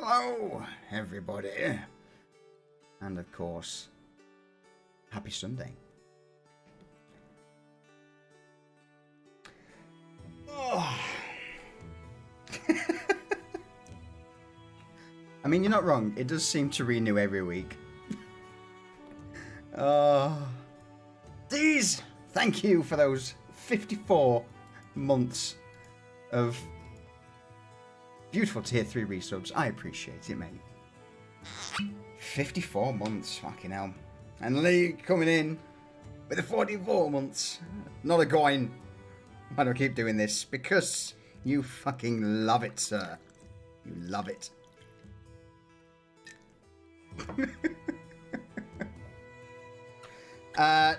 Hello, everybody. And of course, happy Sunday. Oh. I mean, you're not wrong. It does seem to renew every week. Thank you for those 54 months of beautiful tier 3 resubs. I appreciate it, mate. 54 months, fucking hell. And Lee coming in with the 44 months. Not a going. Why do I keep doing this? Because you fucking love it, sir. You love it.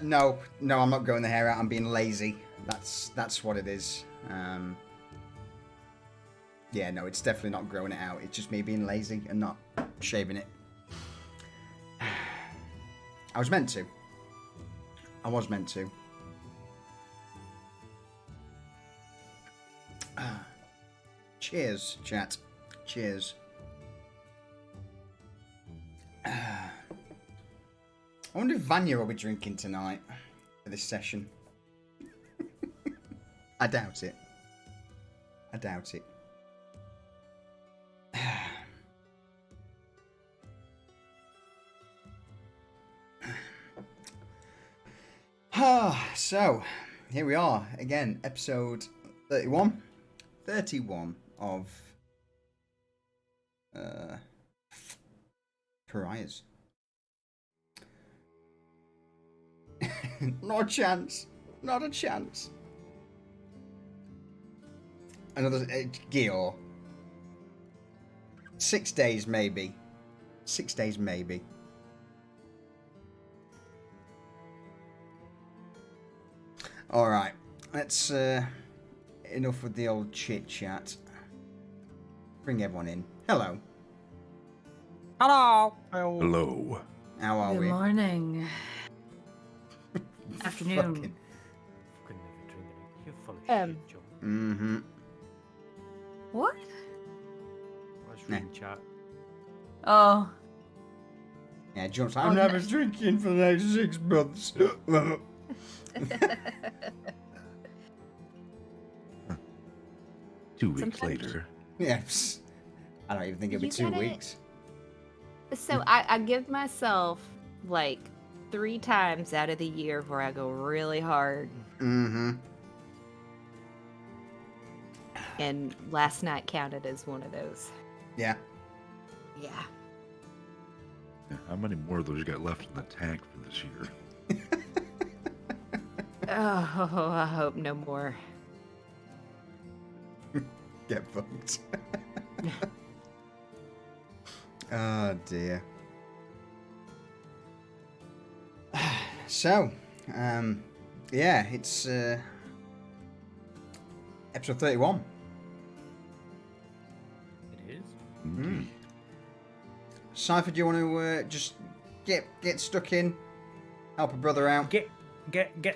No, I'm not growing the hair out. I'm being lazy. That's what it is. Yeah, no, it's definitely not growing it out. It's just me being lazy and not shaving it. I was meant to. Cheers, chat. Cheers. I wonder if Vanya will be drinking tonight for this session. I doubt it. So, here we are again, episode 31 of Pariahs. Not a chance. Another Gear. 6 days maybe. Alright, let's enough with the old chit chat. Bring everyone in. Hello. Hello. How are we? Good morning. Afternoon. Fucking... You're full of shit, Joe. Mm-hmm. What? I was reading chat. Oh. Yeah, John's like, I'm never drinking for the next 6 months. 2 weeks Sometimes- later. Yes. I don't even think it'll be You 2 get it. weeks. So I give myself like 3 times out of the year where I go really hard. Mm-hmm. And last night counted as one of those. Yeah. Yeah. Yeah, how many more of those you got left in the tank for this year? Oh, I hope no more. Get fucked. Oh dear. So, yeah, it's episode 31. It is. Indeed. Cypher, do you want to just get stuck in, help a brother out? Get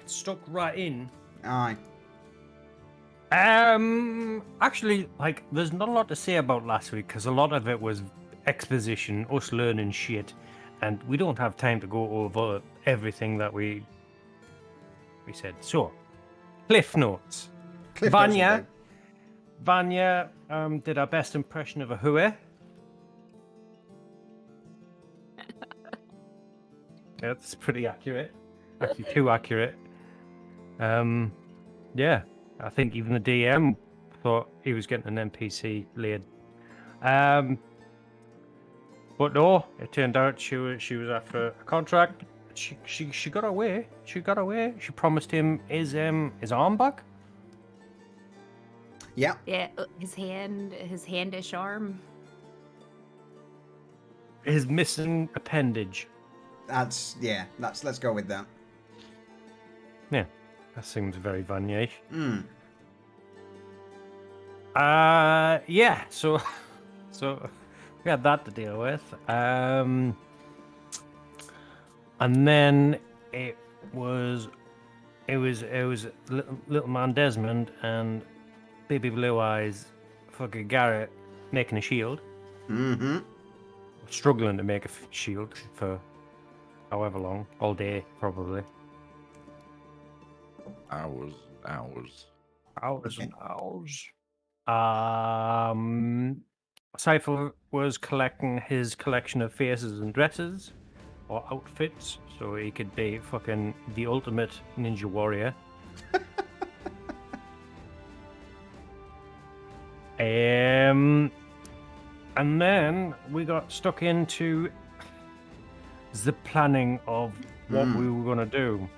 stuck right in. Aye. Actually, like, there's not a lot to say about last week because a lot of it was exposition, us learning shit, and we don't have time to go over everything that we said. So, Cliff Notes. Cliff Notes will do. Vanya did our best impression of a hue. That's pretty accurate. Actually, too accurate. Yeah, I think even the DM thought he was getting an NPC laid. But no, it turned out she was after a contract. She got away. She promised him his arm back. Yeah. Yeah, his handish arm. His missing appendage. Let's go with that. Yeah, that seems very Vanya-ish. Hmm. Yeah, so we had that to deal with. And then it was little man Desmond and baby blue eyes fucking Garrett making a shield. Mm-hmm. Struggling to make a shield for however long, all day probably. Hours. Hours and hours. Cypher was collecting his collection of faces and dresses or outfits, so he could be fucking the ultimate ninja warrior. And then we got stuck into the planning of what we were gonna do,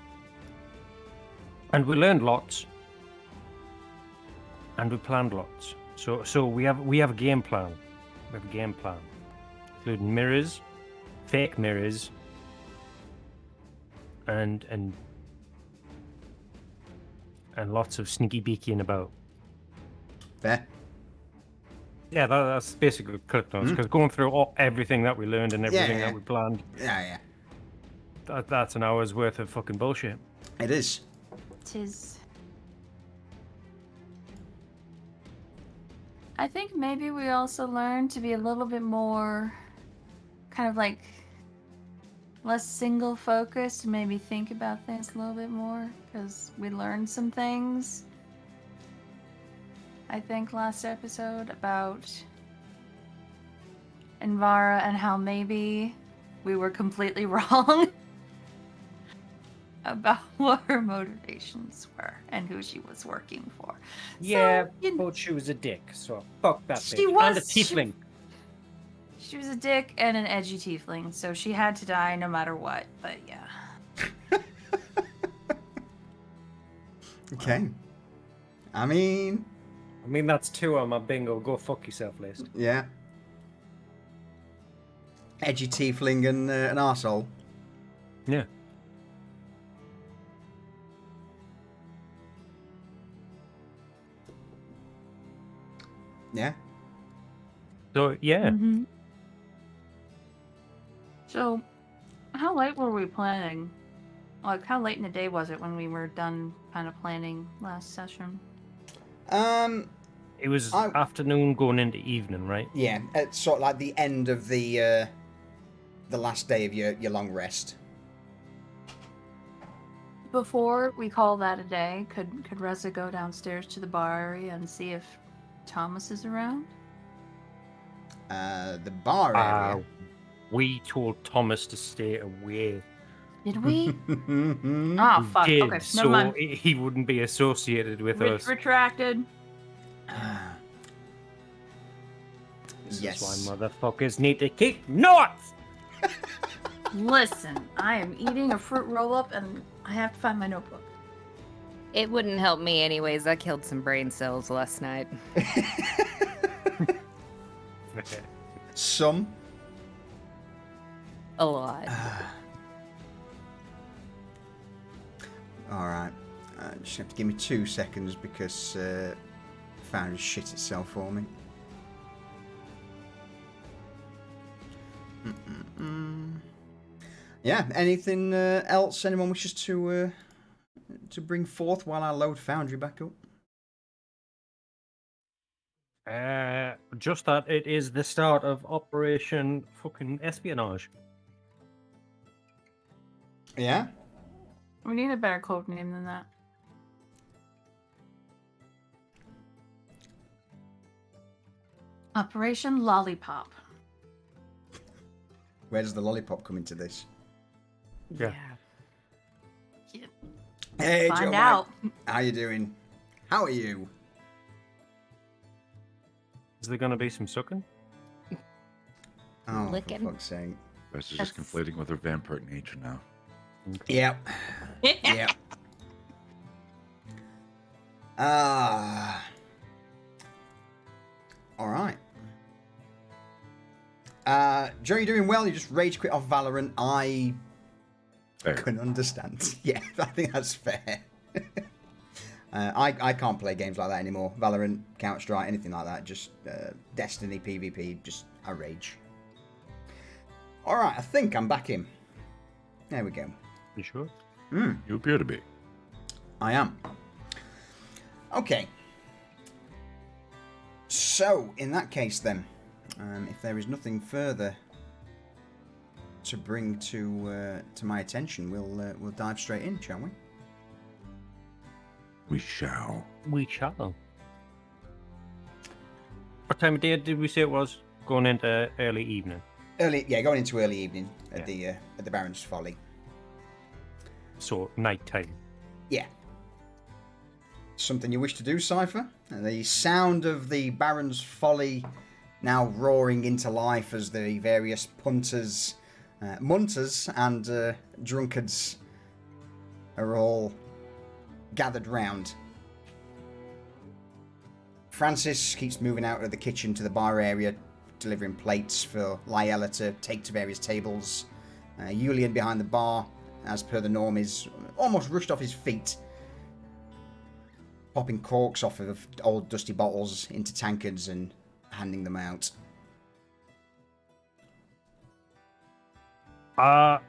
and we learned lots, and we planned lots. So we have a game plan. We have a game plan, including mirrors, fake mirrors, and lots of sneaky beaking about. Fair. Yeah, that's basically clip notes, because going through everything that we learned and everything yeah. that we planned, Yeah. that's an hour's worth of fucking bullshit. It is. Tis. I think maybe we also learned to be a little bit more kind of like less single focused, maybe think about things a little bit more, because we learned some things. I think last episode about Envara and how maybe we were completely wrong about what her motivations were and who she was working for. Yeah, So, you know, but she was a dick, so fuck that She bitch. was- And a tiefling. she was a dick and an edgy tiefling, so she had to die no matter what, but yeah. Okay. I mean, That's 2 on my bingo. Go fuck yourself list. yeah. Edgy tiefling and an arsehole. Yeah. Yeah. So yeah, Mm-hmm. So, how late were we planning? Like, how late in the day was it when we were done kind of planning last session? it was I- afternoon going into evening, right? Yeah. It's sort of like the end of the last day of your long rest. Before we call that a day, could Reza go downstairs to the bar area and see if Thomas is around? The bar area. We told Thomas to stay away. Did we? Mhm. Oh, We fuck. did, Okay, so never mind. he wouldn't be associated with us. Retracted. This Yes. is why motherfuckers need to keep north. Listen, I am eating a fruit roll-up and I have to find my notebook. It wouldn't help me anyways. I killed some brain cells last night. Some. A lot. Alright. Just have to give me 2 seconds because Foundry shit itself for me. Yeah, anything else anyone wishes to bring forth while I load Foundry back up? Just that it is the start of Operation fucking Espionage. Yeah? We need a better code name than that. Operation Lollipop. Where does the lollipop come into this? Yeah. Hey, Find Joe out. Mike. How you doing? How are you? Is there gonna be some sucking? Oh, Licking. for fuck's sake. That's just conflating with her vampire nature now. Yep. Yep. Alright. Joe, you're doing well. You just rage quit off Valorant. I Fair. can understand. Yeah, I think that's fair. I can't play games like that anymore. Valorant, Counter-Strike, anything like that. Just Destiny, PvP, just I rage. Alright, I think I'm back in. There we go. You sure? You appear to be. I am. Okay. So, in that case then, if there is nothing further to bring to my attention, we'll dive straight in, shall we? We shall. We shall. What time of day did we say it was? Going into early evening. Going into early evening at the Baron's Folly. So, night time. Yeah. Something you wish to do, Cypher? The sound of the Baron's Folly now roaring into life as the various punters, munters, and drunkards are all gathered round. Francis keeps moving out of the kitchen to the bar area, delivering plates for Lyella to take to various tables. Julian behind the bar, as per the norm, is almost rushed off his feet, popping corks off of old dusty bottles into tankards and handing them out.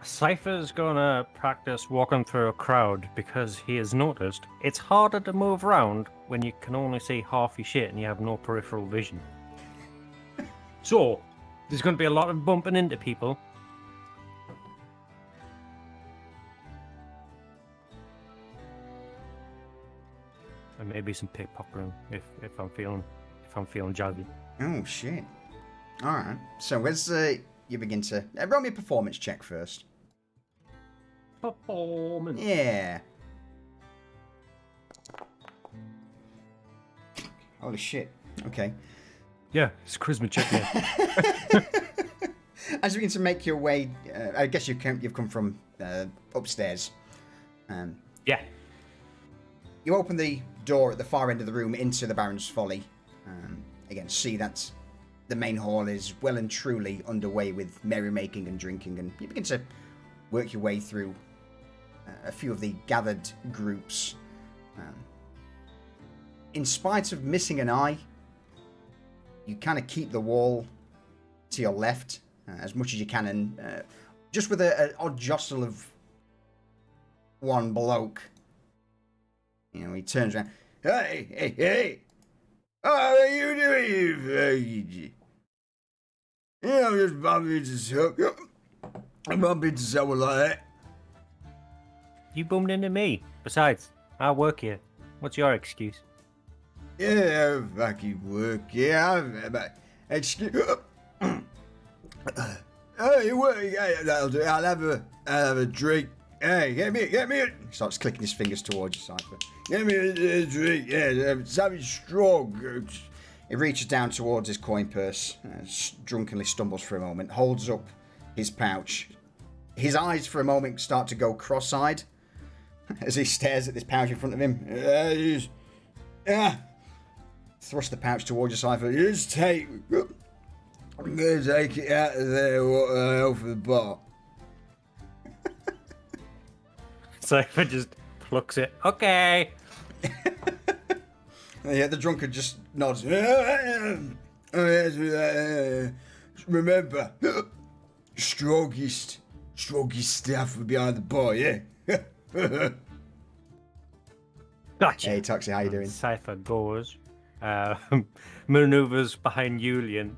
Cypher's gonna practice walking through a crowd because he has noticed it's harder to move around when you can only see half your shit and you have no peripheral vision. So, there's gonna be a lot of bumping into people. And maybe some pickpocketing if I'm feeling jazzy. Oh shit! All right. So as you begin to roll me a performance check first. Performance. Yeah. Holy shit. Okay. Yeah, it's a charisma check. Yeah. As you begin to make your way, I guess you've come from upstairs. Yeah. You open the door at the far end of the room into the Baron's Folly. Again, see that the main hall is well and truly underway with merrymaking and drinking, and you begin to work your way through a few of the gathered groups. In spite of missing an eye, you kind of keep the wall to your left as much as you can, and just with an odd jostle of one bloke, you know, he turns around. Hey! How are you doing? I'm just bumping into someone. I'm bumping into someone like that. You bumped into me. Besides, I work here. What's your excuse? Yeah, I fucking work. Yeah, excuse. Hey, work. Yeah, that'll do. I'll have a drink. Hey, get me. He starts clicking his fingers towards you, Cypher. Get me a drink. Yeah, something strong. He reaches down towards his coin purse, drunkenly stumbles for a moment, holds up his pouch. His eyes for a moment start to go cross-eyed as he stares at this pouch in front of him. Thrust the pouch towards you, Cypher. Just take it out of there off the bar. Cypher just plucks it. Okay. Yeah, the drunkard just nods. Remember, strongest stuff behind the bar, yeah? Gotcha. Hey, Toxie, how you doing? Cypher goes, maneuvers behind Julian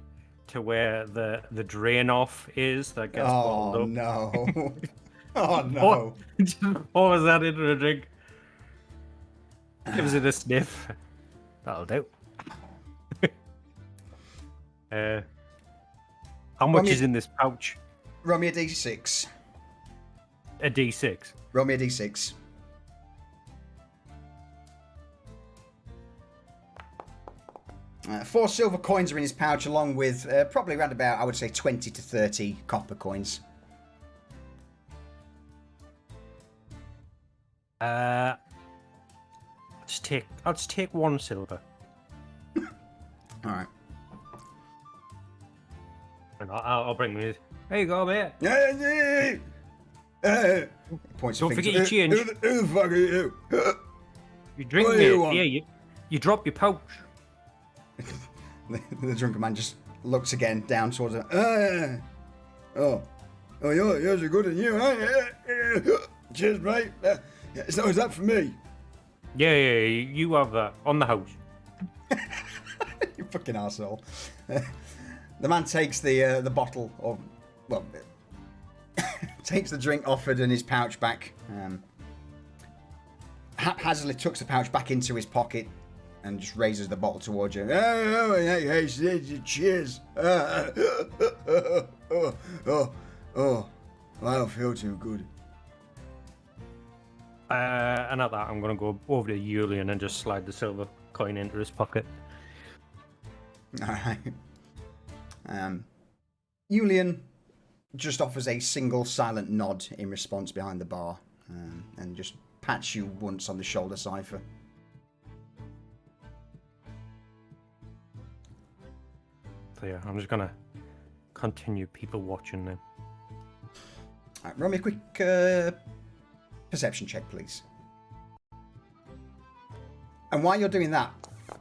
to where the drain off is that gets bottled up. No. Oh, no. What was that into a drink? Gives it a sniff. That'll do. How much is in this pouch? Roll me a D6. A D6. Roll me a D6. Four silver coins are in his pouch, along with probably around about, I would say, 20 to 30 copper coins. I'll just take one silver. All right. And I'll bring me. There you go, mate. Points Don't of forget fingers. your change. Who the fuck are you? You drink, What do mate. you want? Yeah, you drop your pouch. The drunken man just looks again down towards her. Oh, yours are good than you. Cheers, mate. So is that for me? Yeah, you have that on the house. You fucking arsehole. The man takes the bottle, or well, takes the drink offered and his pouch back. Haphazardly tucks the pouch back into his pocket and just raises the bottle towards you. Hey, cheers. I don't feel too good. And at that, I'm going to go over to Julian and just slide the silver coin into his pocket. Alright. Julian just offers a single silent nod in response behind the bar and just pats you once on the shoulder, Cypher. So yeah, I'm just going to continue people watching now. Alright, roll me a quick perception check, please. And while you're doing that,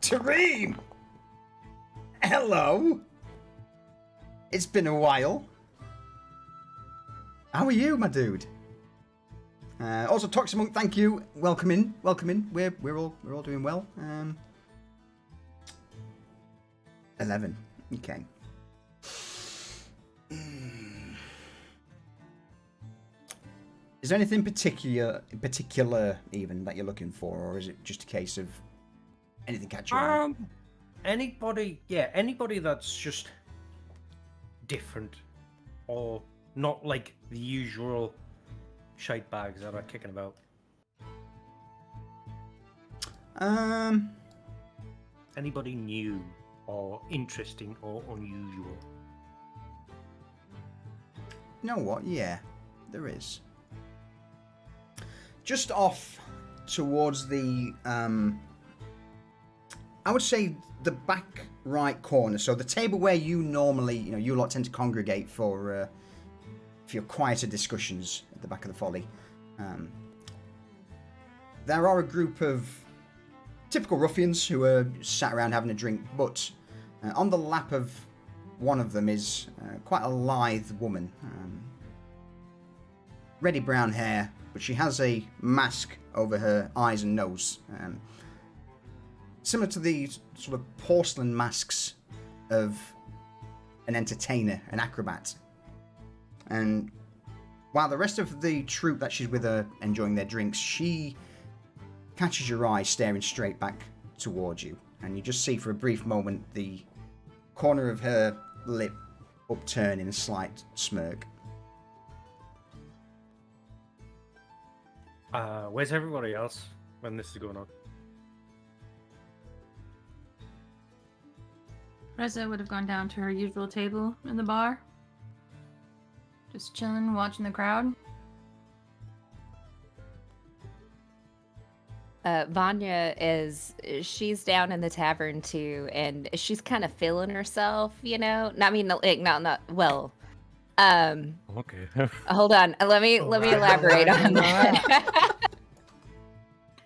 Tareem! Hello! It's been a while. How are you, my dude? Also, Toximunk, thank you. Welcome in. We're all doing well. 11. Okay. Is there anything particular even that you're looking for, or is it just a case of anything catch your eye? Anybody that's just different, or not like the usual shite bags that are kicking about. Anybody new or interesting or unusual? You know what? Yeah, there is. Just off towards the, I would say the back right corner. So the table where you normally, you lot tend to congregate for your quieter discussions at the back of the folly. There are a group of typical ruffians who are sat around having a drink, but on the lap of one of them is quite a lithe woman. Reddy brown hair, but she has a mask over her eyes and nose. Similar to the sort of porcelain masks of an entertainer, an acrobat. And while the rest of the troupe that she's with are enjoying their drinks, she catches your eye staring straight back towards you. And you just see for a brief moment the corner of her lip upturn in a slight smirk. Where's everybody else when this is going on? Reza would have gone down to her usual table in the bar. Just chilling, watching the crowd. She's down in the tavern too, and she's kind of feeling herself, I mean, like, not well. Okay. Hold on. Let me elaborate on that.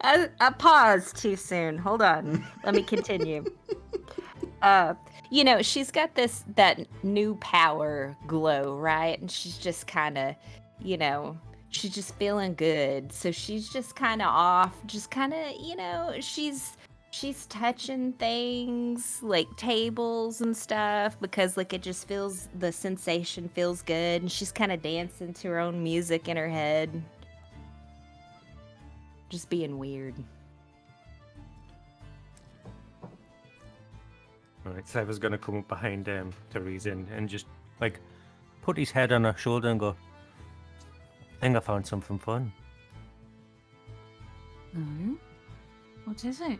I paused too soon. Hold on. Let me continue. She's got that new power glow, right? And she's just kind of, she's just feeling good. So she's just kind of off, just kind of, she's touching things like tables and stuff because like the sensation feels good, and she's kind of dancing to her own music in her head. Just being weird. Alright, Sever's gonna come up behind Therese and just like put his head on her shoulder and go, I think I found something fun. Mm-hmm. What is it?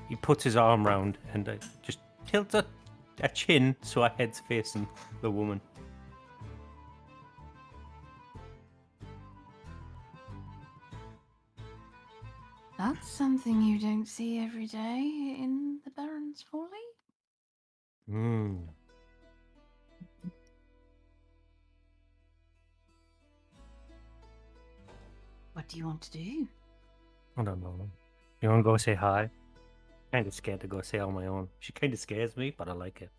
He puts his arm round and just tilts a chin so her head's facing the woman. That's something you don't see every day in the Baron's Folly. What do you want to do? I don't know. You want to go say hi? Kind of scared to go say on my own. She kind of scares me, but I like it.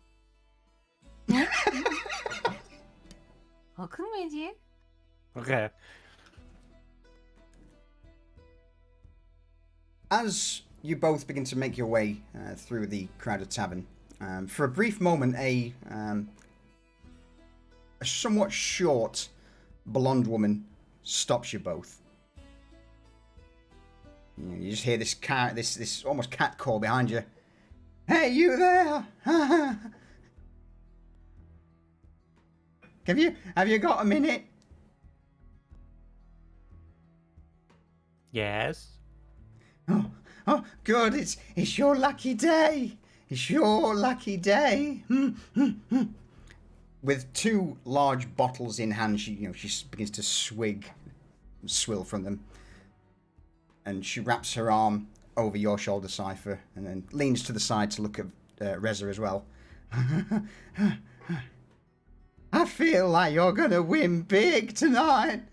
I'll come with you. Okay. As you both begin to make your way through the crowded tavern, For a brief moment, a somewhat short blonde woman stops you both. You just hear this this almost cat call behind you. Hey, you there? Have you got a minute? Yes. Oh, good. It's your lucky day. It's your lucky day. With 2 large bottles in hand, she begins to swill from them, and she wraps her arm over your shoulder, Cypher, and then leans to the side to look at Reza as well. I feel like you're gonna win big tonight.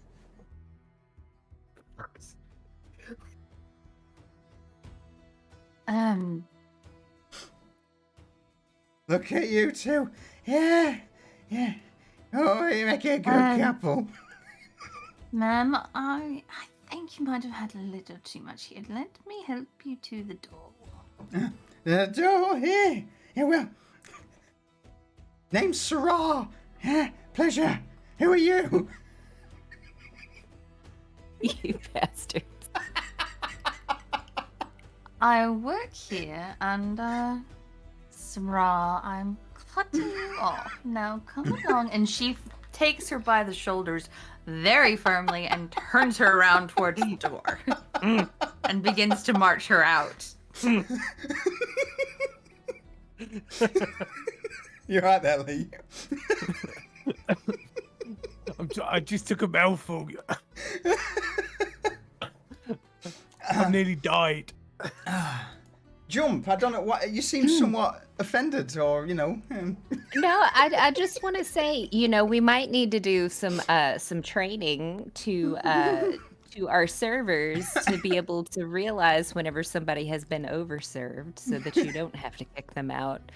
Look at you two. Yeah. Oh, you make a good couple. Ma'am, I think you might have had a little too much here. Let me help you to the door. The door here. Yeah, well. Name's Sarah. Yeah, pleasure. Who are you? You bastards. I work here, and, Sarah, I'm cutting you off. Now, come along. And she takes her by the shoulders very firmly and turns her around towards the door and begins to march her out. You're right there, Lee. I just took a mouthful. I nearly died. Jump. I don't know what. You seem somewhat offended, or No, I just want to say, we might need to do some training to our servers to be able to realize whenever somebody has been overserved, so that you don't have to kick them out.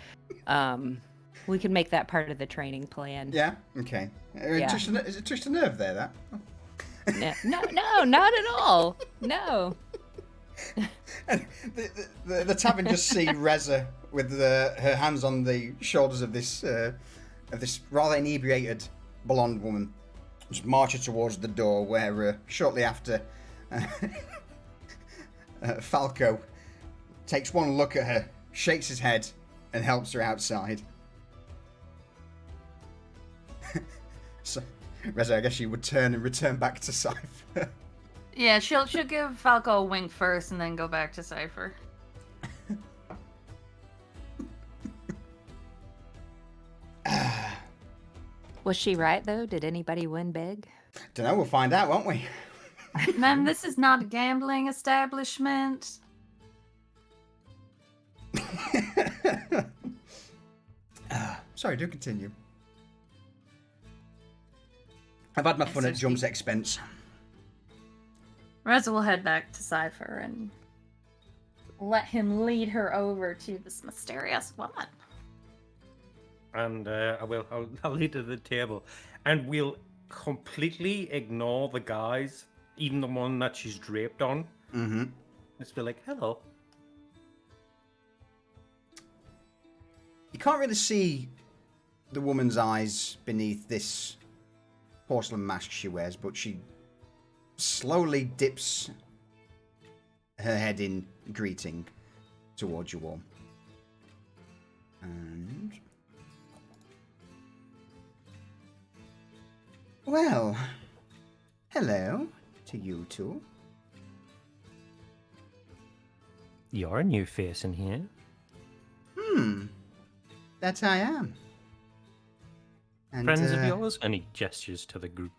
We can make that part of the training plan. Yeah. Okay. Yeah. Is it twist a nerve there? That. No, not at all. No. And the tavern just see Reza with her hands on the shoulders of this rather inebriated blonde woman, just march her towards the door, where shortly after Falco takes one look at her, shakes his head, and helps her outside. So, Reza, I guess you would turn and return back to Cypher. Yeah, she'll give Falco a wink first and then go back to Cypher. Was she right, though? Did anybody win big? Don't know, we'll find out, won't we? Ma'am, this is not a gambling establishment. Sorry, do continue. I've had my fun at Jump's expense. Reza will head back to Cypher and let him lead her over to this mysterious woman. And I'll lead to the table, and we'll completely ignore the guys, even the one that she's draped on. Mm-hmm. Just be like, hello. You can't really see the woman's eyes beneath this porcelain mask she wears, but she slowly dips her head in greeting towards you all. And... well, hello to you two. You're a new face in here. That I am. And, Friends of yours? Any gestures to the group?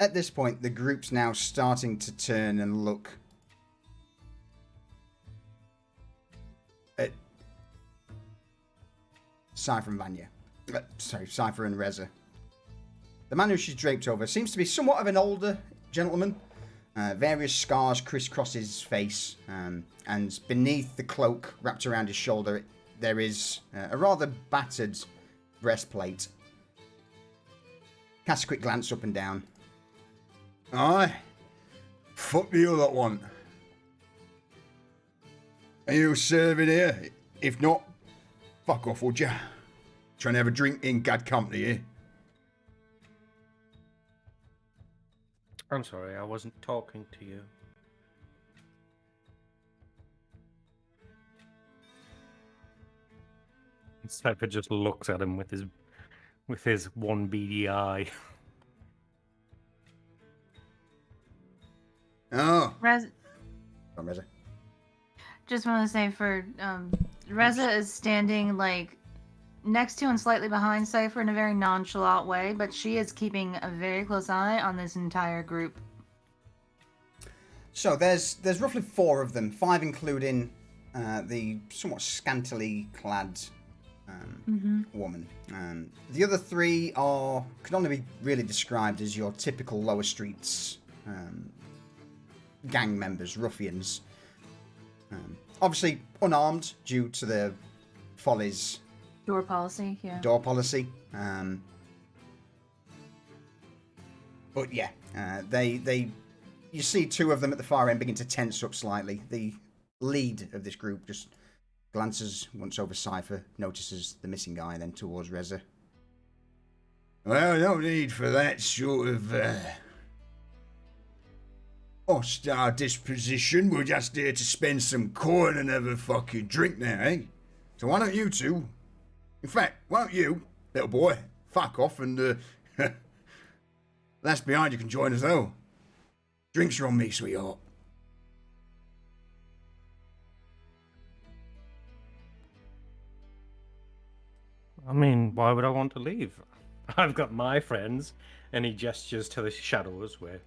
At this point, the group's now starting to turn and look at Cypher and Vanya. Cypher and Reza. The man who she's draped over seems to be somewhat of an older gentleman. Various scars crisscross his face, and beneath the cloak wrapped around his shoulder, there is a rather battered breastplate. Casts a quick glance up and down. Aye. Fuck you, that one. Are you serving here? If not, fuck off, would ya? Trying to have a drink in good company here. I'm sorry, I wasn't talking to you. Cypher just looks at him with his one beady eye. Oh. Reza, Come on, Reza. just want to say for Reza is standing like next to and slightly behind Cypher in a very nonchalant way, but she is keeping a very close eye on this entire group. So there's roughly 4 of them, 5 including the somewhat scantily clad woman. The other 3 can only be really described as your typical lower streets gang members, ruffians. Obviously unarmed due to the Follies Door policy, yeah. door policy. But yeah, they you see 2 of them at the far end begin to tense up slightly. The lead of this group just glances once over Cypher, notices the missing guy, and then towards Reza. Well, no need for that sort of hostile disposition. We're just here to spend some coin and have a fucking drink now, eh? So why don't you two? In fact, why don't you, little boy, fuck off and that's behind you can join us though. Drinks are on me, sweetheart. I mean, why would I want to leave? I've got my friends, and he gestures to the shadows where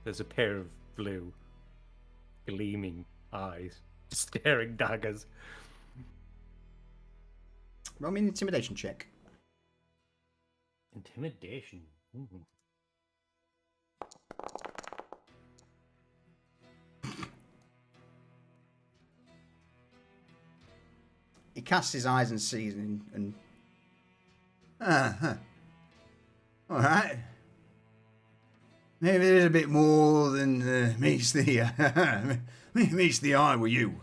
there's a pair of blue, gleaming eyes, staring daggers. Roll me an intimidation check. Intimidation. Ooh. He casts his eyes and sees and All right. Maybe there's a bit more than meets the meets the eye with you.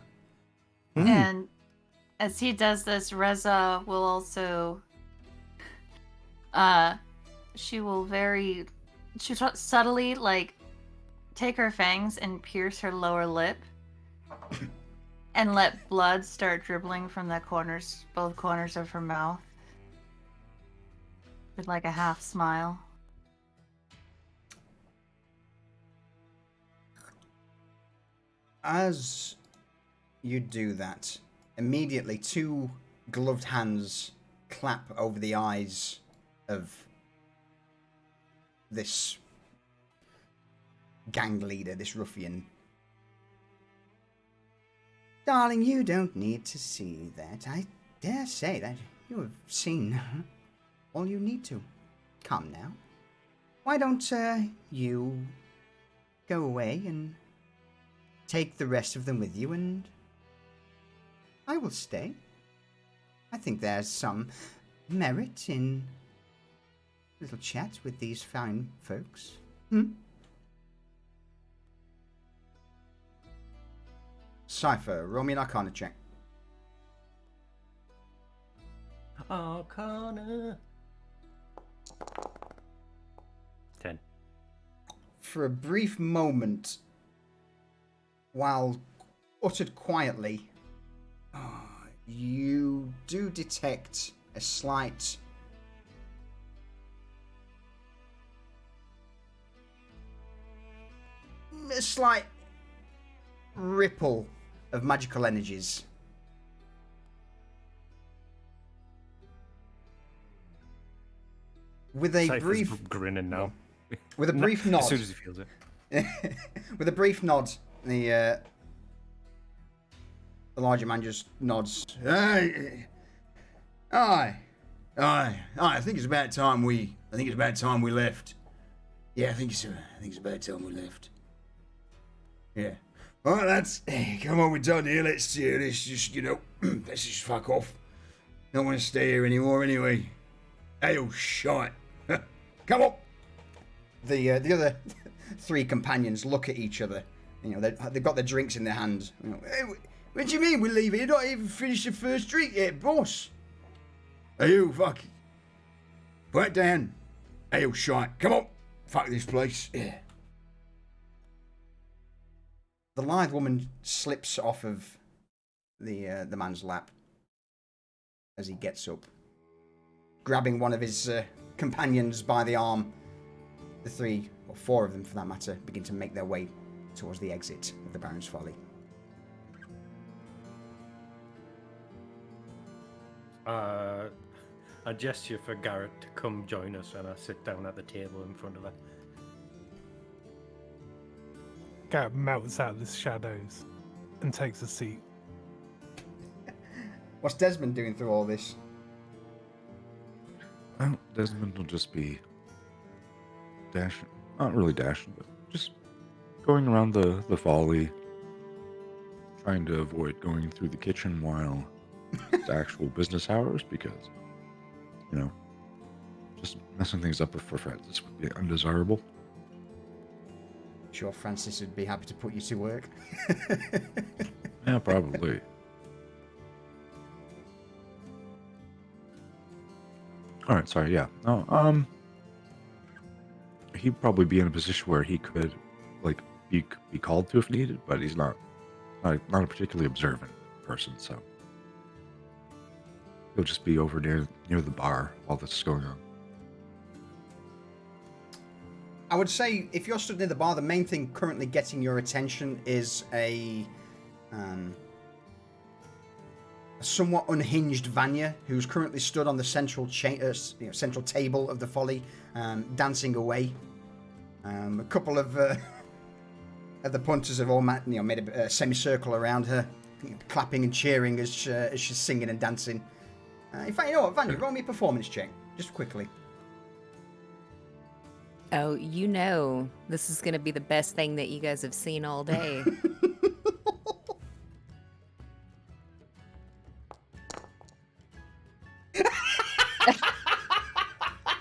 And as he does this, Reza will also she'll subtly like take her fangs and pierce her lower lip and let blood start dribbling from both corners of her mouth with like a half smile. as you do that, immediately 2 gloved hands clap over the eyes of this gang leader, this ruffian. Darling, you don't need to see that. I dare say that you have seen all you need to. Come now. Why don't you go away and take the rest of them with you, and I will stay. I think there's some merit in a little chat with these fine folks. Cypher, roll me an Arcana check. Arcana. 10. For a brief moment, while uttered quietly, you do detect a slight ripple of magical energies. With a Cypher's brief grinning now. With a brief nod. As soon as he feels it. With a brief nod, the larger man just nods. Aye. I think it's about time we left. Yeah, I think it's about time we left. Yeah. All right, lads. Come on, we're done here. Let's just, let's just fuck off. Don't want to stay here anymore anyway. Hey, oh, shite. Come on. The other 3 companions look at each other. They've got their drinks in their hands. Hey, What do you mean we leave it? You're not even finished the first drink yet, boss. Hey, you, fuck. Put it down. Hey, you shite. Come on. Fuck this place. Yeah. The lithe woman slips off of the man's lap as he gets up, grabbing one of his companions by the arm. The 3 or 4 of them, for that matter, begin to make their way towards the exit of the Baron's Folly. I gesture for Garrett to come join us, and I sit down at the table in front of her. Garrett melts out of the shadows and takes a seat. What's Desmond doing through all this? Well, Desmond will just be dashing. Not really dashing, but just going around the folly, trying to avoid going through the kitchen while it's actual business hours, because, you know, just messing things up for Francis would be undesirable. Sure, Francis would be happy to put you to work. Yeah, probably. All right, sorry, yeah. No, he'd probably be in a position where he could, like, be called to if needed, but he's not a particularly observant person, so he'll just be over near the bar while this is going on. I would say if you're stood near the bar, the main thing currently getting your attention is a somewhat unhinged Vanya who's currently stood on the central central table of the Folly, dancing away. A couple of the punters have all made a semicircle around her, clapping and cheering as she's singing and dancing. In fact, you know what, Vanya, roll me a performance check, just quickly. Oh, you know, this is going to be the best thing that you guys have seen all day.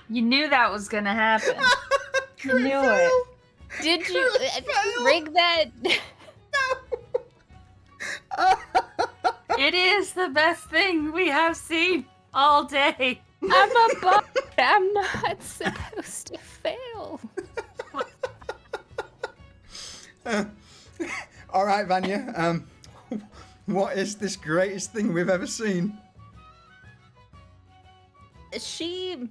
You knew that was gonna happen. You knew it. Did you rig that? It is the best thing we have seen all day. I'm a bot. I'm not supposed to fail. All right, Vanya. What is this greatest thing we've ever seen? She,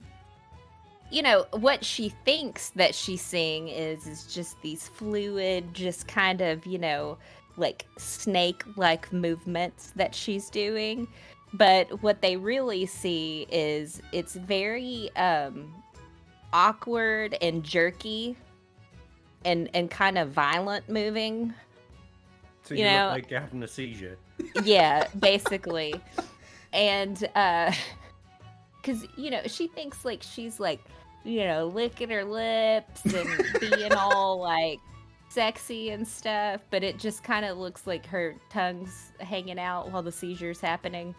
you know, what she thinks that she's seeing is just these fluid, just kind of, you know, like snake-like movements that she's doing. But what they really see is it's very awkward and jerky and kind of violent moving. So you know, look like you're having a seizure. Yeah, basically. And because, you know, she thinks like she's like, you know, licking her lips and being all like sexy and stuff, but it just kind of looks like her tongue's hanging out while the seizure's happening.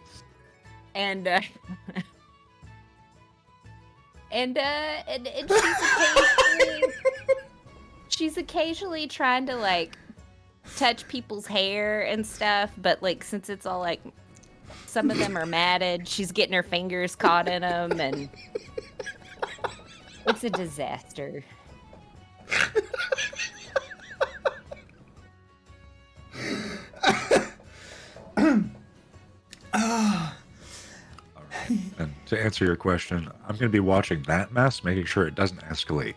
And and she's occasionally trying to like touch people's hair and stuff, but like since it's all like some of them are matted, she's getting her fingers caught in them, and it's a disaster. And to answer your question, I'm going to be watching that mess, making sure it doesn't escalate.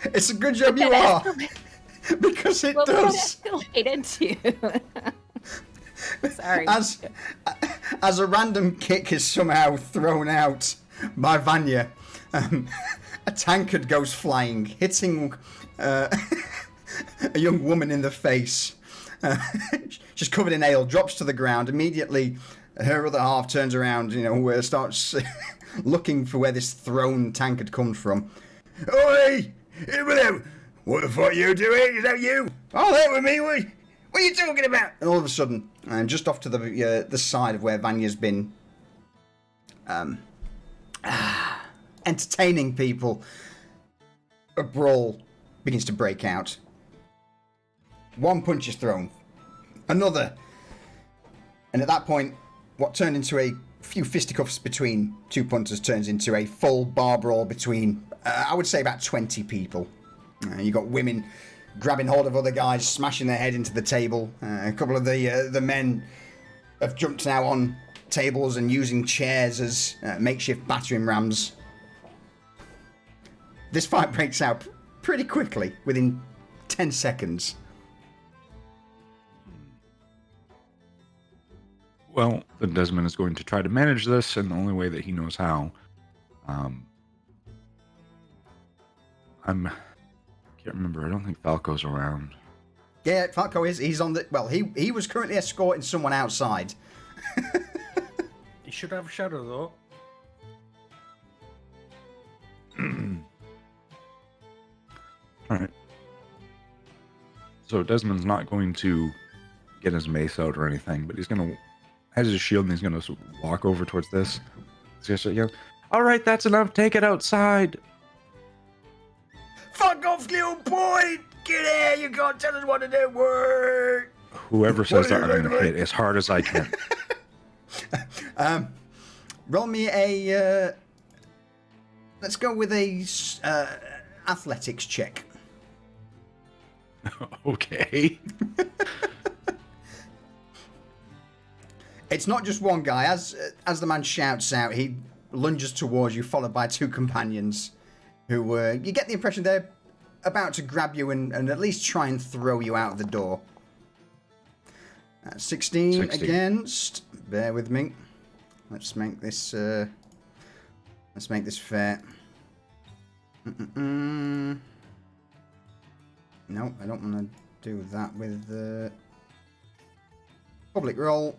It's a good job you are, because it What would does. that escalate into? Sorry. As a random kick is somehow thrown out by Vanya, a tankard goes flying, hitting a young woman in the face. She's covered in ale, drops to the ground. Immediately, her other half turns around, you know, starts looking for where this thrown tankard comes from. Oi! What the fuck are you doing? Is that you? Oh, that was me. What are you talking about? And all of a sudden, just off to the side of where Vanya's been entertaining people, a brawl begins to break out. One punch is thrown. Another. And at that point, what turned into a few fisticuffs between two punters turns into a full bar brawl between, I would say, about 20 people. You got women grabbing hold of other guys, smashing their head into the table. A couple of the men have jumped now on tables and using chairs as makeshift battering rams. This fight breaks out pretty quickly, within 10 seconds. Well, then Desmond is going to try to manage this in the only way that he knows how. Can't remember. I don't think Falco's around. Yeah, Falco is. He's on the... Well, he was currently escorting someone outside. You should have a shadow, though. All right. So Desmond's not going to get his mace out or anything, but he's going to... has his shield and he's going to walk over towards this. He's going to say, all right, that's enough. Take it outside. Fuck off, little boy! Get here! You can't tell us what to do. Work. Whoever says that, I'm going to hit as hard as I can. Roll me a... let's go with a athletics check. Okay. It's not just one guy. As the man shouts out, he lunges towards you, followed by two companions who you get the impression they're about to grab you and at least try and throw you out of the door. 16 against. Bear with me. Let's make this fair. No, I don't want to do that with the public roll.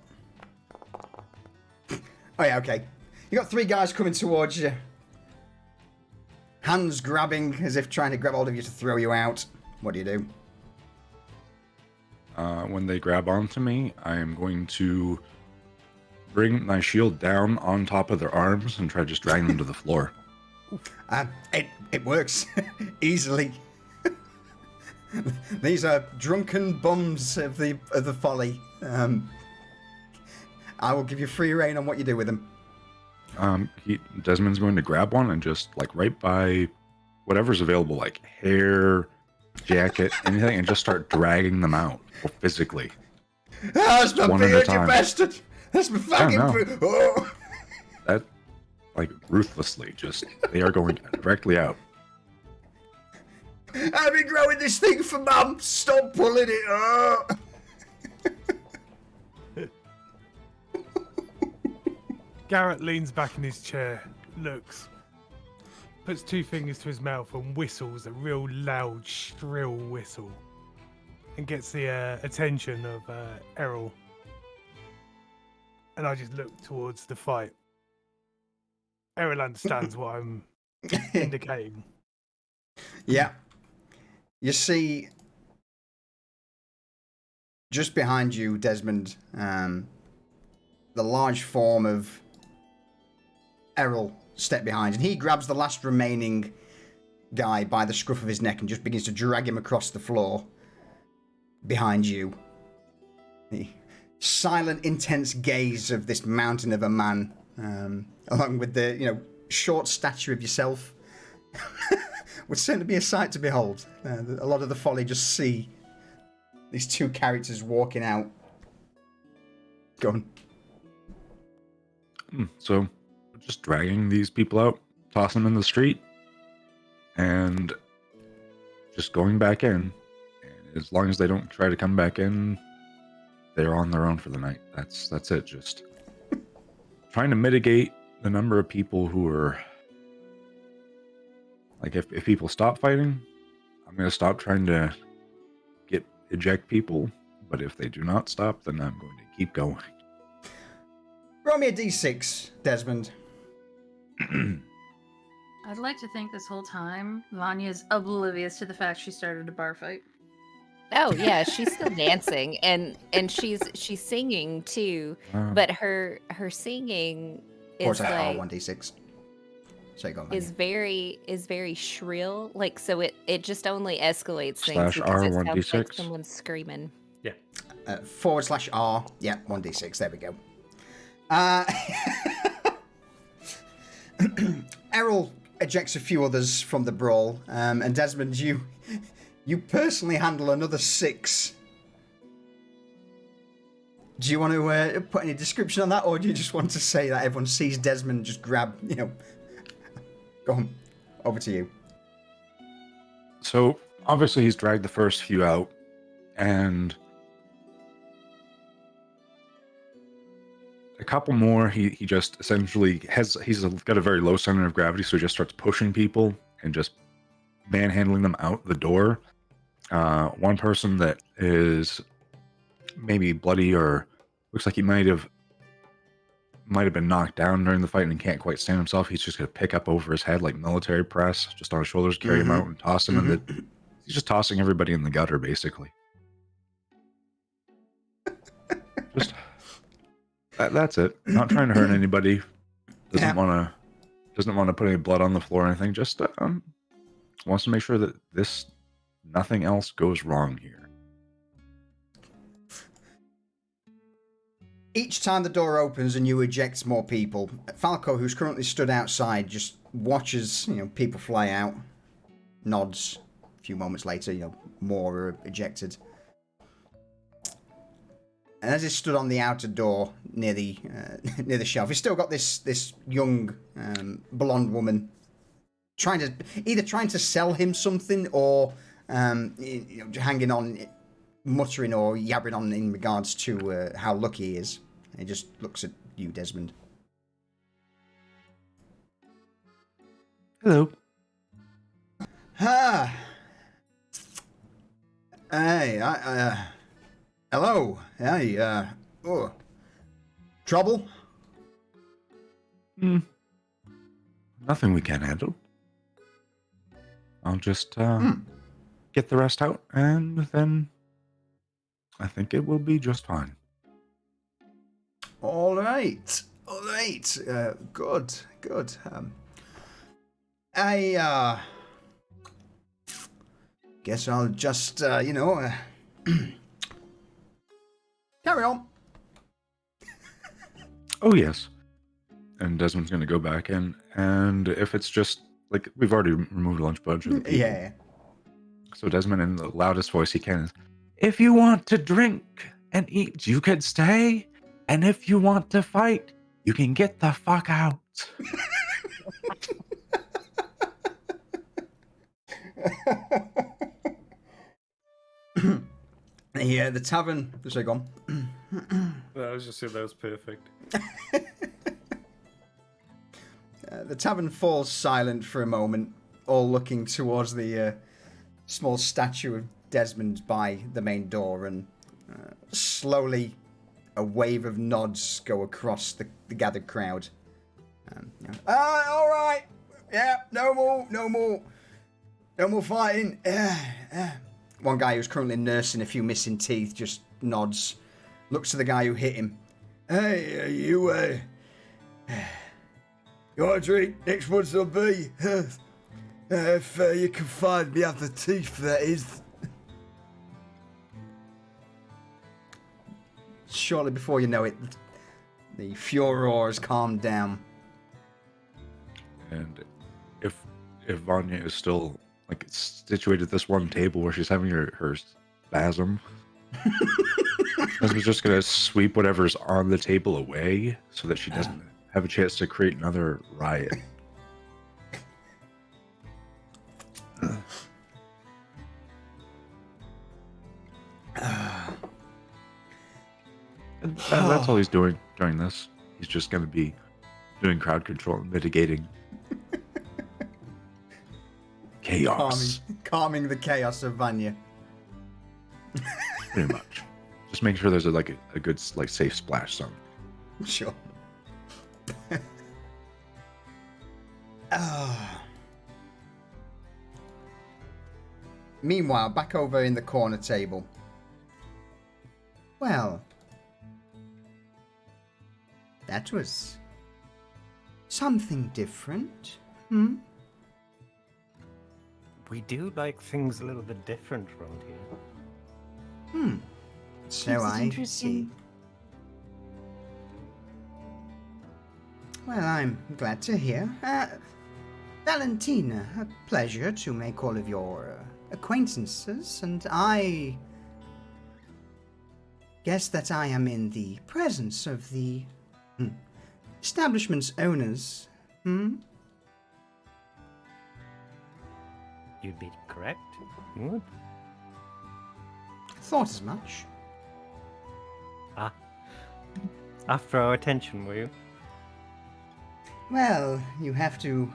Oh yeah, okay. You got three guys coming towards you. Hands grabbing as if trying to grab hold of you to throw you out. What do you do? When they grab onto me, I am going to bring my shield down on top of their arms and try to just drag them to the floor. It works easily. These are drunken bums of the folly. I will give you free reign on what you do with them. Desmond's going to grab one and just right by whatever's available, like hair, jacket, anything, and just start dragging them out physically. That's my beard, you bastard! That's my fucking beard! Oh. That, ruthlessly, they are going directly out. I've been growing this thing for months. Stop pulling it. Oh. Garrett leans back in his chair, looks, puts two fingers to his mouth and whistles a real loud, shrill whistle, and gets the attention of Errol. And I just look towards the fight. Errol understands what I'm indicating. Yeah. You see, just behind you, Desmond, the large form of Errol step behind, and he grabs the last remaining guy by the scruff of his neck and just begins to drag him across the floor behind you. The silent, intense gaze of this mountain of a man, along with the, short stature of yourself, would certainly be a sight to behold. A lot of the folly just see these two characters walking out. Go on. So, just dragging these people out, tossing them in the street, and just going back in. And as long as they don't try to come back in, they're on their own for the night. That's it. Just trying to mitigate the number of people who are... if people stop fighting, I'm going to stop trying to eject people. But if they do not stop, then I'm going to keep going. Roll me a d6, Desmond. I'd like to think this whole time Vanya's oblivious to the fact she started a bar fight. Oh yeah, she's still dancing and she's singing too, but her singing is like 1d6. So you go, is very shrill, so it just only escalates things /R1d6. because it sounds like someone's screaming. Yeah. /R. Yeah, 1d6. There we go. Errol ejects a few others from the brawl, and Desmond, you personally handle another 6. Do you want to put any description on that, or do you just want to say that everyone sees Desmond just grab, Go on, over to you. So obviously he's dragged the first few out, and a couple more. He just essentially he's got a very low center of gravity, so he just starts pushing people and just manhandling them out the door. One person that is maybe bloody or looks like he might have been knocked down during the fight and can't quite stand himself. He's just gonna pick up over his head like military press, just on his shoulders, carry him out and toss him in the. He's just tossing everybody in the gutter, basically. Just that's it. Not trying to hurt anybody. Doesn't want to put any blood on the floor or anything. Just wants to make sure that nothing else goes wrong here. Each time the door opens and you eject more people, Falco, who's currently stood outside, just watches, people fly out, nods. A few moments later, more are ejected. And as he stood on the outer door near the shelf, he's still got this young blonde woman trying to sell him something or hanging on, muttering or yabbering on in regards to how lucky he is. And he just looks at you, Desmond. Hello. Hey, hello. Hey, trouble? Nothing we can't handle. I'll just get the rest out, and then I think it will be just fine. All right. Good. I guess I'll just carry on. Oh yes. And Desmond's gonna go back in, and if it's just like we've already removed a lunch bunch of the people. Yeah. So Desmond, in the loudest voice he can, is, "If you want to drink and eat, you can stay. And if you want to fight, you can get the fuck out." Yeah, the tavern. Sorry, go on. I was just saying that was perfect. The tavern falls silent for a moment, all looking towards the small statue of Desmond by the main door, and slowly a wave of nods go across the gathered crowd. All right. Yeah, no more fighting. One guy who's currently nursing a few missing teeth just nods, looks to the guy who hit him. Hey, you want a drink? Next ones will be. If you can find me other teeth, that is. Shortly before you know it, the furor has calmed down. And if Vanya is still like situated at this one table where she's having her spasm, Desmond's just gonna sweep whatever's on the table away so that she doesn't have a chance to create another riot. And that's all he's doing during this. He's just going to be doing crowd control and mitigating chaos. Calming the chaos of Vanya. Pretty much. Just make sure there's a good safe splash zone. Sure. Meanwhile, back over in the corner table. Well, that was something different. We do like things a little bit different around here. So Makes it I see. interesting. Well, I'm glad to hear. Valentina, a pleasure to make all of your acquaintances, and I guess that I am in the presence of the establishment's owners. Hmm? You'd be correct. You would. Thought as much. Ah. After our attention, were you? Well, you have to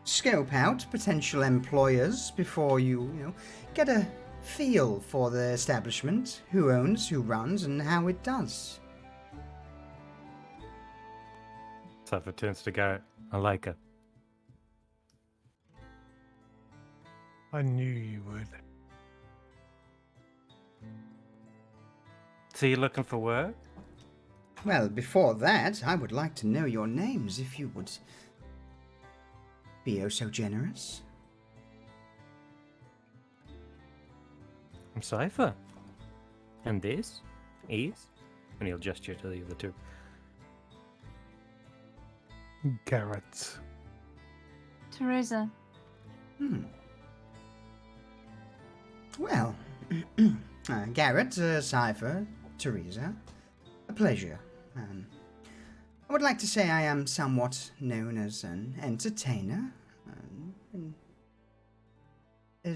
scope out potential employers before you get a feel for the establishment, who owns, who runs, and how it does. Cypher turns to Garrett. I like her. I knew you would. So you're looking for work? Well, before that, I would like to know your names, if you would be oh so generous. I'm Cypher. And this is... And he'll gesture to the other two. Garrett. Teresa. Well, Garrett, Cypher, Teresa, a pleasure. I would like to say I am somewhat known as an entertainer, a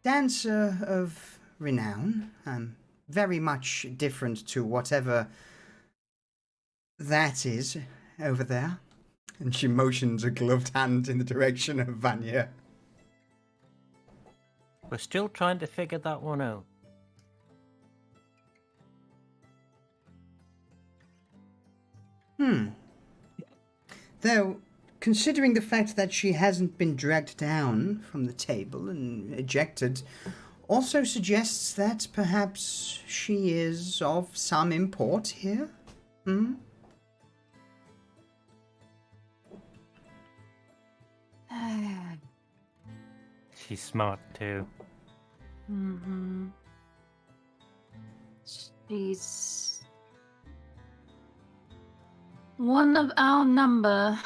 dancer of renown. Very much different to whatever that is over there. And she motions a gloved hand in the direction of Vanya. We're still trying to figure that one out. Though, considering the fact that she hasn't been dragged down from the table and ejected, also suggests that perhaps she is of some import here? She's smart too. Mm-hmm. She's one of our number.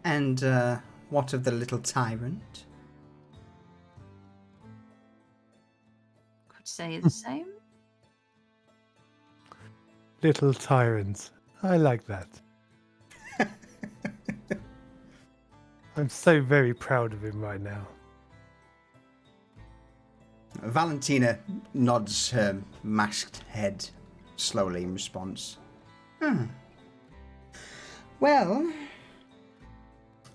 And, what of the little tyrant? Could say the same. Little tyrants. I like that. I'm so very proud of him right now. Valentina nods her masked head slowly in response. Well,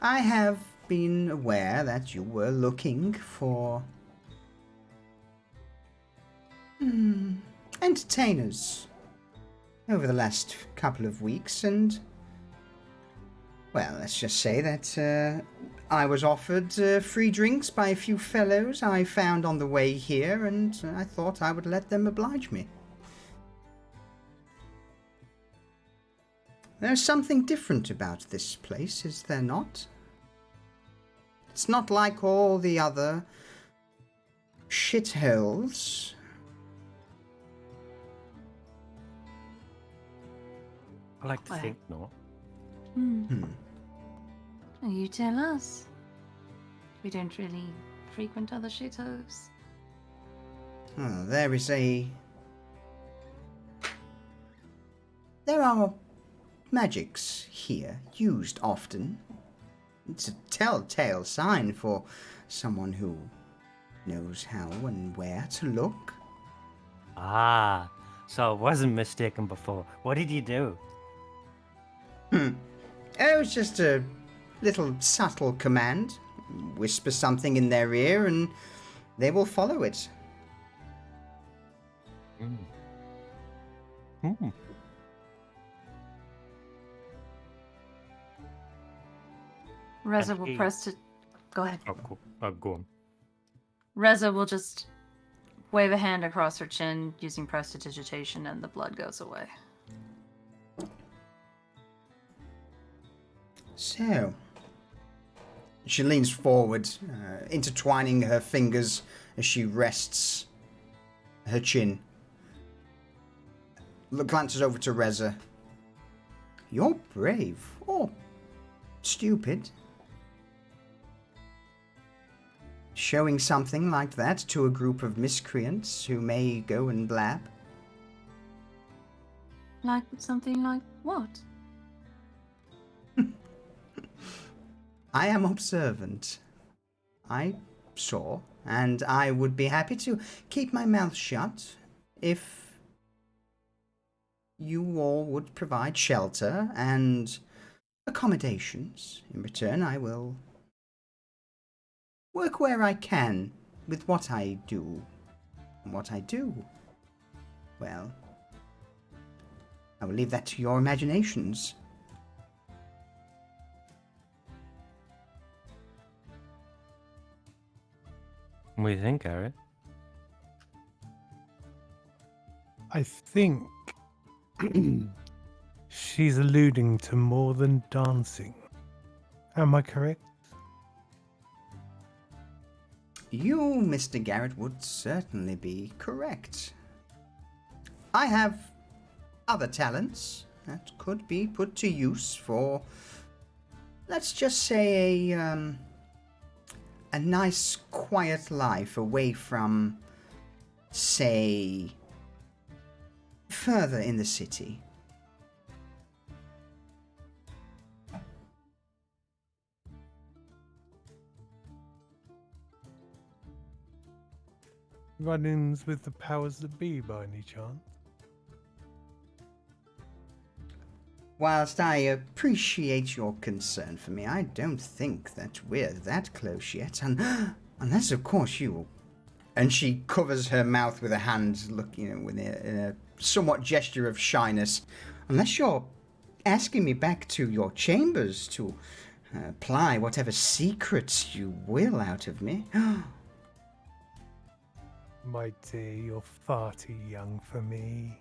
I have been aware that you were looking for entertainers over the last couple of weeks, and well, let's just say that I was offered free drinks by a few fellows I found on the way here, and I thought I would let them oblige me. There's something different about this place, is there not? It's not like all the other shitholes. I like to Well. think not. Well, you tell us. We don't really frequent other shitholes. Oh, there are magics here, used often. It's a telltale sign for someone who knows how and where to look. Ah, so I wasn't mistaken before. What did you do? Oh, it's just a little subtle command. Whisper something in their ear and they will follow it. Reza will he- press to. Go ahead. Oh, cool. Oh, go on. Reza will just wave a hand across her chin using prestidigitation, and the blood goes away. So, She leans forward, intertwining her fingers as she rests her chin. Glances over to Reza. You're brave, or stupid. Showing something like that to a group of miscreants who may go and blab. Like something like what? I am observant. I saw, and I would be happy to keep my mouth shut if you all would provide shelter and accommodations. In return, I will work where I can with what I do. And what I do, well, I will leave that to your imaginations. What do you think, Garrett? I think she's alluding to more than dancing. Am I correct? You, Mr. Garrett, would certainly be correct. I have other talents that could be put to use for, let's just say, a nice, quiet life away from, say, further in the city. Run-ins with the powers that be by any chance? Whilst I appreciate your concern for me, I don't think that we're that close yet, unless, of course, you... And she covers her mouth with a hand, with a somewhat gesture of shyness. Unless you're asking me back to your chambers to apply whatever secrets you will out of me. My dear, you're far too young for me.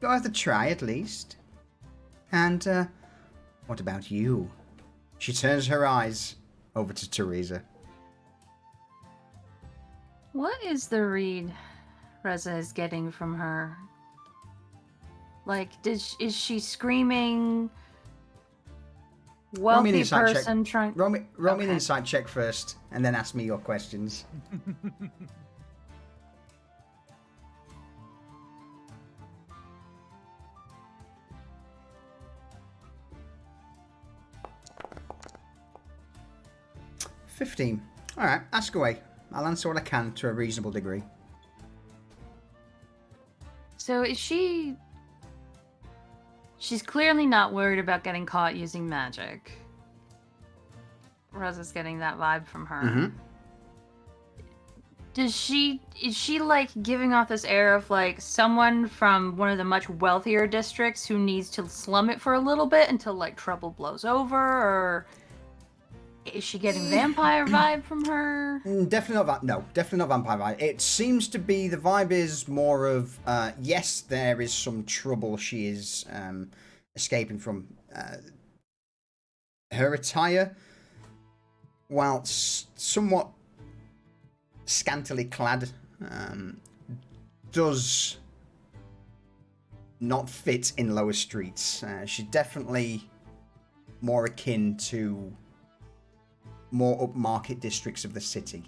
Worth a try at least. And, what about you? She turns her eyes over to Teresa. What is the read Reza is getting from her? Like, is she screaming? Roll me an Wealthy insight check. person trying. Roll me an Okay. insight check first, and then ask me your questions. $15. All right, ask away. I'll answer what I can to a reasonable degree. So is she? She's clearly not worried about getting caught using magic. Reza's getting that vibe from her. Mm-hmm. Is she like giving off this air of like someone from one of the much wealthier districts who needs to slum it for a little bit until like trouble blows over, or is she getting vampire vibe from her? Definitely not that. No, definitely not vampire vibe. It seems to be the vibe is more of yes, there is some trouble she is escaping from. Her attire, whilst somewhat scantily clad, does not fit in lower streets. She's definitely more akin to more upmarket districts of the city.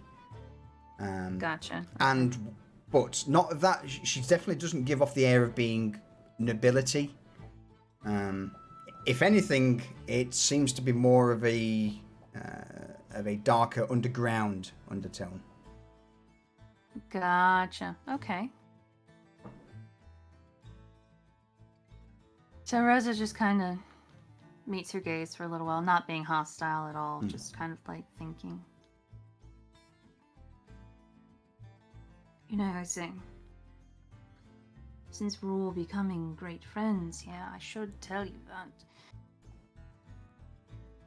Gotcha. But not that she definitely doesn't give off the air of being nobility. If anything, it seems to be more of a darker underground undertone. Gotcha. Okay. So Rosa just kind of meets her gaze for a little while, not being hostile at all, just kind of like thinking. You know, I say, since we're all becoming great friends here, I should tell you that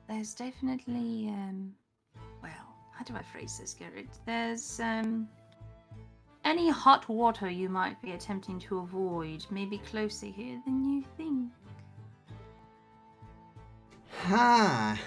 there's definitely, well, how do I phrase this, Garrett? There's, an any hot water you might be attempting to avoid may be closer here than you think. Ha!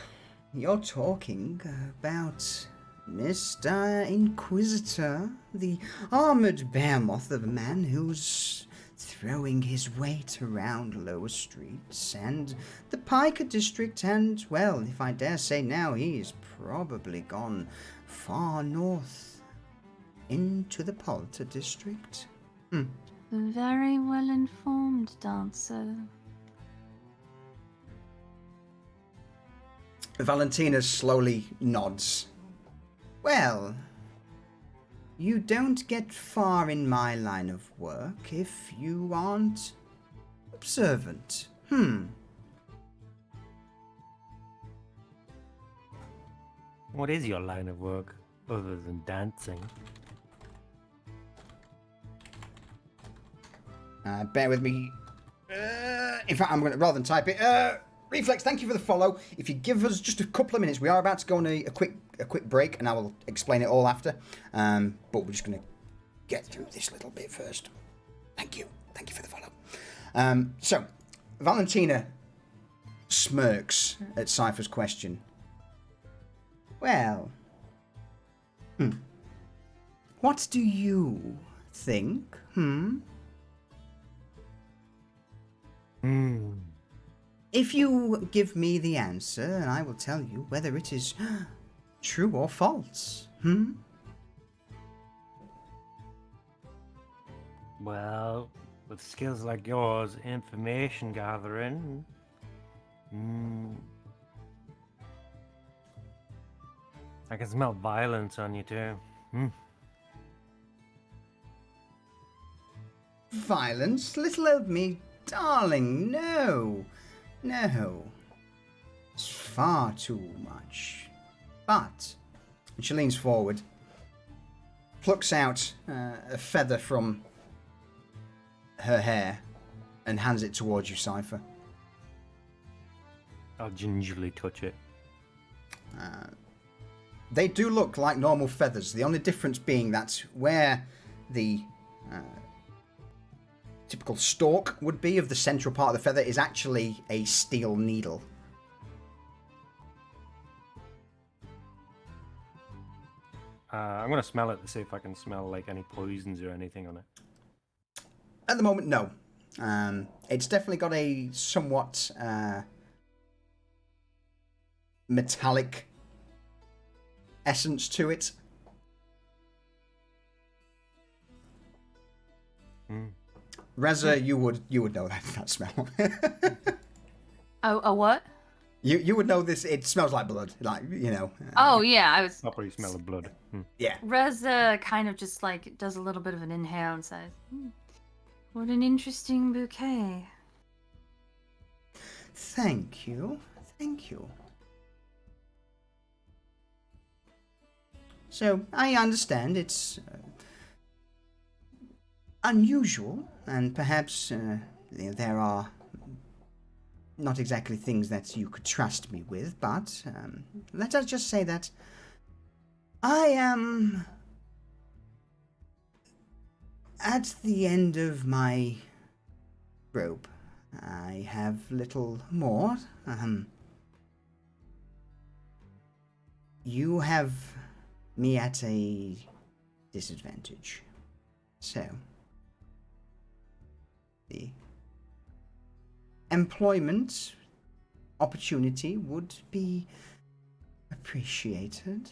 You're talking about Mr. Inquisitor, the armored behemoth of a man who's throwing his weight around lower streets and the Piker district, and, well, if I dare say now, he's probably gone far north into the Polter district. Very well informed, Dancer. Valentina slowly nods. Well, you don't get far in my line of work if you aren't observant. What is your line of work other than dancing? Bear with me. In fact, I'm going to, rather than type it, Reflex, thank you for the follow. If you give us just a couple of minutes, we are about to go on a quick break, and I will explain it all after. But we're just going to get through this little bit first. Thank you for the follow. So, Valentina smirks at Cypher's question. Well, what do you think? If you give me the answer, I will tell you whether it is true or false. Well, with skills like yours, information gathering. I can smell violence on you too. Violence? Little old me, darling, no. It's far too much. But, and she leans forward, plucks out a feather from her hair, and hands it towards you, Cypher. I'll gingerly touch it. They do look like normal feathers, the only difference being that where the typical stalk would be of the central part of the feather is actually a steel needle. I'm going to smell it to see if I can smell like any poisons or anything on it. At the moment, no. It's definitely got a somewhat metallic essence to it. Reza, you would know that smell. A what? You would know this. It smells like blood, like, you know. Oh yeah, I was. Properly smell of blood. Yeah. Reza kind of just like does a little bit of an inhale and says, "What an interesting bouquet." Thank you. So, I understand it's unusual, and perhaps there are not exactly things that you could trust me with, but let us just say that I am at the end of my rope. I have little more. You have me at a disadvantage. So, the employment opportunity would be appreciated.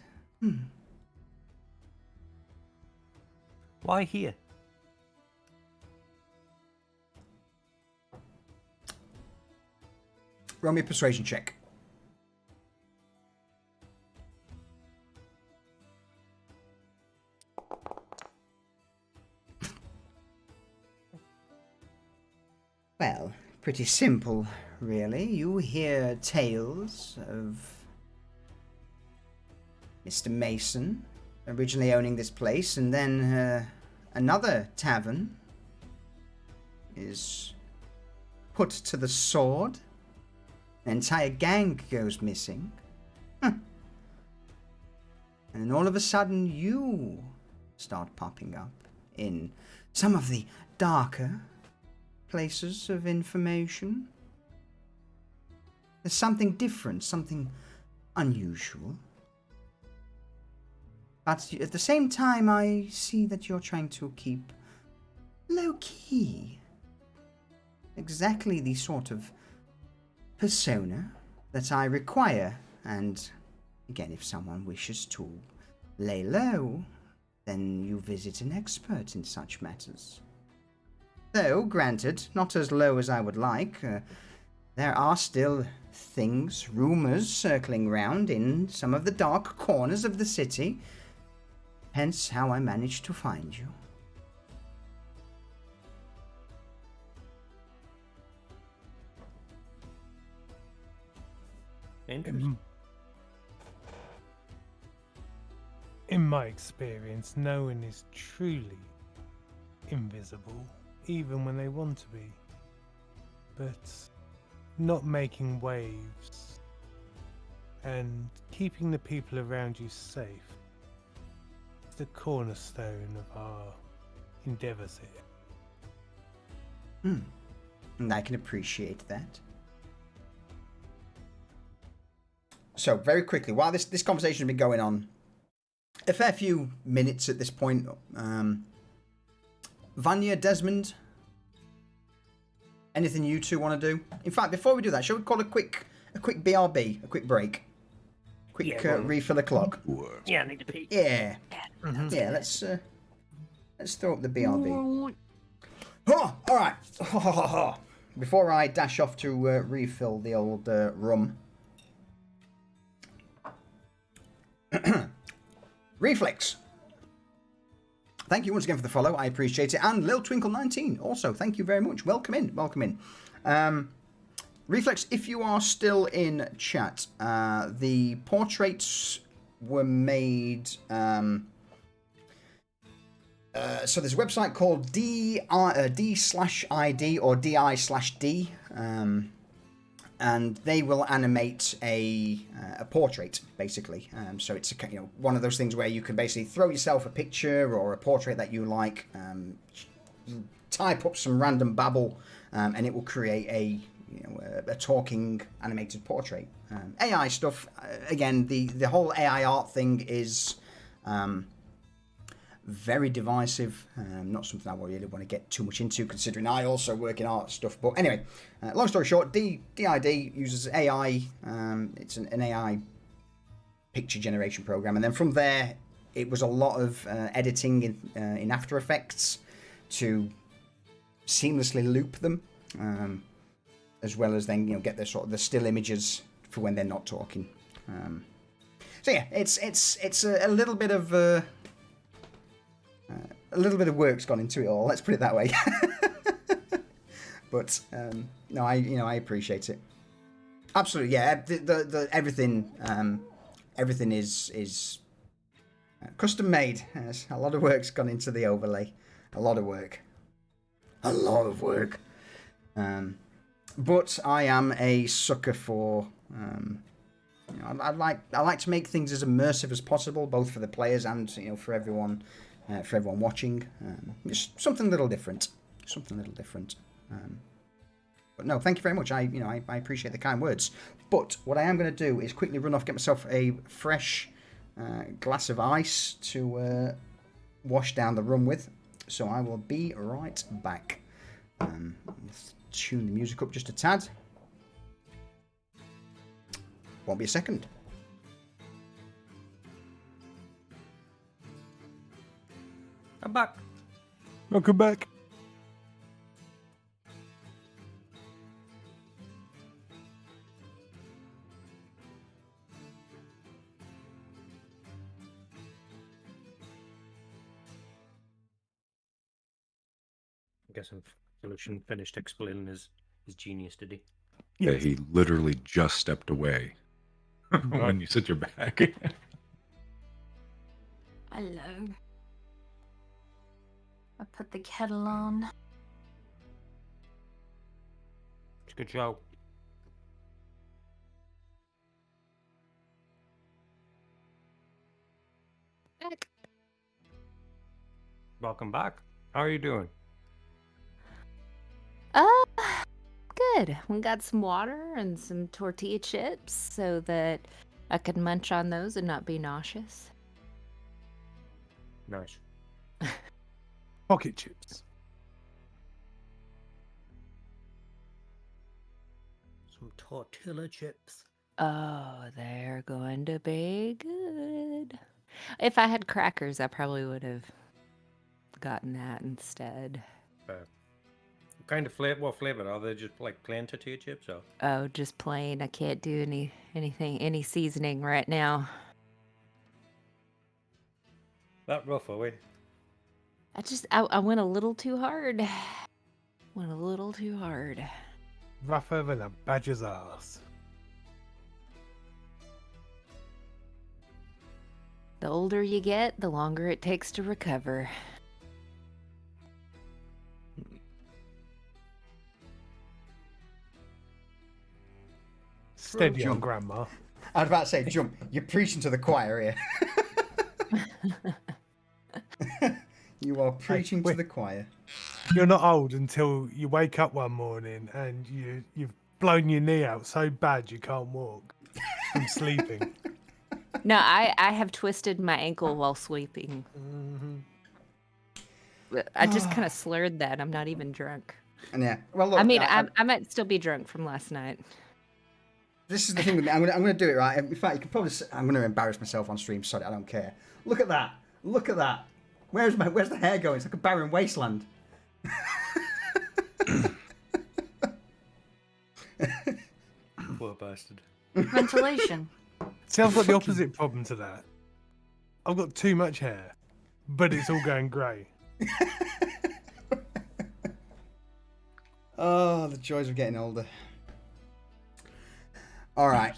Why here? Roll me a persuasion check. Well, pretty simple, really. You hear tales of Mr. Mason originally owning this place, and then another tavern is put to the sword. An entire gang goes missing. And then all of a sudden you start popping up in some of the darker places of information. There's something different, something unusual. But at the same time, I see that you're trying to keep low-key. Exactly the sort of persona that I require. And again, if someone wishes to lay low, then you visit an expert in such matters. Though, granted, not as low as I would like. There are still things, rumors circling round in some of the dark corners of the city. Hence how I managed to find you. Interesting. In my experience, no one is truly invisible, even when they want to be. But not making waves and keeping the people around you safe is the cornerstone of our endeavours here. And I can appreciate that. So, very quickly, while this conversation has been going on, a fair few minutes at this point, Vanya, Desmond, anything you two want to do? In fact, before we do that, shall we call a quick BRB, a quick break? Quick refill the clock. Yeah, I need to pee. Yeah. Yeah, let's throw up the BRB. Oh, all right. Before I dash off to refill the old rum. Reflex. Thank you once again for the follow. I appreciate it. And Lil Twinkle 19 also. Thank you very much. Welcome in. Reflex, if you are still in chat, the portraits were made. So there's a website called D/ID or DI/D, and they will animate a portrait basically. So it's one of those things where you can basically throw yourself a picture or a portrait that you like, type up some random babble, and it will create a talking animated portrait. AI stuff, again, the whole AI art thing is very divisive. Not something I really want to get too much into, considering I also work in art stuff. But anyway, long story short, DID uses AI. It's an AI picture generation program, and then from there, it was a lot of editing in After Effects to seamlessly loop them, as well as then get the still images for when they're not talking. So yeah, it's a little bit of work's gone into it all. Let's put it that way. But no, I appreciate it. Absolutely, yeah. The everything is custom made. Yes, a lot of work's gone into the overlay. A lot of work. But I am a sucker for. I like to make things as immersive as possible, both for the players and for everyone watching. Just something a little different. But no, thank you very much. I appreciate the kind words. But what I am going to do is quickly run off, get myself a fresh glass of ice to wash down the rum with. So I will be right back. Let's tune the music up just a tad. Won't be a second. I'm back. Welcome back. I guess Solution finished explaining his genius, did he? Yeah, he literally just stepped away when you said you're back. Hello. I put the kettle on. It's a good show. Back. Welcome back. How are you doing? Uh, good. We got some water and some tortilla chips so that I could munch on those and not be nauseous. Nice. Pocket chips. Some tortilla chips. Oh, they're going to be good. If I had crackers, I probably would have gotten that instead. What kind of flavor? What flavor are they? Just like plain tortilla chips, or? Oh, just plain. I can't do any seasoning right now. That rough, are we? I went a little too hard. Went a little too hard. Rougher than a badger's ass. The older you get, the longer it takes to recover. Steady on, Jump. Grandma. I was about to say, jump. You're preaching to the choir here. You are preaching to wait. the choir. You're not old until you wake up one morning and you've blown your knee out so bad you can't walk from sleeping. No, I have twisted my ankle while sleeping. I just kind of slurred that. I'm not even drunk. And yeah, well, look. I mean, I might still be drunk from last night. This is the thing with me. I'm gonna do it right. In fact, you can probably. I'm gonna embarrass myself on stream. Sorry, I don't care. Look at that. Look at that. Where's the hair going? It's like a barren wasteland. Poor bastard. Ventilation. See, I've got the opposite problem to that. I've got too much hair, but it's all going grey. Oh, the joys of getting older. All right.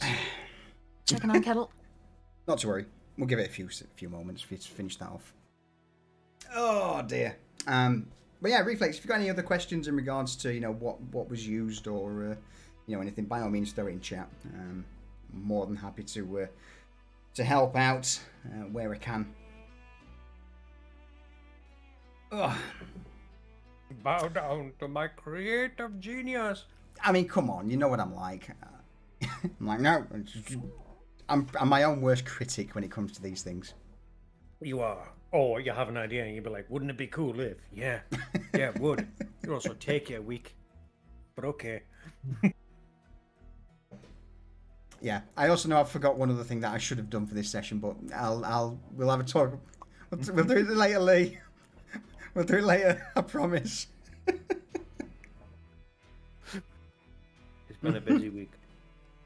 Checking on kettle. Not to worry. We'll give it a few moments for you to finish that off. Oh dear. But yeah, Reflex. If you've got any other questions in regards to what was used or anything, by all means throw it in chat. I'm more than happy to help out where I can. Ugh. Bow down to my creative genius. I mean, come on. You know what I'm like. I'm like, no. I'm my own worst critic when it comes to these things. You are. Or you have an idea and you'd be like, wouldn't it be cool if? Yeah. Yeah, it would. You'd also take you a week. But okay. Yeah. I also know I forgot one other thing that I should have done for this session, but we'll have a talk. We'll do it later, Lee. We'll do it later. I promise. It's been a busy week.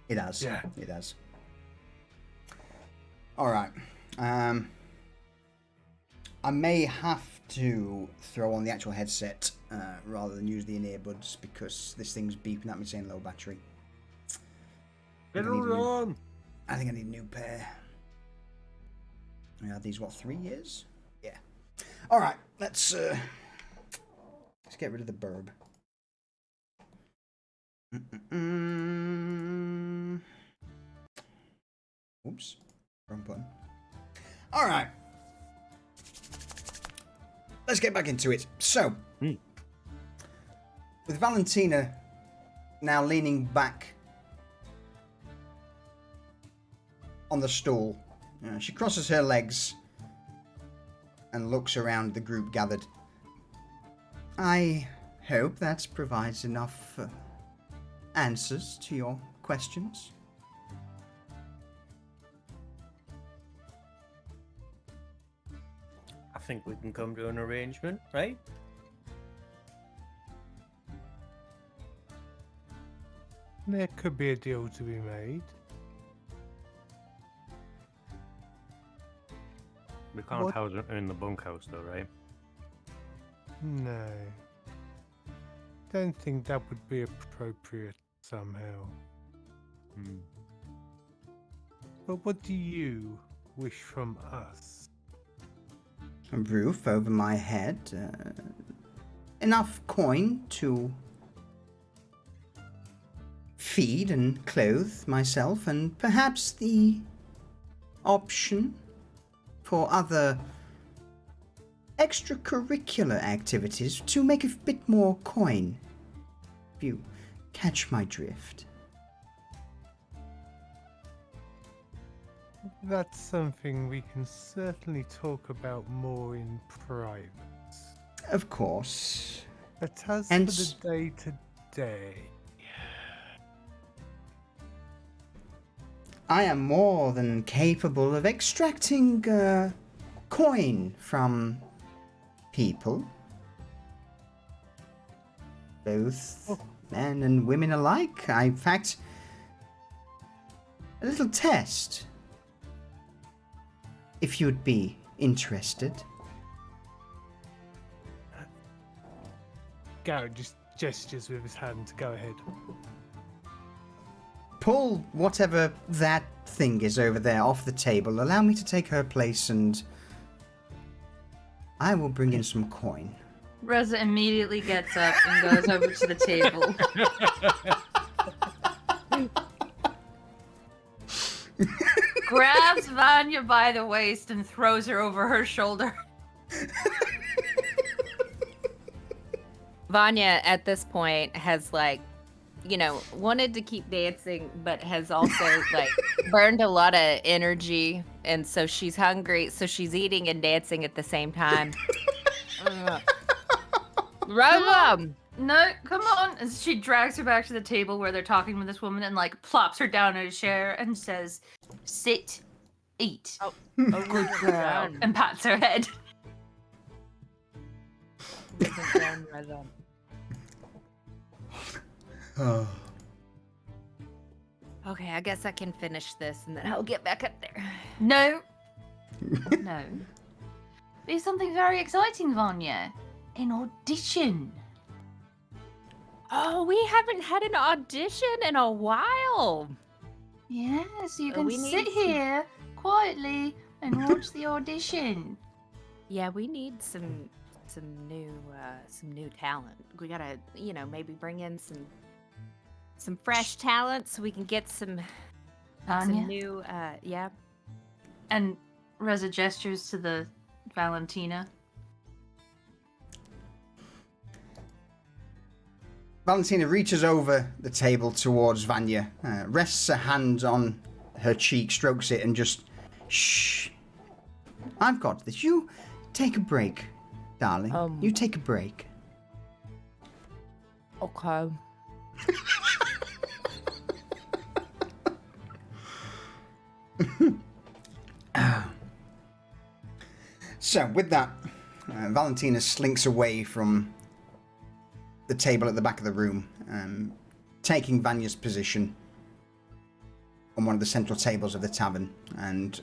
It has. Yeah. It has. All right. I may have to throw on the actual headset rather than use the earbuds because this thing's beeping at me saying low battery. Get it on. I think I need a new pair. I had these 3 years? Yeah. All right. Let's get rid of the burb. Oops. Wrong button. All right. Let's get back into it. So, with Valentina now leaning back on the stool, she crosses her legs and looks around the group gathered. I hope that provides enough answers to your questions. I think we can come to an arrangement, right? There could be a deal to be made. We can't What? house her in the bunkhouse, though, right? No. Don't think that would be appropriate somehow. But what do you wish from us? A roof over my head, enough coin to feed and clothe myself, and perhaps the option for other extracurricular activities to make a bit more coin. If you catch my drift. That's something we can certainly talk about more in private. Of course. But as Hence- for the day to day, I am more than capable of extracting coin from people. Both men and women alike. In fact, a little test. If you'd be interested. Garrett just gestures with his hand to go ahead. Pull whatever that thing is over there off the table. Allow me to take her place and I will bring in some coin. Reza immediately gets up and goes over to the table. Grabs Vanya by the waist and throws her over her shoulder. Vanya at this point has like, you know, wanted to keep dancing, but has also like burned a lot of energy, and so she's hungry, so she's eating and dancing at the same time. Rose, No, come on. And she drags her back to the table where they're talking with this woman and like plops her down in a chair and says, "Sit, eat, good girl," and pats her head. Oh. Okay, I guess I can finish this and then I'll get back up there. No. No. There's something very exciting, Vanya. An audition. Oh, we haven't had an audition in a while. Yeah, so you Oh, can we need sit some- here quietly and watch the audition. Yeah, we need some new talent. We gotta, you know, maybe bring in some fresh talent so we can get some Vanya. new yeah. And Reza gestures to the Valentina. Valentina reaches over the table towards Vanya, rests a hand on her cheek, strokes it, and just, shh. I've got this. You take a break, darling. You take a break. Okay. So, with that, Valentina slinks away from the table at the back of the room, taking Vanya's position on one of the central tables of the tavern. And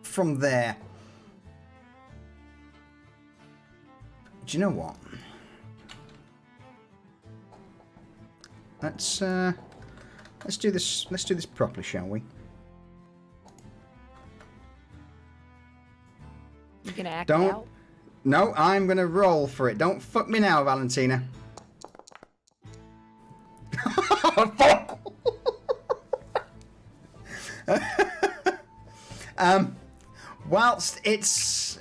from there, do you know what? Let's do this. Let's do this properly, shall we? You gonna act Don't- out? No, I'm gonna roll for it. Don't fuck me now, Valentina. Whilst it's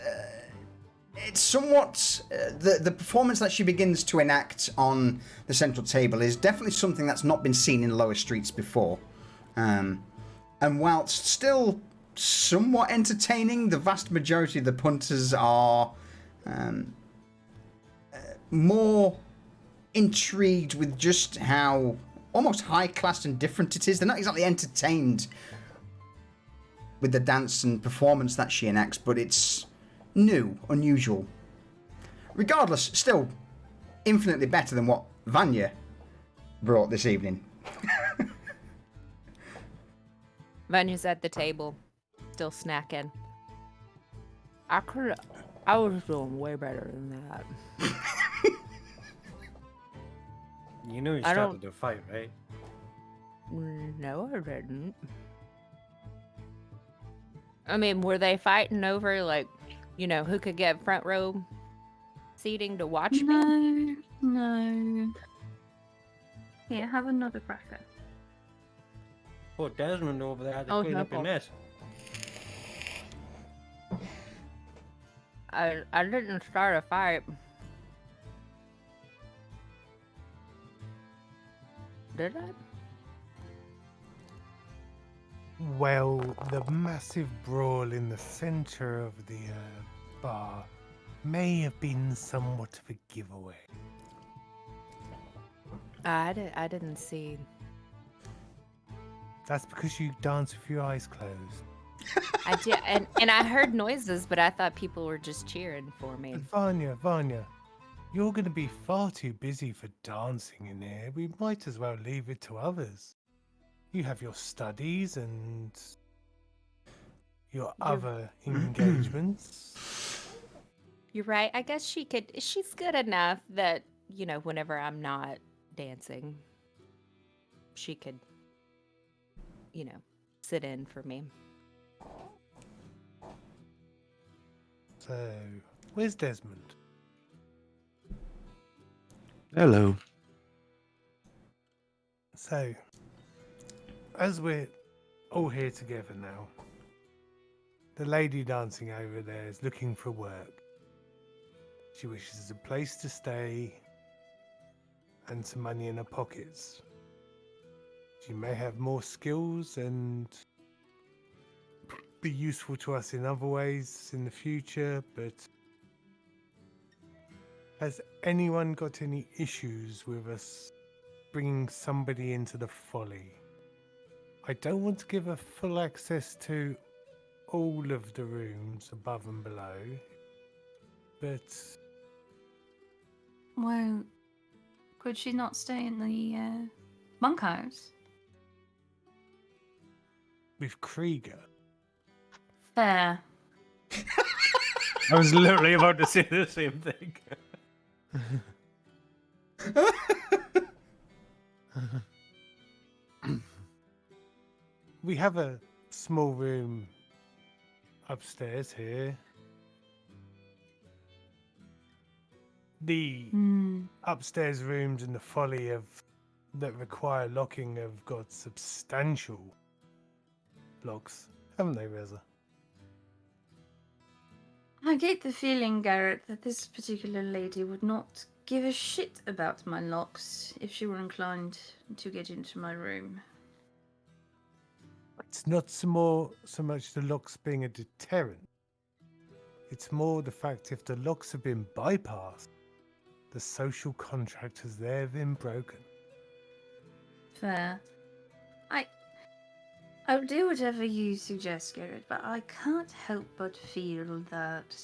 somewhat the performance that she begins to enact on the central table is definitely something that's not been seen in lower streets before, and whilst still somewhat entertaining, the vast majority of the punters are more intrigued with just how almost high class and different it is. They're not exactly entertained with the dance and performance that she enacts, but it's new, unusual. Regardless, still infinitely better than what Vanya brought this evening. Vanya's at the table, still snacking. I was doing way better than that. You knew you I started don't- the fight, right? No, I didn't. I mean, were they fighting over, like, you know, who could get front row seating to watch me? No, no. Here, have another cracker. Oh, Desmond over there had to Oh, clean no up your problem. mess. I didn't start a fight. Did I? Well, the massive brawl in the center of the bar may have been somewhat of a giveaway. I didn't see. That's because you dance with your eyes closed. I did, and I heard noises, but I thought people were just cheering for me. Vanya, you're going to be far too busy for dancing in here. We might as well leave it to others. You have your studies and your other engagements. You're right. I guess she could. She's good enough that, you know, whenever I'm not dancing, she could, you know, sit in for me. So, where's Desmond? Hello. So, as we're all here together now, the lady dancing over there is looking for work. She wishes a place to stay and some money in her pockets. She may have more skills and be useful to us in other ways in the future, but has anyone got any issues with us bringing somebody into the folly? I don't want to give her full access to all of the rooms above and below, but Well, could she not stay in the bunkhouse? with Krieger. Fair. I was literally about to say the same thing. We have a small room upstairs here. The upstairs rooms in the folly that require locking have got substantial locks, haven't they, Reza? I get the feeling, Garrett, that this particular lady would not give a shit about my locks if she were inclined to get into my room. It's not so much the locks being a deterrent. It's more the fact if the locks have been bypassed, the social contract has there been broken. Fair. I'll do whatever you suggest, Garrett, but I can't help but feel that...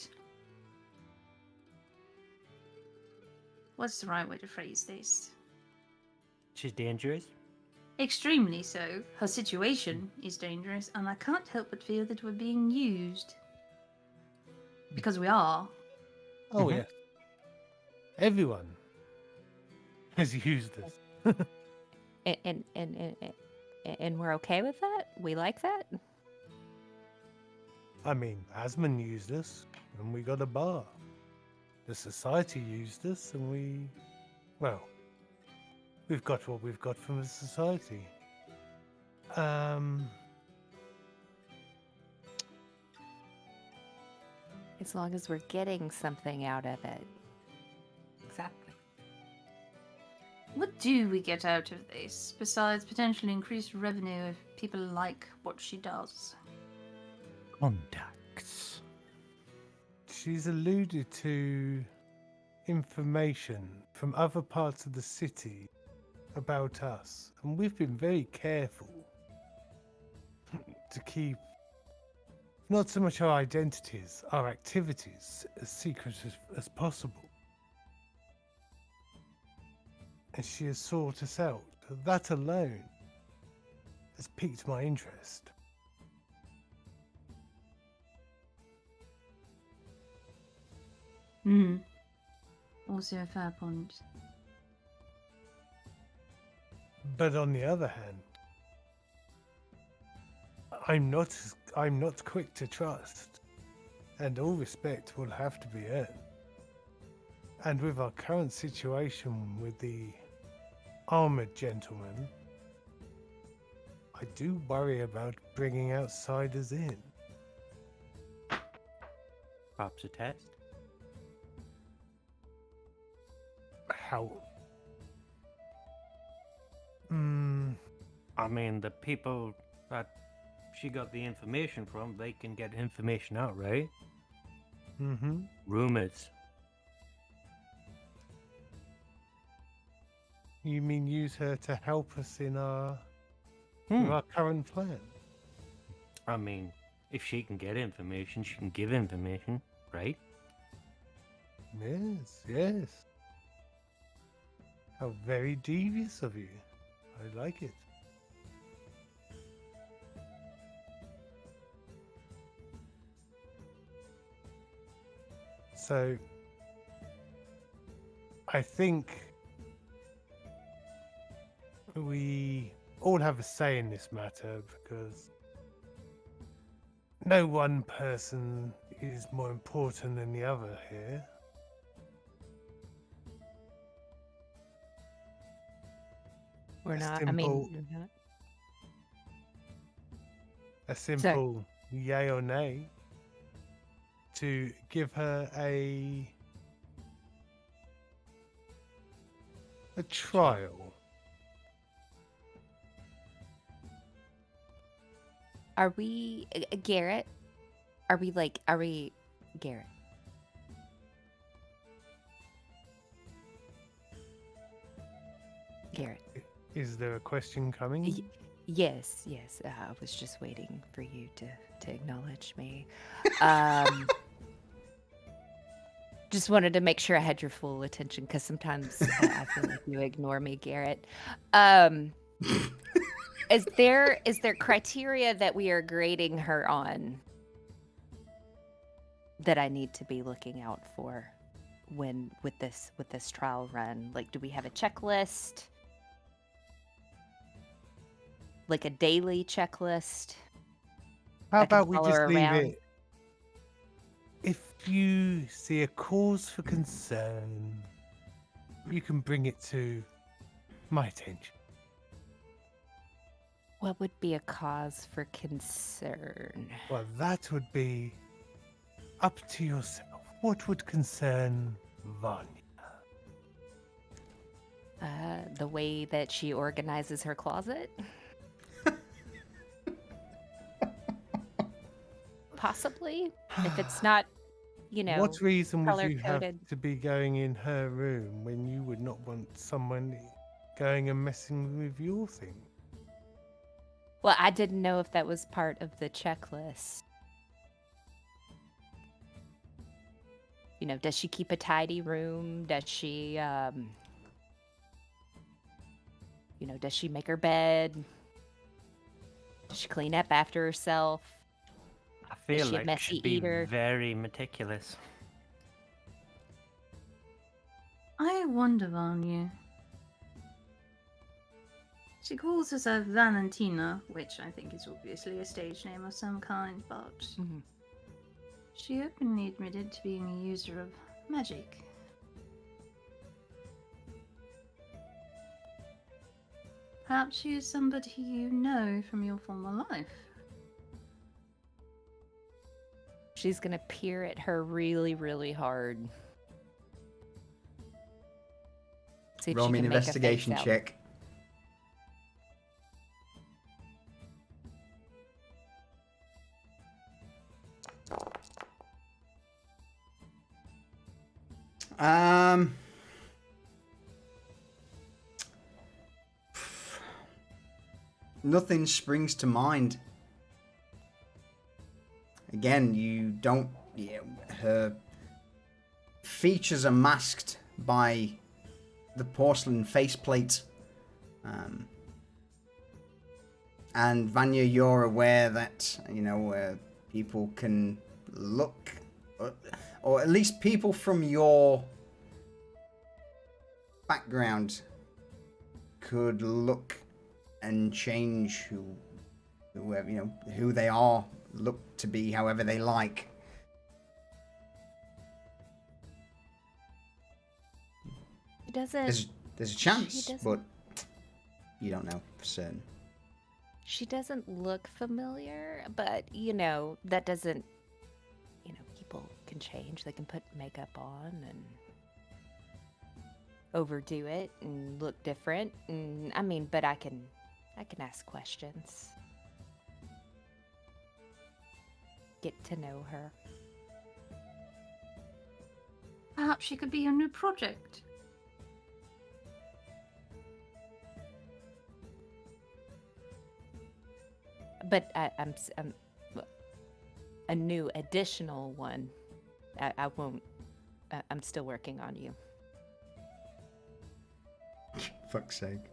What's the right way to phrase this? She's dangerous. Extremely so. Her situation is dangerous, and I can't help but feel that we're being used. Because we are. Oh, yes. Everyone has used this. And we're okay with that? We like that? I mean, Asman used us, and we got a bar. The society used us, and we've got what we've got from the society. As long as we're getting something out of it. Exactly. What do we get out of this, besides potentially increased revenue if people like what she does? Contacts. She's alluded to information from other parts of the city about us, and we've been very careful to keep not so much our identities, our activities, as secret as possible. And she has sought us out. That alone has piqued my interest. Also a fair point. But on the other hand, I'm not quick to trust, and all respect will have to be earned. And with our current situation with the armored gentleman, I do worry about bringing outsiders in. Perhaps a test. help. Hmm. I mean, the people that she got the information from, they can get information out, right? Mm-hmm. Rumors. You mean use her to help us in with Hmm. our current plan? I mean, if she can get information, she can give information, right? Yes, yes. How very devious of you. I like it. So, I think we all have a say in this matter because no one person is more important than the other here. We're A not. I simple- mean, we're not. A simple yay or nay to give her a trial. Are we Garrett? Are we Garrett? Garrett. Is there a question coming? Yes, yes. I was just waiting for you to acknowledge me. Just wanted to make sure I had your full attention because sometimes I feel like you ignore me, Garrett. Is there criteria that we are grading her on that I need to be looking out for when with this trial run? Like, do we have a checklist? Like a daily checklist? How I can about we follow just her leave around? it? If you see a cause for concern, you can bring it to my attention. What would be a cause for concern? Well, that would be up to yourself. What would concern Vanya? The way that she organizes her closet? Possibly. If it's not, What reason would you have color-coded. to be going in her room when you would not want someone going and messing with your thing? Well, I didn't know if that was part of the checklist. Does she keep a tidy room? Does she, does she make her bed? Does she clean up after herself? I feel she a like messy she'd be eater? very meticulous. I wonder, Vanya. She calls herself Valentina, which I think is obviously a stage name of some kind, but Mhm. she openly admitted to being a user of magic. Perhaps she is somebody you know from your former life. She's gonna peer at her really, really hard. See if Roll she me an can make a investigation face out. check. Nothing springs to mind. Again, you don't. Her features are masked by the porcelain faceplate. And Vanya, you're aware that people can look, or at least people from your background could look and change whoever who they are, look to be however they like. She doesn't. There's a chance, doesn't- but you don't know for certain. She doesn't look familiar, but that doesn't. People can change. They can put makeup on, and overdo it and look different. And I mean, but I can ask questions. Get to know her. Perhaps she could be your new project. But I'm a new additional one. I won't. I'm still working on you. Fuck's sake.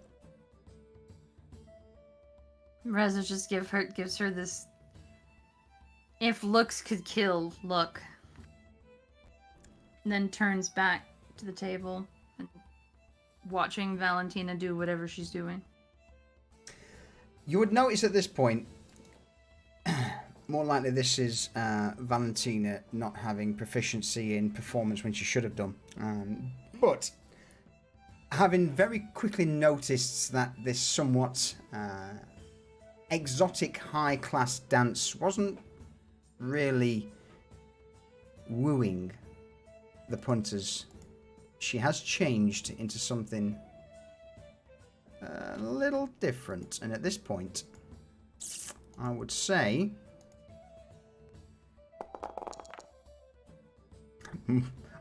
Reza just gives her this if looks could kill look. And then turns back to the table and watching Valentina do whatever she's doing. You would notice at this point, more likely this is Valentina not having proficiency in performance when she should have done. But having very quickly noticed that this somewhat exotic high-class dance wasn't really wooing the punters, she has changed into something a little different. And at this point, I would say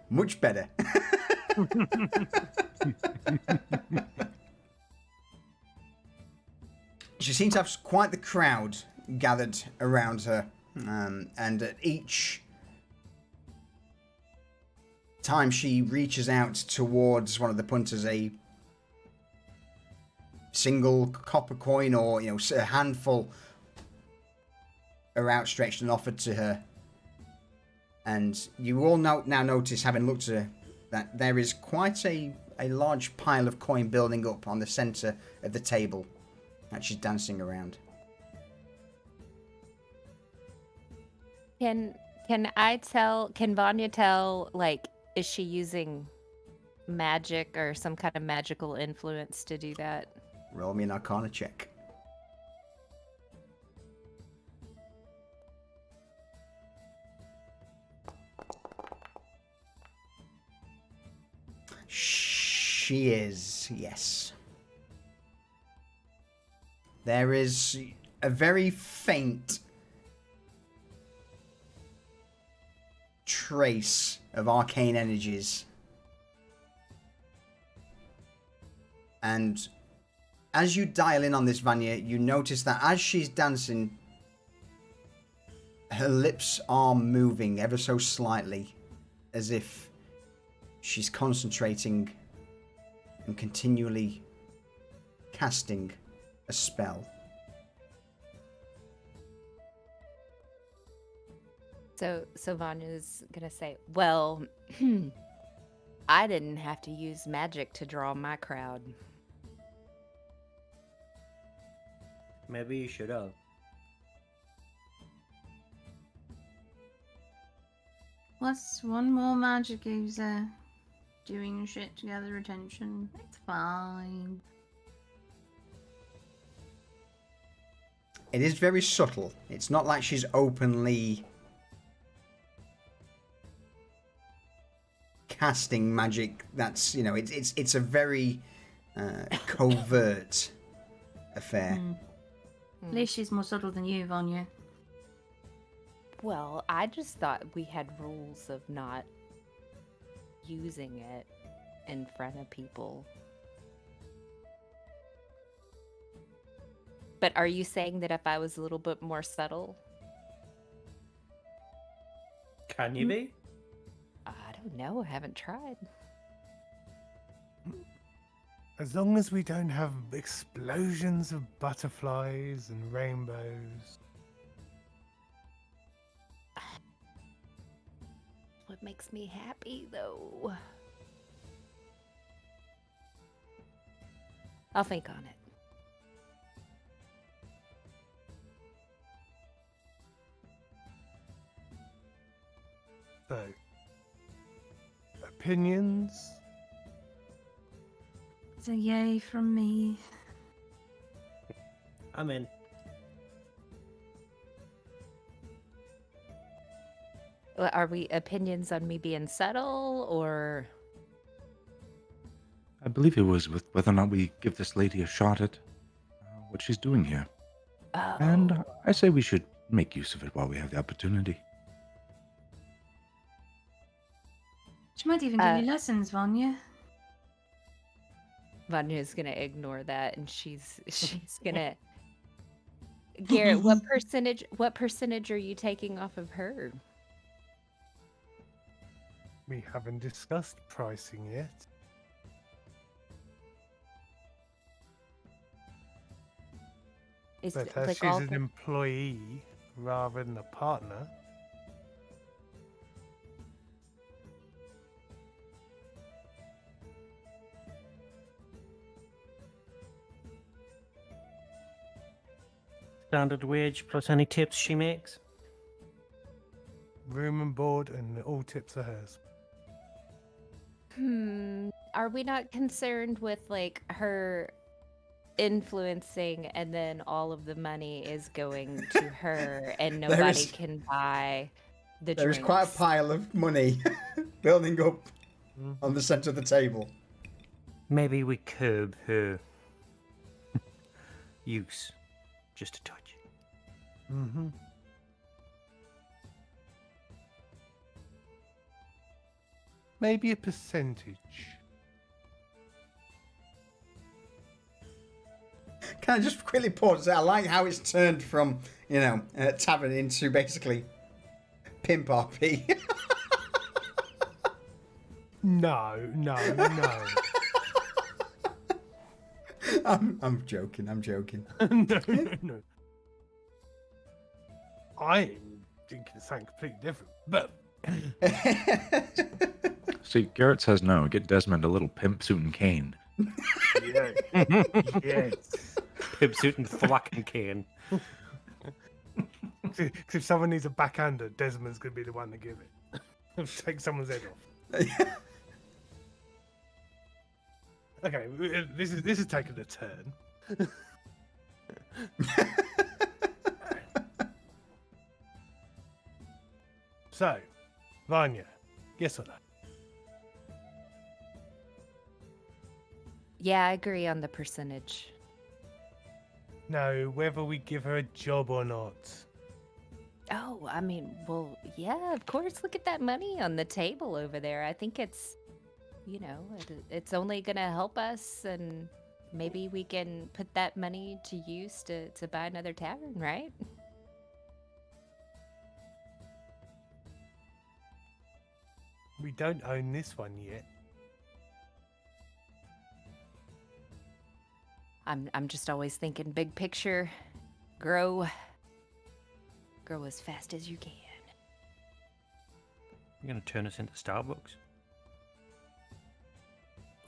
much better. She seems to have quite the crowd gathered around her, and at each time she reaches out towards one of the punters, a single copper coin or a handful are outstretched and offered to her. And you all now notice, having looked at her, that there is quite a large pile of coin building up on the centre of the table that she's dancing around. Can Vanya tell, like, is she using magic or some kind of magical influence to do that? Roll me an Arcana check. She is, yes. There is a very faint trace of arcane energies. And as you dial in on this, Vanya, you notice that as she's dancing, her lips are moving ever so slightly, as if she's concentrating and continually casting a spell. So Vanya's gonna say, well, I didn't have to use magic to draw my crowd. Maybe you should have. Plus one more magic user doing shit to gather attention. It's fine. It is very subtle. It's not like she's openly casting magic. That's, it's a very covert affair. At least she's more subtle than you, Vanya. Well, I just thought we had rules of not using it in front of people. But are you saying that if I was a little bit more subtle? Can you be? I don't know. I haven't tried. As long as we don't have explosions of butterflies and rainbows. What makes me happy, though? I'll think on it. So, opinions? It's a yay from me. I'm in. Are we opinions on me being subtle, or I believe it was with whether or not we give this lady a shot at what she's doing here. And Oh, I say we should make use of it while we have the opportunity. She might even give Uh, you lessons, Vanya. Vanya's gonna ignore that, and she's gonna. Garrett, what percentage are you taking off of her? We haven't discussed pricing yet. Is But it, as like she's all an employee rather than a partner, Standard wage plus any tips she makes. room and board, and all tips are hers. Are we not concerned with like her influencing and then all of the money is going to her and There nobody is- can buy the There is drinks? quite a pile of money building up on the centre of the table. Maybe we curb her use just a touch. Mm-hmm. Maybe a percentage. Can I just quickly pause there? I like how it's turned from, tavern into basically pimp RP. No. I'm joking. No. I think it's something completely different. But See, Garrett says no. Get Desmond a little pimp suit and cane. yes. Pimp suit and thwacking cane. Because if someone needs a backhander, Desmond's going to be the one to give it. Take someone's head off. Okay, this is taking a turn. So, Vanya, yes or no? Yeah, I agree on the percentage. No, whether we give her a job or not. Oh, I mean, well, yeah, of course. Look at that money on the table over there. I think it's, it's only going to help us, and maybe we can put that money to use to buy another tavern, right? We don't own this one yet. I'm just always thinking big picture, grow as fast as you can. You're gonna turn us into Starbucks.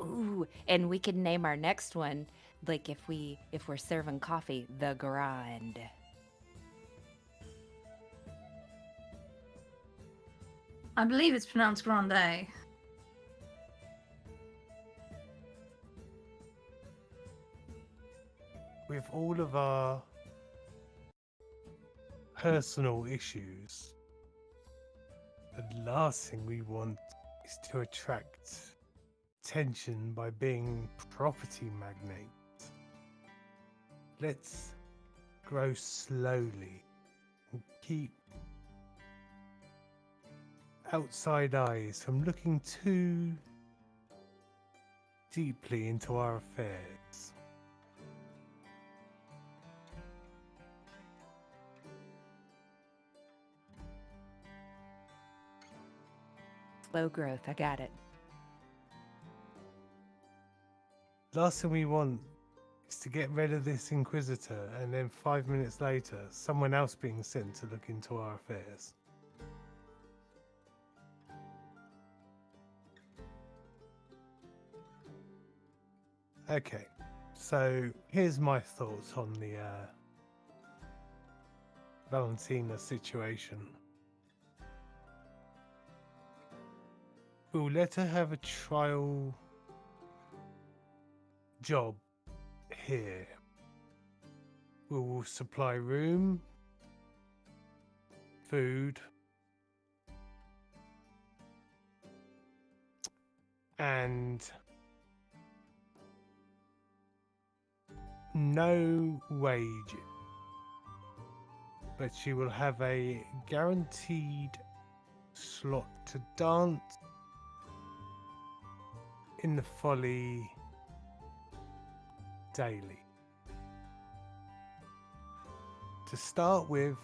Ooh, and we could name our next one, like if we're serving coffee, the Grind. I believe it's pronounced grande. With all of our personal issues, the last thing we want is to attract attention by being property magnates. Let's grow slowly and keep outside eyes from looking too deeply into our affairs. Slow growth, I got it. Last thing we want is to get rid of this Inquisitor and then 5 minutes later, someone else being sent to look into our affairs. Okay, so here's my thoughts on the Valentina situation. We'll let her have a trial job here. We will supply room, food, and no wage, but she will have a guaranteed slot to dance in the folly daily. To start with,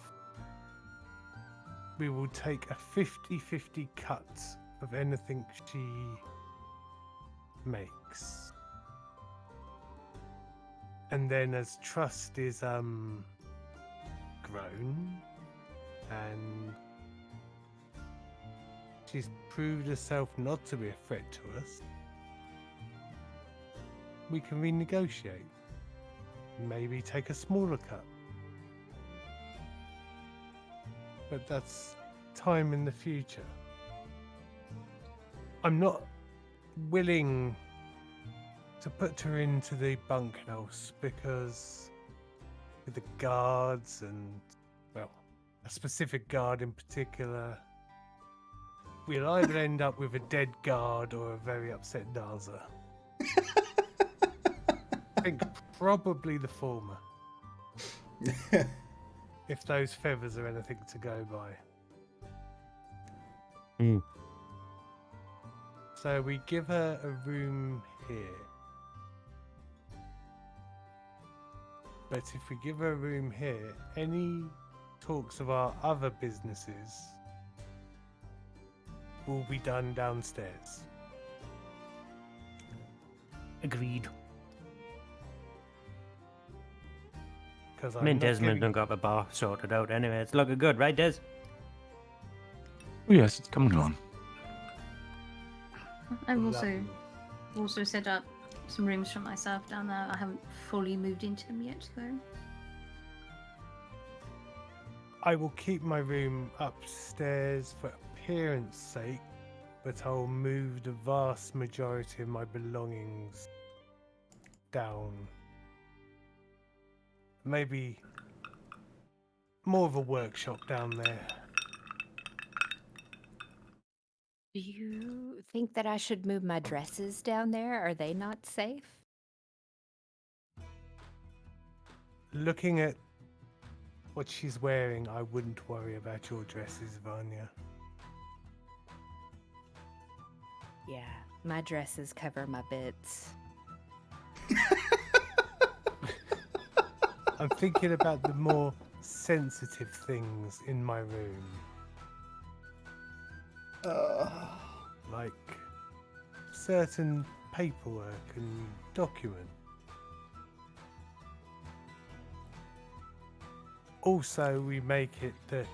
we will take a 50-50 cut of anything she makes. And then as trust is grown and she's proved herself not to be a threat to us, we can renegotiate. Maybe take a smaller cut. But that's time in the future. I'm not willing to put her into the bunkhouse because with the guards and, well, a specific guard in particular, we'll either end up with a dead guard or a very upset Daza. I think probably the former. If those feathers are anything to go by. Hmm. So we give her a room here. But if we give her a room here, any talks of our other businesses will be done downstairs. Agreed. Because I mean, Desmond done got the bar sorted out anyway. It's looking good, right, Des? Oh, yes, it's coming on. I've also set up some rooms for myself down there. I haven't fully moved into them yet, though. I will keep my room upstairs for appearance sake, but I'll move the vast majority of my belongings down. Maybe more of a workshop down there. Do you think that I should move my dresses down there? Are they not safe? Looking at what she's wearing, I wouldn't worry about your dresses, Vanya. Yeah, my dresses cover my bits. I'm thinking about the more sensitive things in my room. Like certain paperwork and documents. Also, we make it that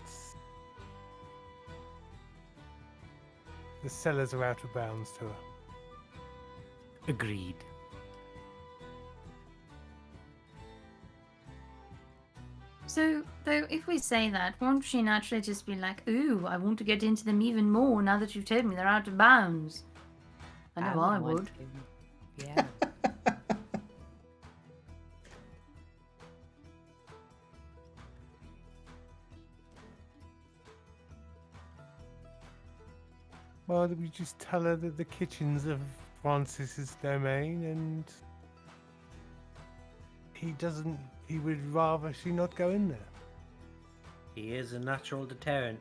the sellers are out of bounds to her. Agreed. So, though, if we say that, won't she naturally just be like, ooh, I want to get into them even more now that you've told me they're out of bounds? I know I want would. to. Yeah. Well, we just tell her that the kitchen's of Francis's domain and he would rather she not go in there. He is a natural deterrent.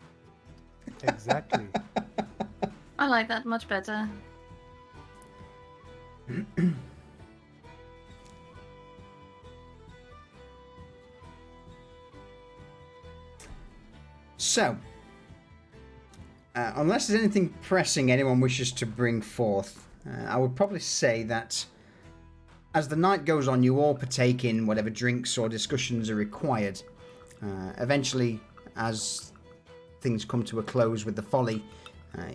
Exactly. I like that much better. So, unless there's anything pressing anyone wishes to bring forth, I would probably say that as the night goes on, you all partake in whatever drinks or discussions are required. Eventually, as things come to a close with the folly,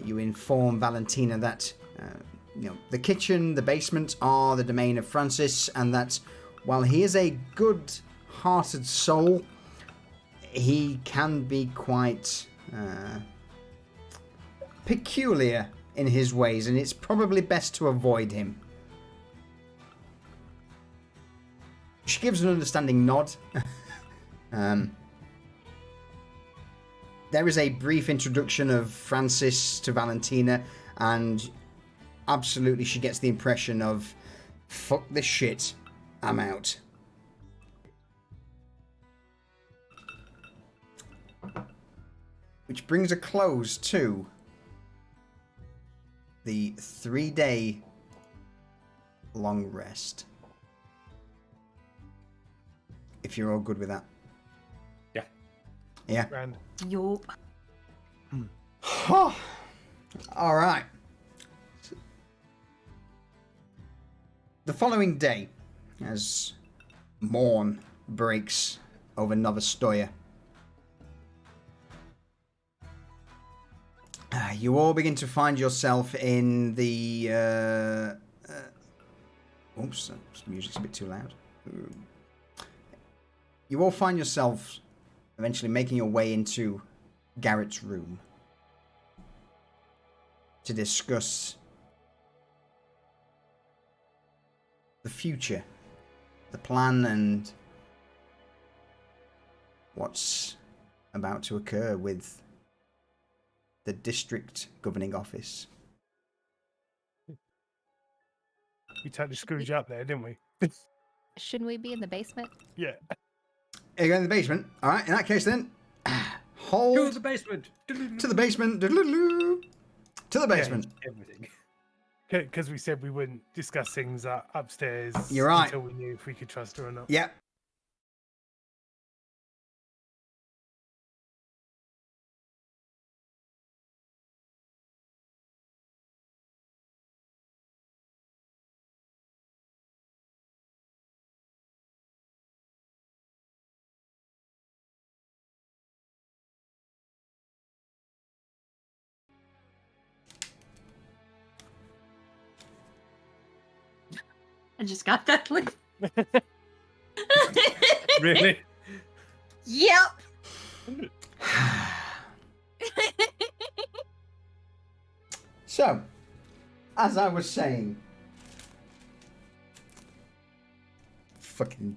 you inform Valentina that the kitchen, the basement are the domain of Francis, and that while he is a good-hearted soul, he can be quite peculiar in his ways, and it's probably best to avoid him. She gives an understanding nod. There is a brief introduction of Francis to Valentina, and absolutely she gets the impression of, fuck this shit, I'm out. which brings a close to the 3-day long rest. If you're all good with that. Yeah. Yeah. Grand. Yup. All right. The following day, as morn breaks over Nova Stoya, you all begin to find yourself in the... oops, the music's a bit too loud. You all find yourselves eventually making your way into Garrett's room to discuss the future, the plan, and what's about to occur with the district governing office. We totally screwed you up there, didn't we? Shouldn't we be in the basement? Yeah. Are you going to the basement? All right, in that case then, To hold the basement. to the basement. To the basement. Everything. Because we said we wouldn't discuss things upstairs You're right. until we knew if we could trust her or not. Yep. I just got that look. Really? Yep. So, as I was saying, fucking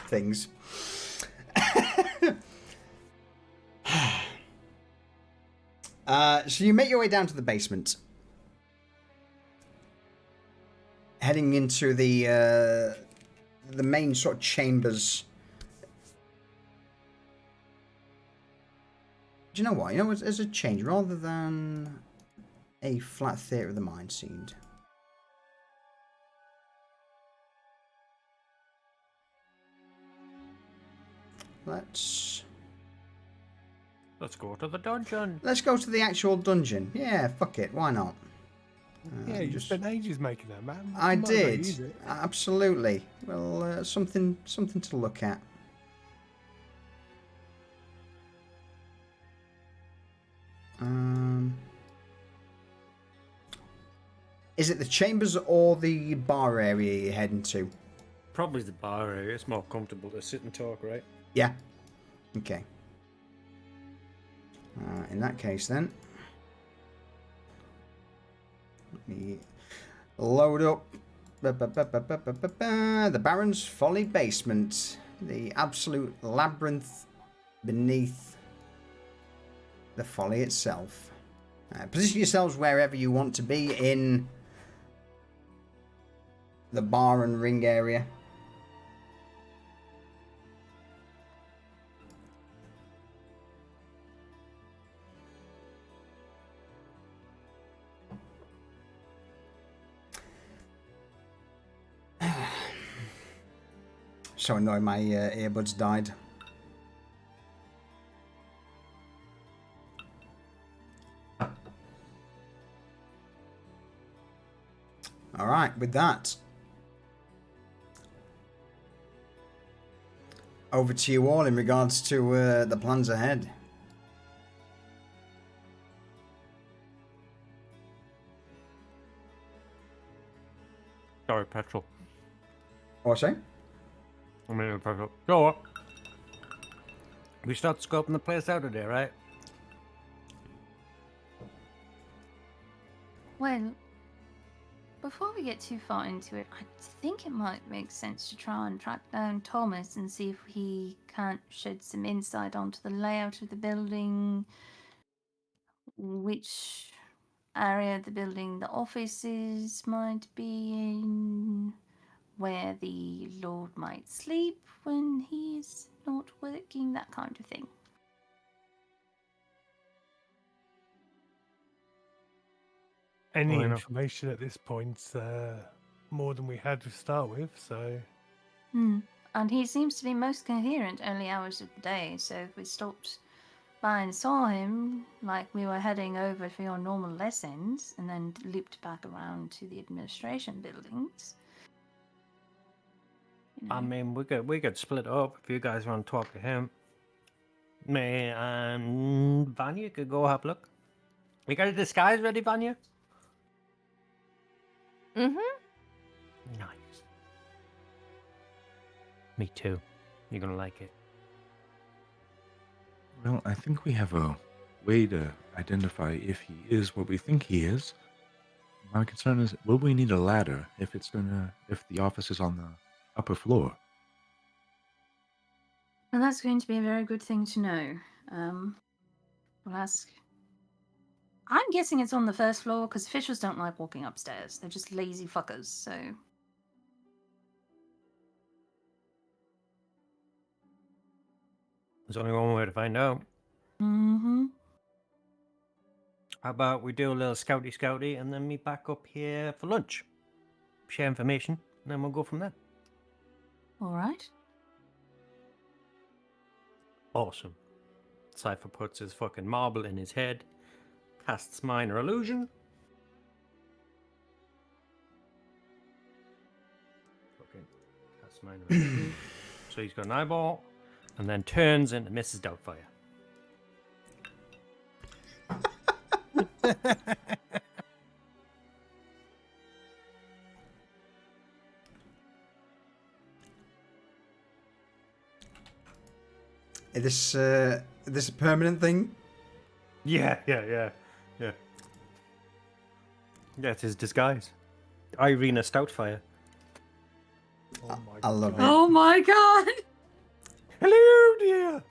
things. So you make your way down to the basement, heading into the main sort of chambers. Do you know what? You know, as a change, rather than a flat theatre of the mind scene, let's Let's go to the dungeon. go to the actual dungeon. Yeah, fuck it. Why not? Yeah, you spent ages making that, man. I You might as well did. use it. Absolutely. Well, something to look at. Is it the chambers or the bar area you're heading to? Probably the bar area. It's more comfortable to sit and talk, right? Yeah. Okay. In that case, then, let me load up the Baron's Folly basement, the absolute labyrinth beneath the folly itself. Position yourselves wherever you want to be in the bar and ring area. So annoying, my earbuds died. All right, with that, over to you all in regards to the plans ahead. Sorry, petrol. What's that? I mean, petrol. So what? We start scoping the place out today, right? Well, before we get too far into it, I think it might make sense to try and track down Thomas and see if he can't shed some insight onto the layout of the building, which area of the building the offices might be in, where the Lord might sleep when he's not working, that kind of thing. any I know. information at this point, more than we had to start with. So And he seems to be most coherent early hours of the day, so if we stopped by and saw him, like we were heading over for your normal lessons, and then looped back around to the administration buildings. You know. I mean, we could split up if you guys want to talk to him. Me and Vanya could go have a look. You got a disguise ready, Vanya? Mm-hmm. Nice. Me too. You're gonna like it. Well, I think we have a way to identify if he is what we think he is. My concern is, will we need a ladder if the office is on the upper floor? And that's going to be a very good thing to know. We'll ask. I'm guessing it's on the first floor because officials don't like walking upstairs. They're just lazy fuckers, so. There's only one way to find out. Mm-hmm. How about we do a little scouty and then meet back up here for lunch? Share information, and then we'll go from there. All right. Awesome. Cypher puts his fucking marble in his head, casts minor illusion. Fucking casts minor illusion. So he's got an eyeball, and then turns into Mrs. Doubtfire. Is this a permanent thing? Yeah. Yeah, it's his disguise. Irina Stoutfire. I love it. Oh my god! Hello, dear.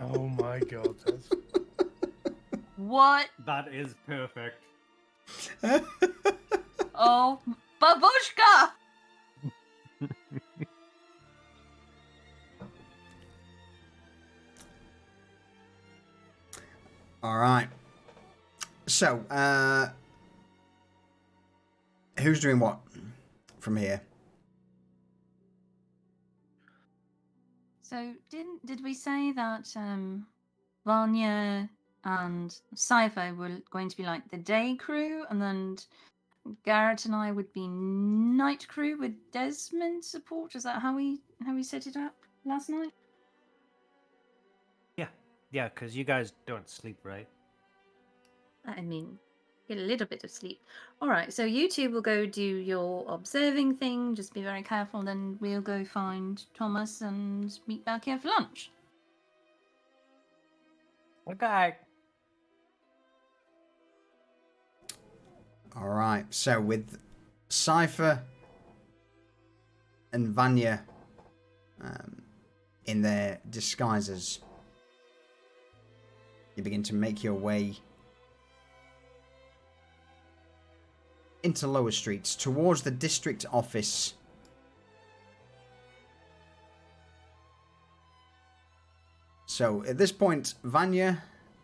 oh my god, that's What? That is perfect. Oh, babushka! All right. So, who's doing what from here? So did we say that Vanya and Cypher were going to be like the day crew, and then Garrett and I would be night crew with Desmond support? Is that how we set it up last night? Yeah, because you guys don't sleep, right? I mean, get a little bit of sleep. All right, so you two will go do your observing thing. Just be very careful. Then we'll go find Thomas and meet back here for lunch. Okay. All right. So with Cypher and Vanya in their disguises, you begin to make your way into lower streets towards the district office. So at this point, Vanya,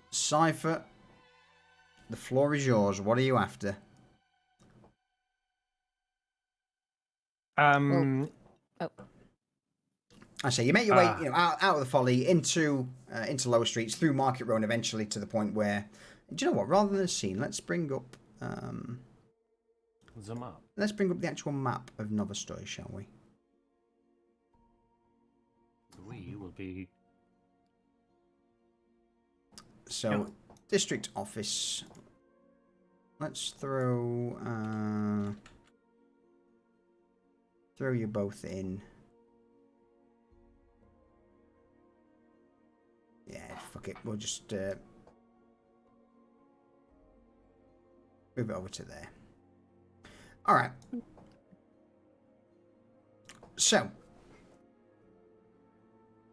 Cypher, the floor is yours. What are you after? Oh. I say you make your way, out of the folly into lower streets through Market Road, and eventually to the point where, do you know what? Rather than a scene, let's bring up The map. let's bring up the actual map of Novostoy, shall we? We will be. So, Yeah. district office. Let's throw you both in. Yeah, fuck it. We'll just move it over to there. All right. So,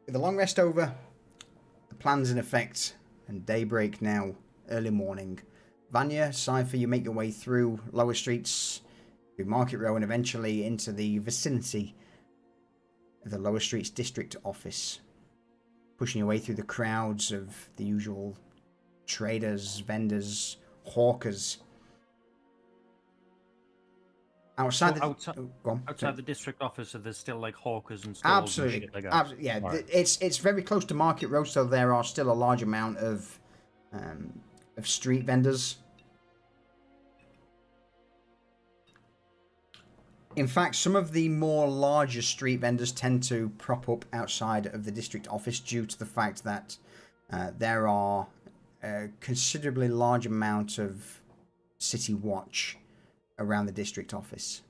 with the long rest over, the plan's in effect, and daybreak now, early morning. Vanya, Cypher, you make your way through lower streets, through Market Row, and eventually into the vicinity the Lower Streets District Office, pushing your way through the crowds of the usual traders, vendors, hawkers. Outside So the outside, go on. outside the district office, are there still like hawkers and stalls Absolutely, and shit like that? absolutely, yeah. Right. It's very close to Market Road, so there are still a large amount of street vendors. In fact, some of the more larger street vendors tend to prop up outside of the district office due to the fact that there are a considerably large amount of city watch around the district office.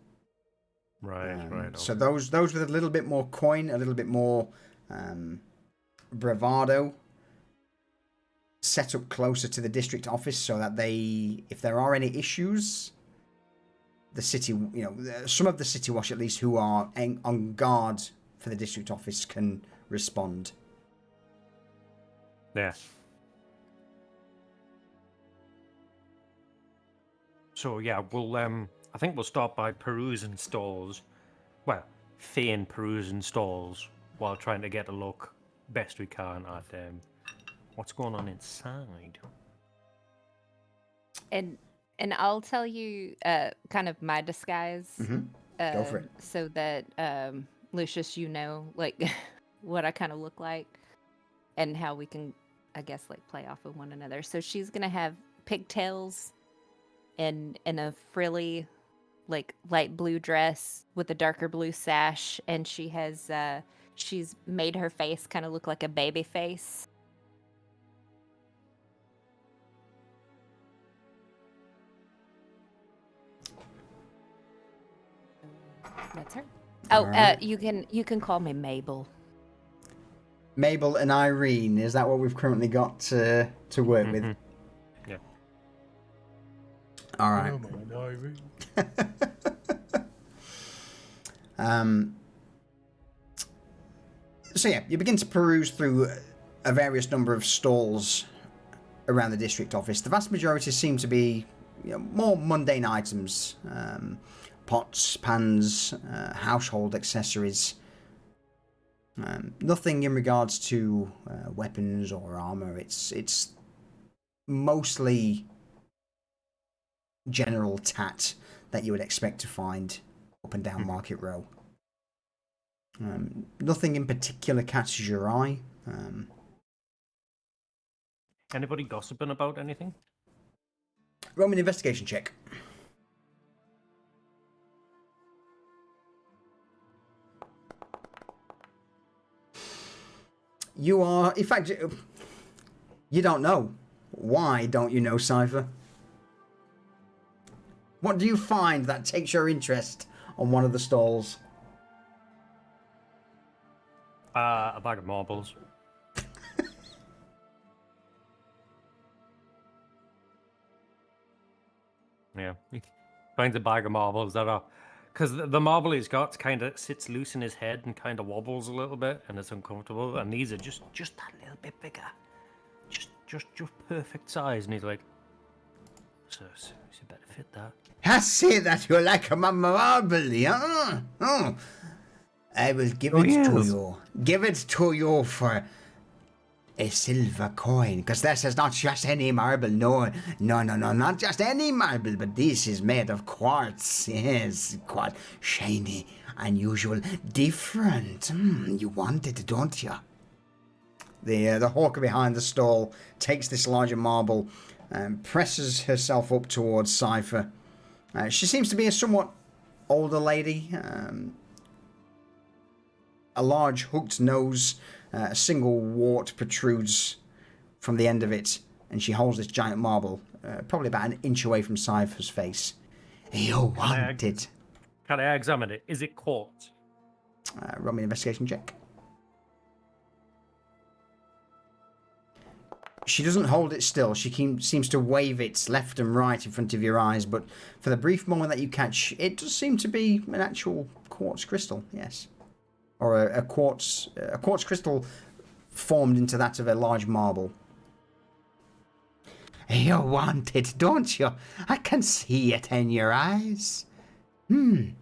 Right. So those with a little bit more coin, a little bit more bravado, set up closer to the district office so that if there are any issues, the city, some of the city watch at least who are on guard for the district office can respond. Yeah. So yeah, we'll I think we'll start by perusing stalls. Well, feign perusing stalls while trying to get a look best we can at what's going on inside. And I'll tell you kind of my disguise. Go for it. So that Lucius, like what I kind of look like and how we can, I guess, like play off of one another. So she's gonna have pigtails and a frilly, like light blue dress with a darker blue sash, and she has she's made her face kind of look like a baby face. That's her. Oh, Alright. you can call me Mabel. Mabel and Irene, is that what we've currently got to work with? Yeah. All right. Oh, my Irene. So yeah, you begin to peruse through a various number of stalls around the district office. The vast majority seem to be more mundane items, pots, pans, household accessories. Nothing in regards to weapons or armor. It's mostly general tat that you would expect to find up and down Market Row. Nothing in particular catches your eye. Anybody gossiping about anything? Roll me an investigation check. You are, in fact, you don't know. Why don't you know, Cypher? What do you find that takes your interest on one of the stalls? A bag of marbles. Yeah, he finds a bag of marbles that are, because the marble he's got kind of sits loose in his head and kind of wobbles a little bit, and it's uncomfortable. And these are just that little bit bigger, just perfect size. And he's like, so you better fit that. I say that you like my marble, yeah? Oh, I will give it to you. Give it to you for a silver coin, because this is not just any marble. No, not just any marble, but this is made of quartz. Yes, quite shiny, unusual, different. You want it, don't you? The hawker behind the stall takes this larger marble and presses herself up towards Cypher. She seems to be a somewhat older lady. A large hooked nose, a single wart protrudes from the end of it, and she holds this giant marble, probably about an inch away from Cypher's face. You want it? Can I examine it? Is it quartz? Roll me an investigation check. She doesn't hold it still. She seems to wave it left and right in front of your eyes, but for the brief moment that you catch, it does seem to be an actual quartz crystal, yes. Or a quartz crystal formed into that of a large marble. You want it, don't you? I can see it in your eyes. 30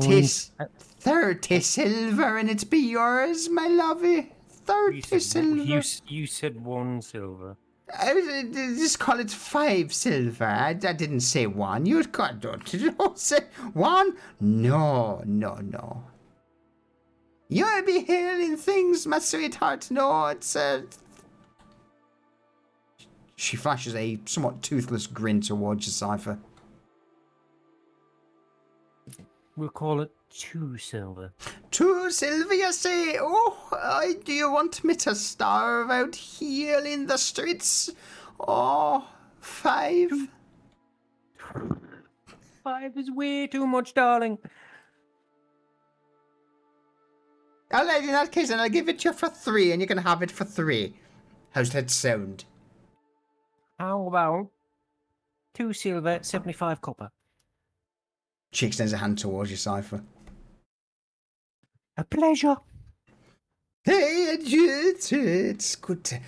coins. 30 silver and it's be yours, my lovey. 30 silver. You said 1 silver. Just call it 5 silver. I didn't say 1. You don't say 1? No. You'll be hearing things, my sweetheart. No, it's She flashes a somewhat toothless grin towards you, Cypher. We'll call it 2 silver. 2 silver, you say? Oh, do you want me to starve out here in the streets? Oh, 5? 5 is way too much, darling. Alright, in that case, then I'll give it to you for 3, and you can have it for 3. How's that sound? How about 2 silver, 75 copper? She extends a hand towards you, Cypher. A pleasure. Hey, it's good to...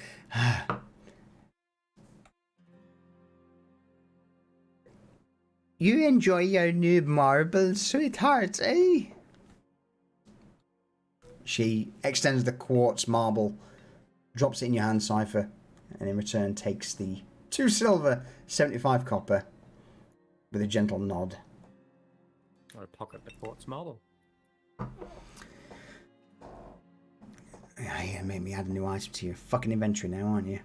You enjoy your new marbles, sweetheart, eh? She extends the quartz marble, drops it in your hand, Cypher, and in return takes the 2 silver, 75 copper, with a gentle nod. Or pocket the quartz marble. Yeah, made me add a new item to your fucking inventory now, aren't you?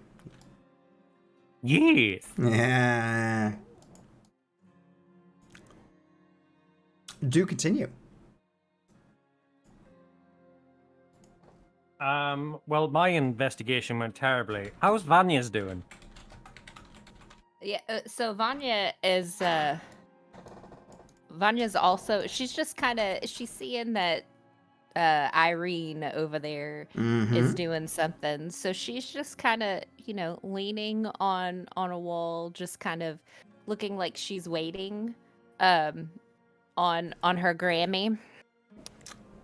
Yes. Yeah. Do continue. Well, my investigation went terribly. How's Vanya's doing? Yeah, so Vanya is Vanya's also, she's just kind of, she's seeing that Irene over there is doing something, so she's just kind of, you know, leaning on a wall, just kind of looking like she's waiting on her Grammy.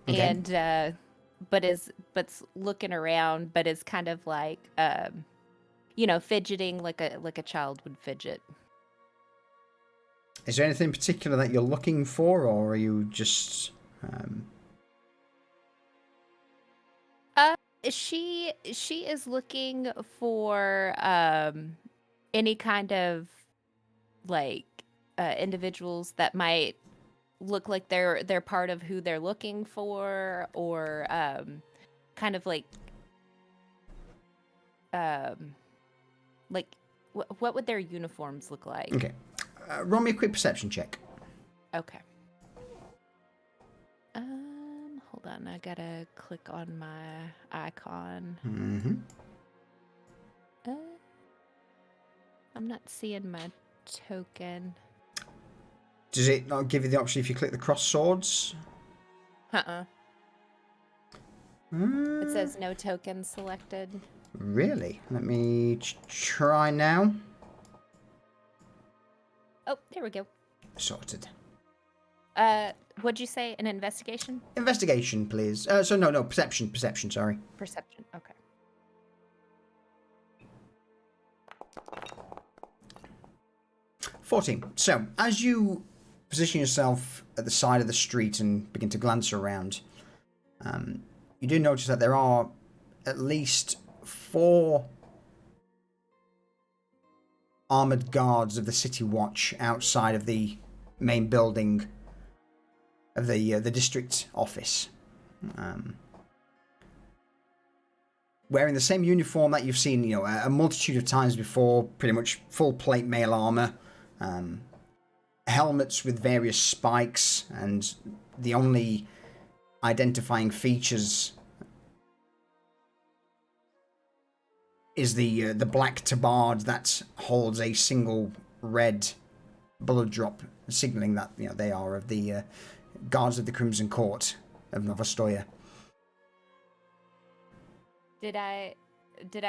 Okay. And but's looking around, but is kind of like you know, fidgeting like a child would fidget. Is there anything in particular that you're looking for, or are you just... She is looking for any kind of like individuals that might look like they're part of who they're looking for, or kind of like what would their uniforms look like? Okay. Roll me a quick perception check. Okay. Hold on, I gotta click on my icon. Mm-hmm. I'm not seeing my token. Does it not give you the option if you click the cross swords? It says no token selected. Really? Let me try now. Oh, there we go. Sorted. What'd you say? An investigation? Investigation, please. No, perception, sorry. Perception, okay. $14. So, as you position yourself at the side of the street and begin to glance around, you do notice that there are at least 4 armoured guards of the City Watch outside of the main building of the district office. Wearing the same uniform that you've seen, you know, a multitude of times before, pretty much full plate mail armour, helmets with various spikes, and the only identifying features is the black tabard that holds a single red blood drop, signalling that, you know, they are of the guards of the Crimson Court of Novostoya. Did I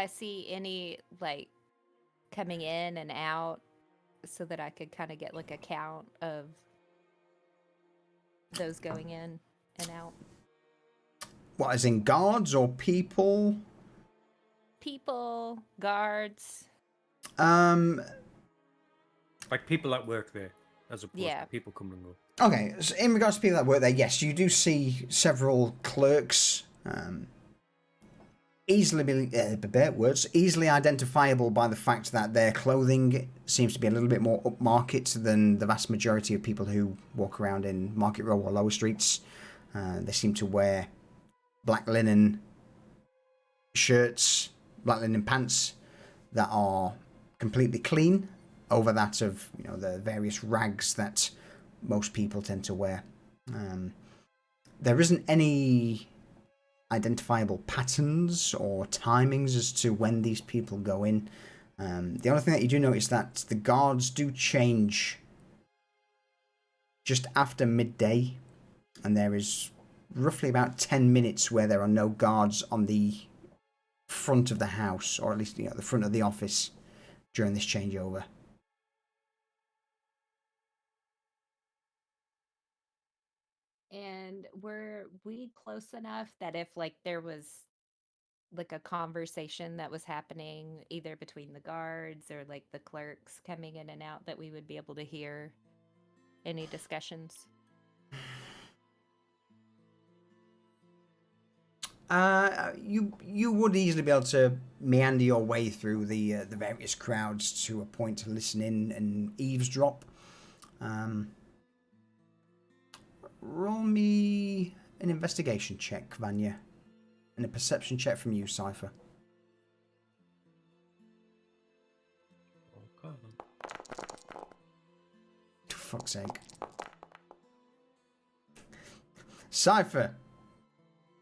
see any like coming in and out so that I could kind of get like a count of those going in and out? What, as in guards or people? People, guards. Like people that work there. as opposed Yeah. to people coming and go. Okay, so in regards to people that work there, yes, you do see several clerks, easily identifiable by the fact that their clothing seems to be a little bit more upmarket than the vast majority of people who walk around in Market Row or lower streets. They seem to wear black linen shirts, black linen pants that are completely clean over that of the various rags that most people tend to wear. There isn't any identifiable patterns or timings as to when these people go in. The only thing that you do notice that the guards do change just after midday, and there is roughly about 10 minutes where there are no guards on the front of the house, or at least the front of the office during this changeover. And were we close enough that if like there was like a conversation that was happening either between the guards or like the clerks coming in and out that we would be able to hear any discussions? You would easily be able to meander your way through the various crowds to a point to listen in and eavesdrop. Roll me an investigation check, Vanya, and a perception check from you, Cypher. Okay. For fuck's sake. Cypher.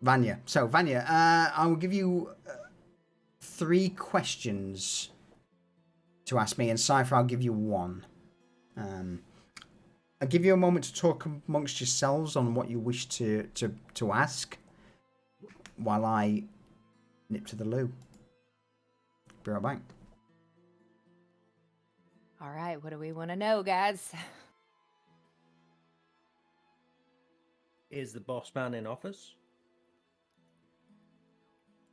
Vanya. So, Vanya, I will give you 3 questions to ask me, and Cypher, I'll give you 1. I'll give you a moment to talk amongst yourselves on what you wish to ask while I nip to the loo. Be right back. All right, what do we want to know, guys? Is the boss man in office?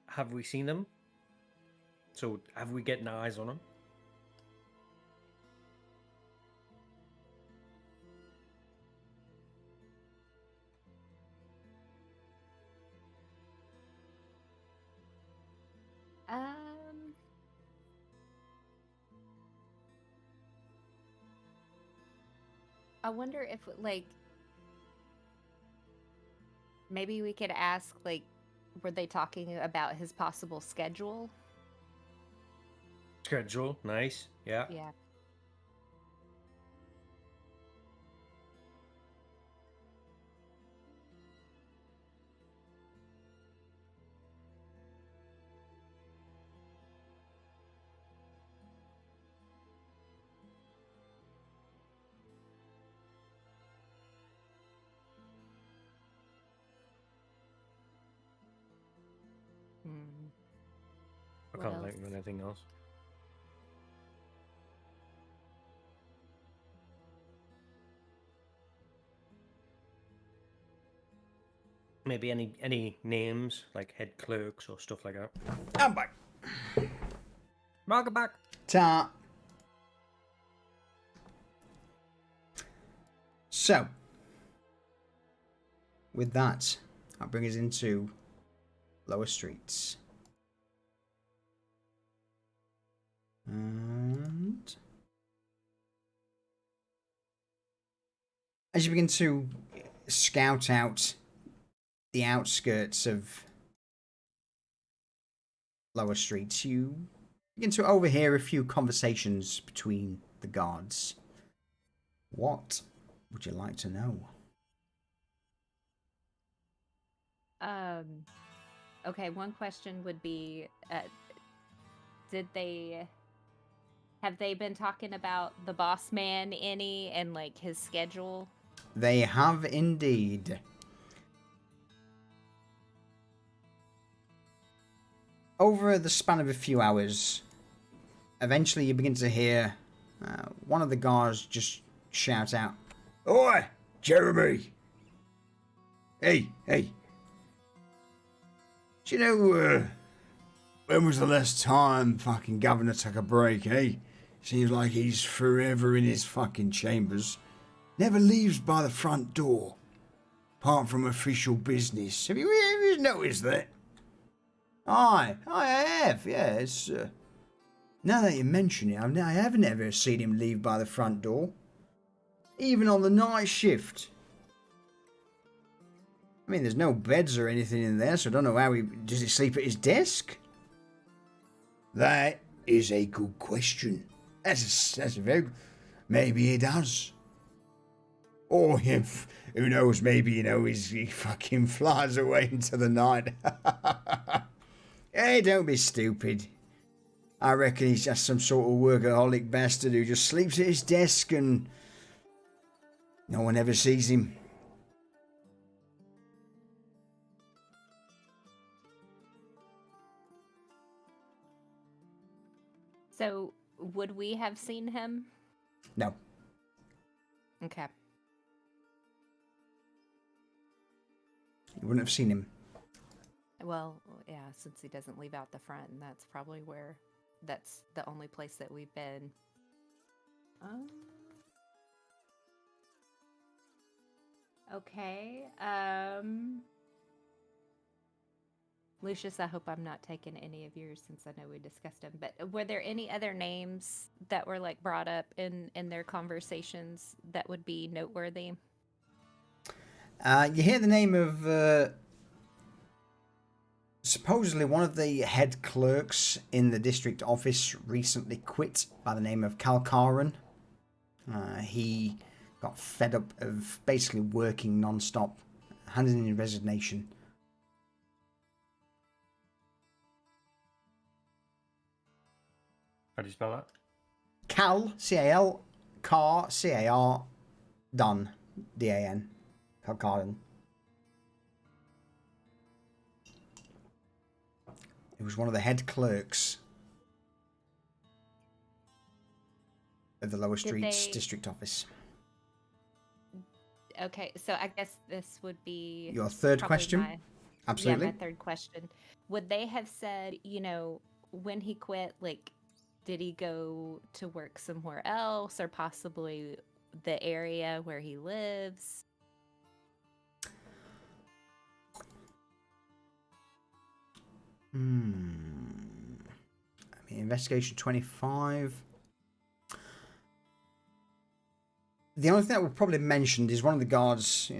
Have we seen him? So have we getting eyes on him? I wonder if like maybe we could ask like were they talking about his possible schedule? Schedule, nice. Yeah. Yeah. Hmm. I What can't else? think of anything else. Maybe any names like head clerks or stuff like that. I'm back. Welcome back. Ta. So, with that, I'll bring us into lower streets. And as you begin to scout out the outskirts of lower streets, you begin to overhear a few conversations between the guards. What would you like to know? Okay, one question would be have they been talking about the boss man any and like his schedule? They have indeed. Over the span of a few hours, eventually you begin to hear one of the guards just shout out, Oi, Jeremy! Hey! Do you know, when was the last time fucking Governor took a break, eh? Seems like he's forever in his fucking chambers. Never leaves by the front door, apart from official business. Have you noticed that? Aye, I have, yes. Now that you mention it, I haven't ever seen him leave by the front door. Even on the night shift. I mean, there's no beds or anything in there, so I don't know how does he sleep at his desk? That is a good question. That's a very... Maybe he does. Or if, who knows, maybe, he fucking flies away into the night. Hey, don't be stupid. I reckon he's just some sort of workaholic bastard who just sleeps at his desk and no one ever sees him. So, would we have seen him? No. Okay. You wouldn't have seen him. Well, yeah, since he doesn't leave out the front, and that's probably that's the only place that we've been. Okay. Lucius, I hope I'm not taking any of yours since I know we discussed them. But were there any other names that were like brought up in their conversations that would be noteworthy? You hear the name of supposedly one of the head clerks in the district office recently quit by the name of Kalkaran. He got fed up of basically working non-stop, handed in his resignation. How do you spell that? Cal, C-A-L, Car, C-A-R, Dun, D-A-N, Kalkaran. He was one of the head clerks of the Lower Streets district office. Okay, so I guess this would be Your third question? Absolutely. Yeah, my third question. Would they have said, when he quit, like, did he go to work somewhere else or possibly the area where he lives? I mean, investigation 25. The only thing that was probably mentioned is one of the guards,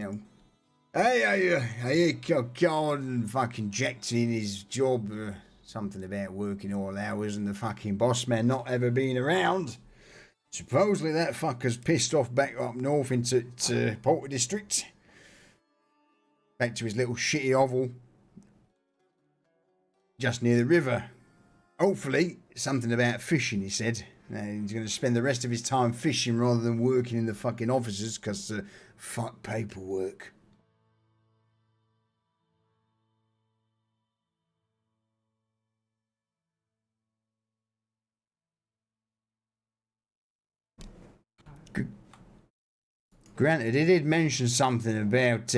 hey, guard and fucking jacked in his job. Something about working all hours and the fucking boss man not ever being around. Supposedly that fucker's pissed off back up north into Porter District. Back to his little shitty hovel just near the river. Hopefully, something about fishing, he said. He's going to spend the rest of his time fishing rather than working in the fucking offices because fuck paperwork. Granted, he did mention something about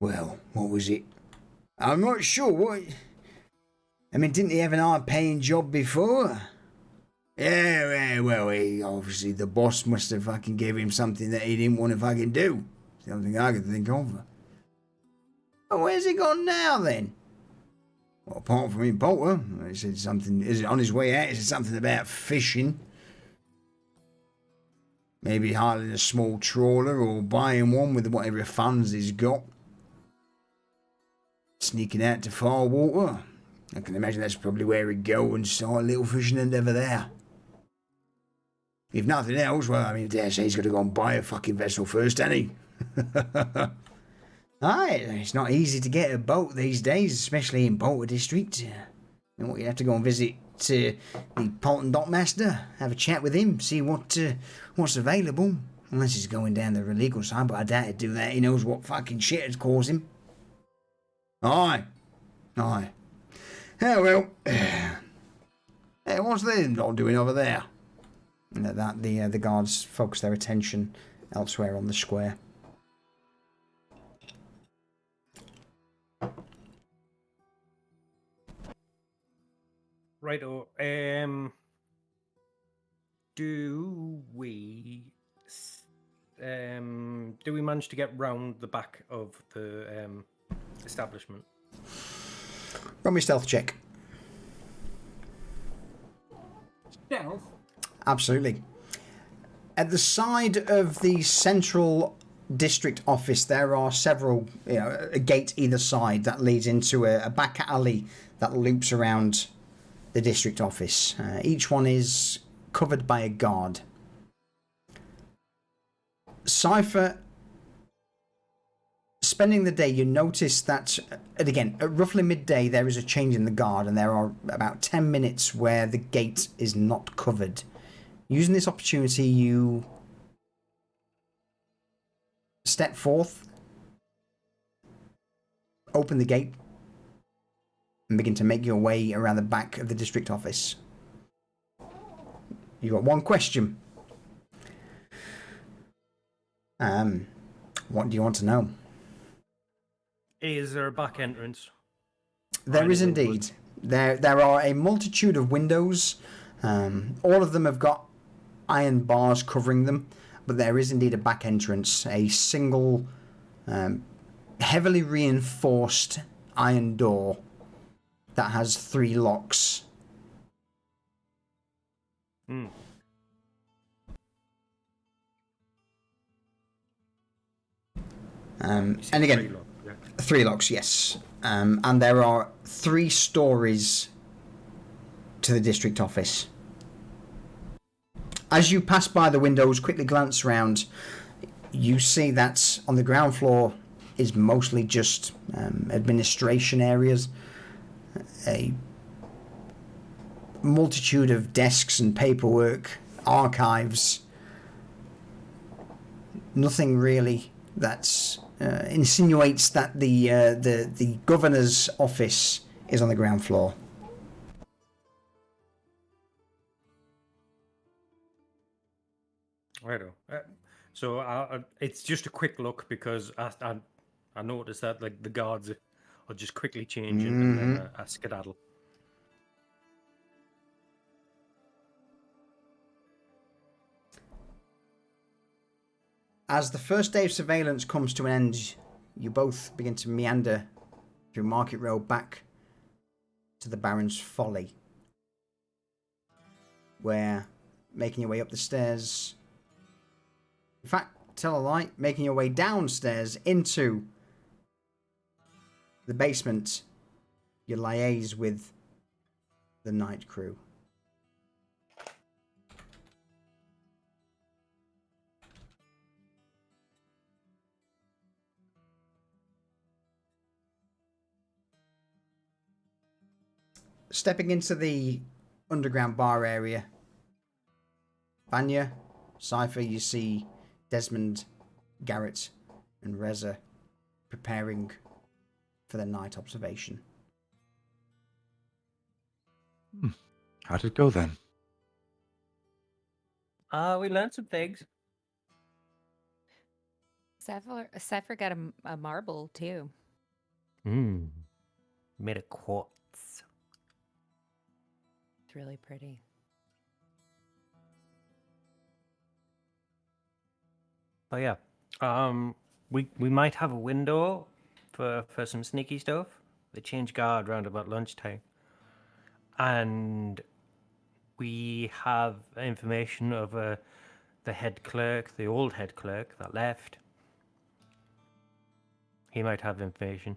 well, what was it? I'm not sure what... I mean, didn't he have an high-paying job before? Yeah, well, obviously the boss must have fucking gave him something that he didn't want to fucking do. It's the only thing I could think of. Oh, where's he gone now, then? Well, apart from in Porter, he said something... Is it on his way out? He said something about fishing. Maybe hiring a small trawler or buying one with whatever funds he's got. Sneaking out to far water. I can imagine that's probably where he'd go and start a little fishing endeavour there. If nothing else, well, I mean, I dare say he's got to go and buy a fucking vessel first, hasn't he? Aye, it's not easy to get a boat these days, especially in Porter District. You have to go and visit the Polton Dockmaster, have a chat with him, see what's available. Unless he's going down the illegal side, but I doubt he'd do that. He knows what fucking shit has caused him. Aye. Yeah, well. Hey, what's they not doing over there? And at that, the guards focus their attention elsewhere on the square. Righto. do we manage to get round the back of the establishment? Roll me a stealth check. Stealth? Absolutely. At the side of the central district office, there are several, a gate either side that leads into a back alley that loops around the district office. Each one is covered by a guard. Cypher, spending the day, you notice that, and again, at roughly midday, there is a change in the guard, and there are about 10 minutes where the gate is not covered. Using this opportunity, you step forth, open the gate, and begin to make your way around the back of the district office. You got one question. What do you want to know? Is there a back entrance? There is indeed. There are a multitude of windows. All of them have got iron bars covering them, but there is indeed a back entrance, a single heavily reinforced iron door that has 3 locks. And again, 3 locks, yes. And there are 3 stories to the district office. As you pass by the windows, quickly glance around, you see that on the ground floor is mostly just administration areas, a multitude of desks and paperwork, archives. Nothing really that insinuates that the governor's office is on the ground floor. Righto. So it's just a quick look because I noticed that like the guards are just quickly changing and then a skedaddle. As the first day of surveillance comes to an end, you both begin to meander through Market Road back to the Baron's Folly, where, making your way up the stairs, in fact, tell a lie, making your way downstairs into the basement, you liaise with the night crew. Stepping into the underground bar area, Vanya, Cypher, you see Desmond, Garrett, and Reza preparing for their night observation. How'd it go then? We learned some things. Cypher got a marble too. Made of quartz. It's really pretty. Oh yeah. We might have a window for some sneaky stuff. They change guard round about lunchtime. And we have information of the head clerk, the old head clerk that left. He might have information.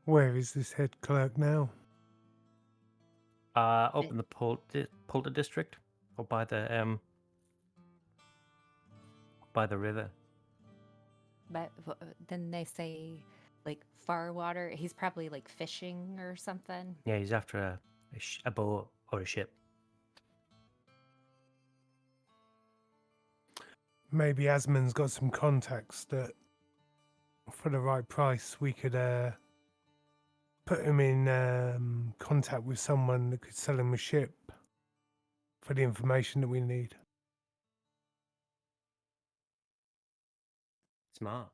Where is this head clerk now? Up in the Polter district, or by the river. But then they say, like, far water. He's probably like fishing or something. Yeah, he's after a boat or a ship. Maybe Asmon's got some contacts that, for the right price, we could put him in contact with someone that could sell him a ship for the information that we need. Smart.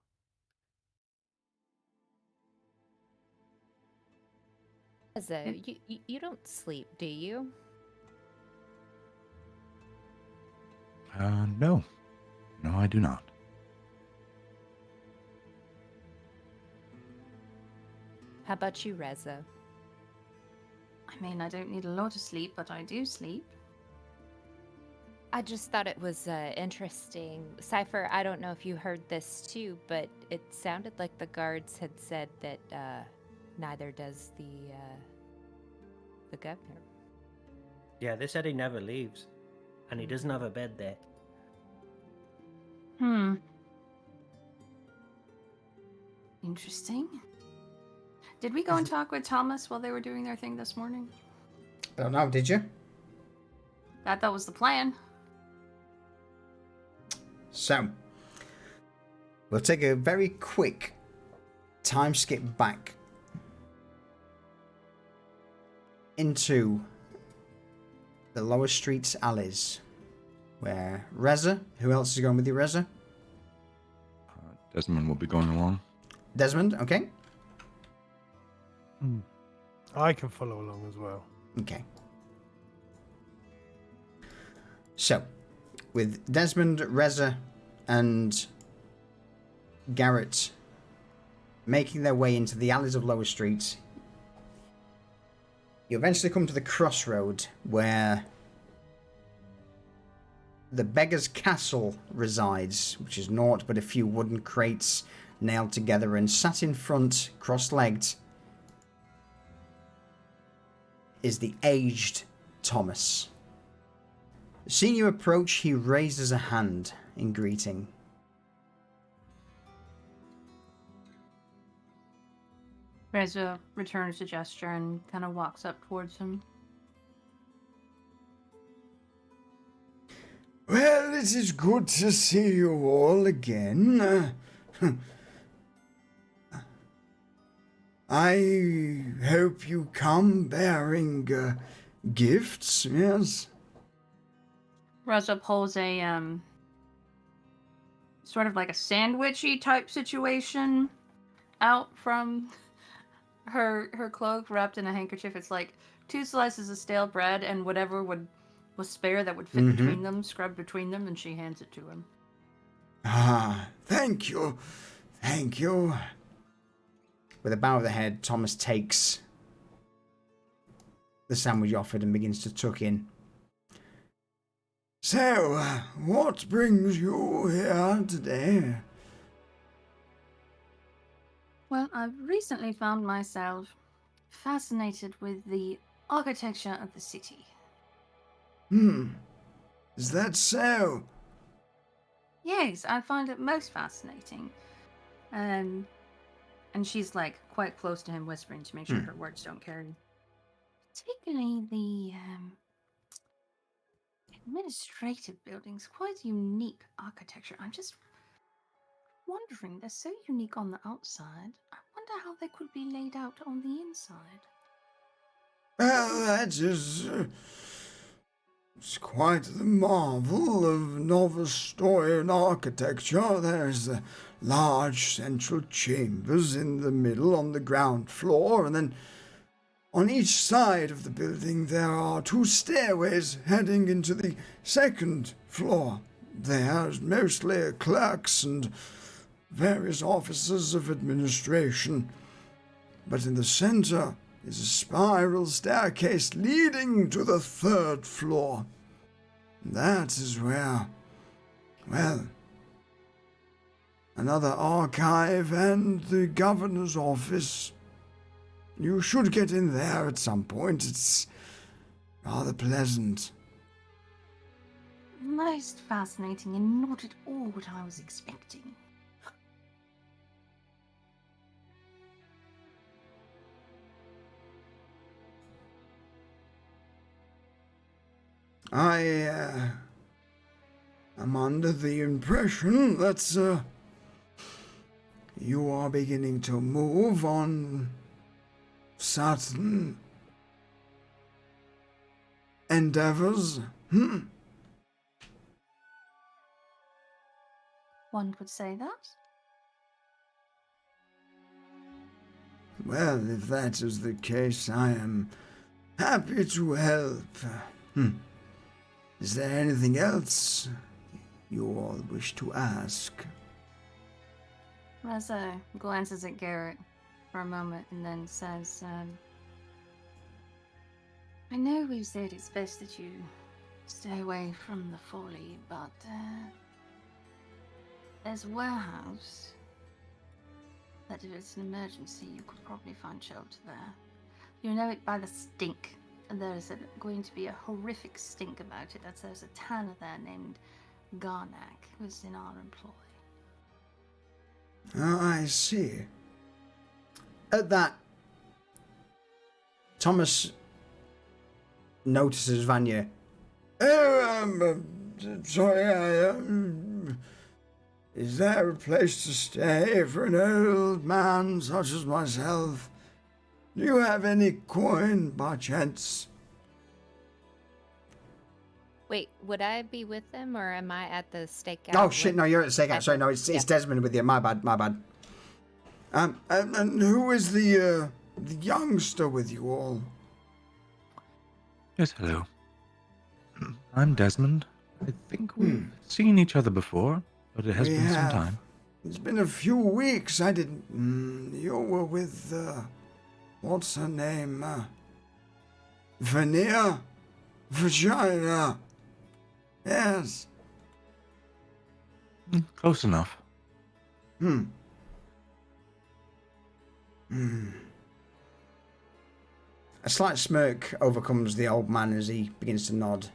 So, you don't sleep, do you? No. No, I do not. How about you, Reza? I mean, I don't need a lot of sleep, but I do sleep. I just thought it was interesting. Cypher, I don't know if you heard this too, but it sounded like the guards had said that neither does the governor. Yeah, they said he never leaves, and he doesn't have a bed there. Interesting. Did we go and talk with Thomas while they were doing their thing this morning? I don't know, did you? That was the plan. So, we'll take a very quick time skip back into the lower streets alleys where Reza, who else is going with you, Reza? Desmond will be going along. Desmond, okay. I can follow along as well. Okay. So, with Desmond, Reza, and Garrett making their way into the alleys of lower streets, you eventually come to the crossroad where the beggar's castle resides, which is naught but a few wooden crates nailed together, and sat in front, cross-legged, is the aged Thomas. Seeing you approach, he raises a hand in greeting. Reza returns the gesture and kind of walks up towards him. Well, it is good to see you all again. I hope you come bearing gifts, yes? Reza pulls a sort of like a sandwichy type situation out from her cloak, wrapped in a handkerchief. It's like 2 slices of stale bread and whatever was spare that would fit between them, scrubbed between them, and she hands it to him. Ah, thank you. Thank you. With a bow of the head, Thomas takes the sandwich offered and begins to tuck in. So, what brings you here today? Well, I've recently found myself fascinated with the architecture of the city. Is that so? Yes, I find it most fascinating. And she's like quite close to him, whispering to make sure her words don't carry. Particularly the administrative buildings, quite unique architecture. I'm just wondering, they're so unique on the outside. I wonder how they could be laid out on the inside. Well, that is... it's quite the marvel of Novostoyan architecture. There's the large central chambers in the middle on the ground floor, and then on each side of the building there are 2 stairways heading into the second floor. There's mostly clerks and various officers of administration. But in the center is a spiral staircase leading to the 3rd floor. That is where, well, another archive and the governor's office. You should get in there at some point. It's rather pleasant. Most fascinating and not at all what I was expecting. I am under the impression that you are beginning to move on certain endeavors. One would say that. Well, if that is the case, I am happy to help. Is there anything else you all wish to ask? Reza glances at Garrett for a moment and then says, I know we've said it's best that you stay away from the folly, but there's a warehouse that if it's an emergency, you could probably find shelter there. You know it by the stink. And there's going to be a horrific stink about it. There's a tanner there named Garnak, who's in our employ. Oh, I see. At that, Thomas notices Vanya. Oh, sorry, is there a place to stay for an old man such as myself? Do you have any coin by chance? Wait, would I be with them or am I at the stakeout? Oh shit! No, you're at the stakeout. Sorry, no, it's Desmond with you. My bad. And who is the youngster with you all? Yes, hello. I'm Desmond. I think we've seen each other before, but it has been some time. It's been a few weeks. I didn't. You were with. What's her name? Vania? Vagina. Yes. Close enough. A slight smirk overcomes the old man as he begins to nod.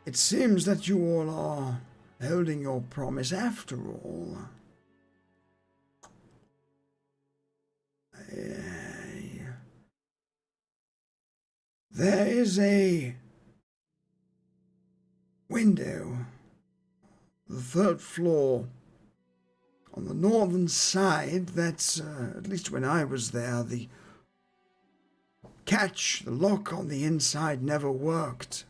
It seems that you all are holding your promise after all. There is a window, the third floor, on the northern side. That's, at least when I was there, the catch, the lock on the inside never worked.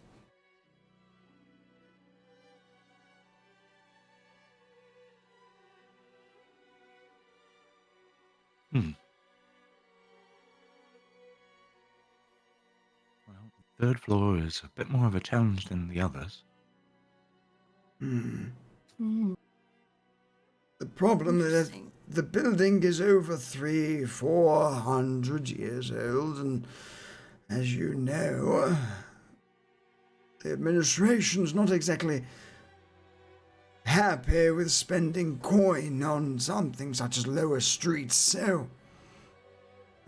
Well, the third floor is a bit more of a challenge than the others. The problem is that the building is over 300-400 years old, and as you know, the administration's not exactly happy with spending coin on something such as lower streets, so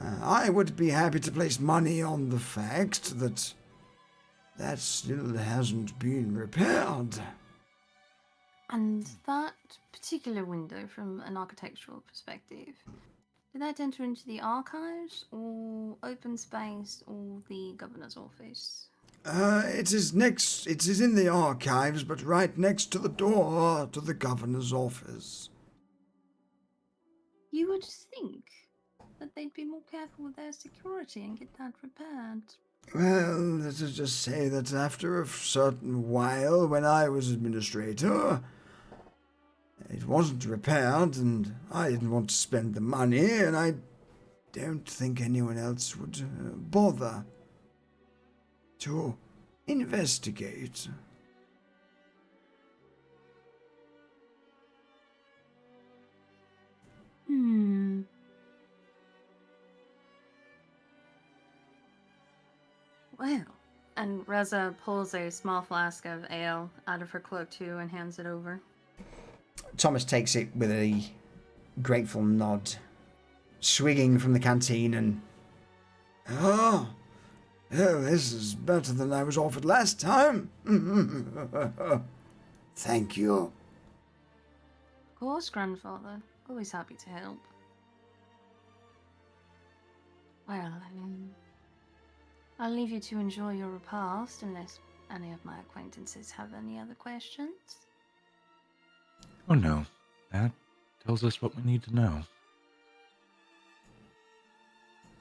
I would be happy to place money on the fact that that still hasn't been repaired. And that particular window, from an architectural perspective, did that enter into the archives, or open space, or the governor's office? It is in the archives, but right next to the door to the governor's office. You would think that they'd be more careful with their security and get that repaired. Well, let us just say that after a certain while, when I was administrator, it wasn't repaired, and I didn't want to spend the money, and I don't think anyone else would bother to investigate. Well, and Reza pulls a small flask of ale out of her cloak too and hands it over. Thomas takes it with a grateful nod, swigging from the canteen and... Oh, this is better than I was offered last time. Thank you. Of course, grandfather. Always happy to help. Well, I'll leave you to enjoy your repast unless any of my acquaintances have any other questions. Oh no, that tells us what we need to know.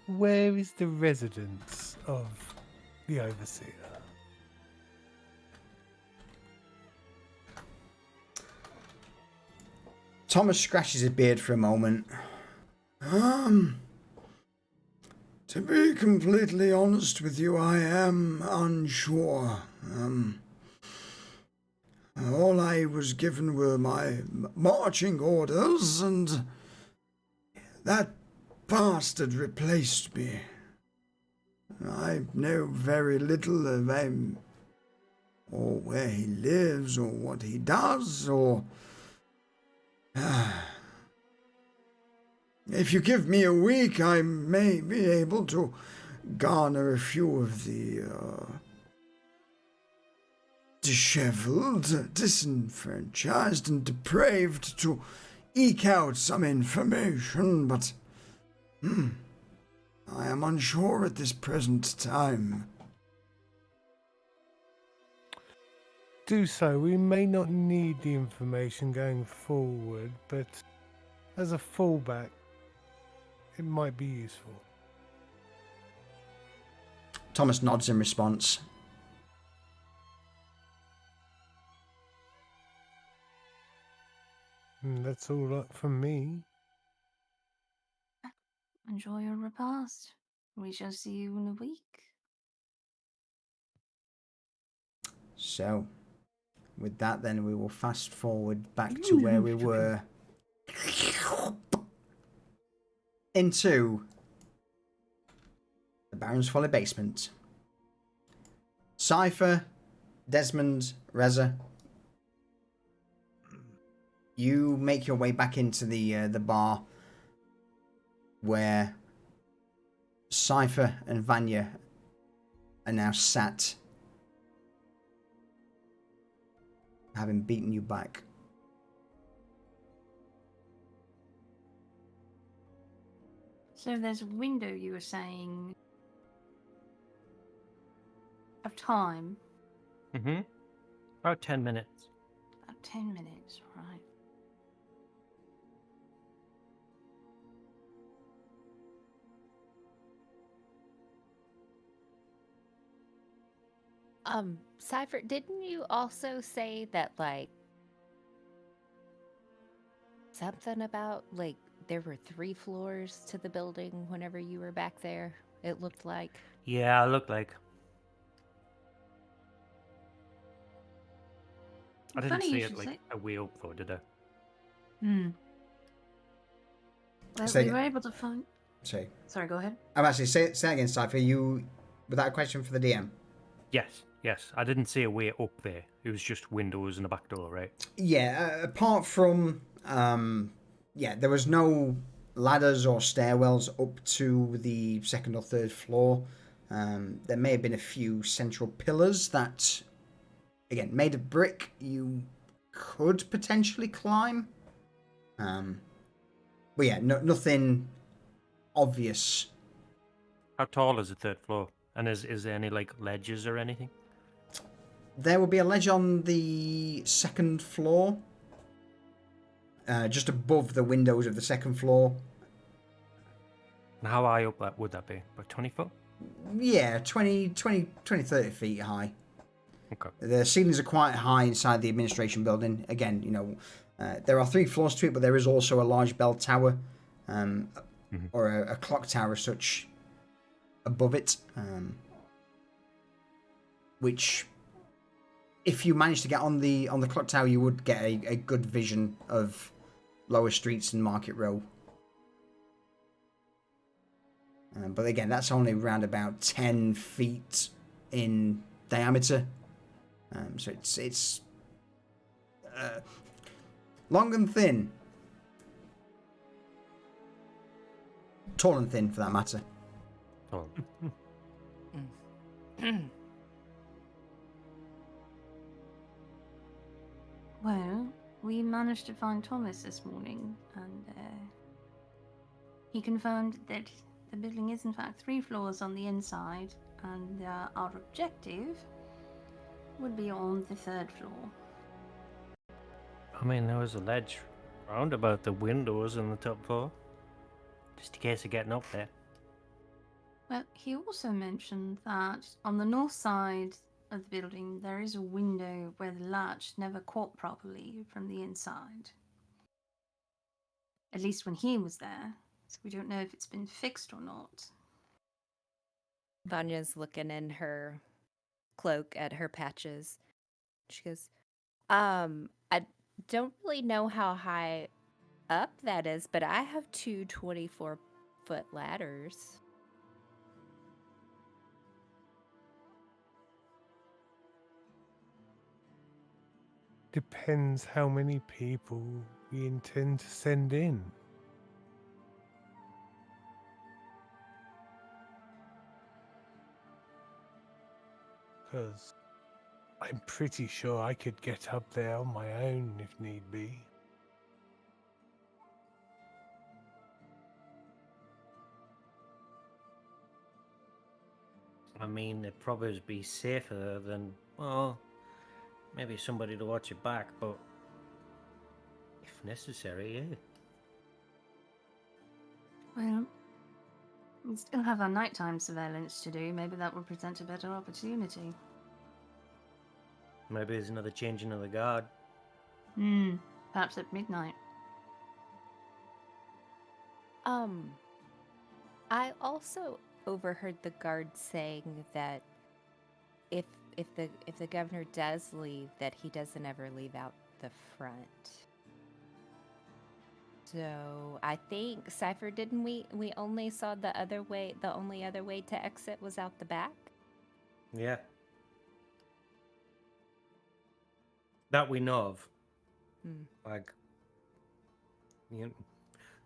Where is the residence of the overseer? Thomas scratches his beard for a moment. To be completely honest with you, I am unsure. All I was given were my marching orders, and that bastard replaced me. I know very little of him, or where he lives, or what he does, or... If you give me a week, I may be able to garner a few of the disheveled, disenfranchised, and depraved to eke out some information, but I am unsure at this present time. Do so. We may not need the information going forward, but as a fallback, it might be useful. Thomas nods in response. That's all from me. Enjoy your repast. We shall see you in a week. So, with that then, we will fast forward back to where we were. Into the Baron's Folly basement. Cypher, Desmond, Reza, you make your way back into the bar where Cypher and Vanya are now sat, having beaten you back. So there's a window, you were saying, of time. Mm-hmm. About 10 minutes. About 10 minutes, right. Cypher, didn't you also say that, like, something about, like, there were 3 floors to the building whenever you were back there, it looked like? Yeah, I look like. I didn't Funny see you it should like say. a way up though, did I? Well, Say we it- were able to find... Sorry. Sorry, go ahead. I'm actually, say again, Cypher, was that a question for the DM? Yes. I didn't see a way up there. It was just windows and a back door, right? Yeah, apart from, there was no ladders or stairwells up to the second or third floor. There may have been a few central pillars that, again, made of brick, you could potentially climb. But yeah, nothing obvious. How tall is the third floor? And is there any like ledges or anything? There will be a ledge on the second floor, just above the windows of the second floor. And how high up that would that be? About 20 foot? Yeah, 20, 30 feet high. Okay. The ceilings are quite high inside the administration building. Again, there are 3 floors to it, but there is also a large bell tower, or a clock tower as such, above it, which, if you manage to get on the clock tower, you would get a good vision of lower streets and Market Row. But again, that's only around about 10 feet in diameter. So it's long and thin. Tall and thin, for that matter. Oh. Well, we managed to find Thomas this morning, and he confirmed that the building is in fact 3 floors on the inside, and our objective would be on the 3rd floor. I mean, there was a ledge round about the windows on the top floor. Just in case of getting up there. Well, he also mentioned that on the north side of the building there is a window where the latch never caught properly from the inside. at least when he was there. So we don't know if it's been fixed or not. Vanya's looking in her cloak at her patches. She goes, I don't really know how high up that is, but I have two 24-foot ladders. Depends how many people we intend to send in. Because I'm pretty sure I could get up there on my own if need be. I mean, it'd probably be safer than, well, maybe somebody to watch your back, but if necessary, yeah. Well, we still have our nighttime surveillance to do. Maybe that will present a better opportunity. Maybe there's another changing of the guard. Perhaps at midnight. I also overheard the guard saying that if the governor does leave, that he doesn't ever leave out the front. So I think, Cypher, didn't we only saw the only other way to exit was out the back? Yeah. That we know of. Like,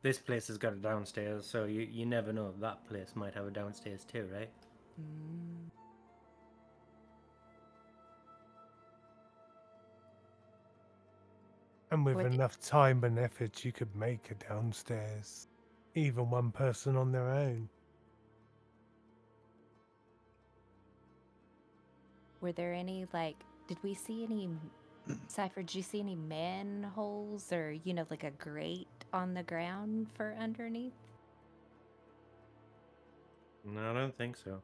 this place has got a downstairs, so you never know. That place might have a downstairs too, right? And with Or the- enough time and effort, you could make a downstairs. Even one person on their own. Were there any, did we see any, Cypher, did you see any manholes or, like a grate on the ground for underneath? No, I don't think so.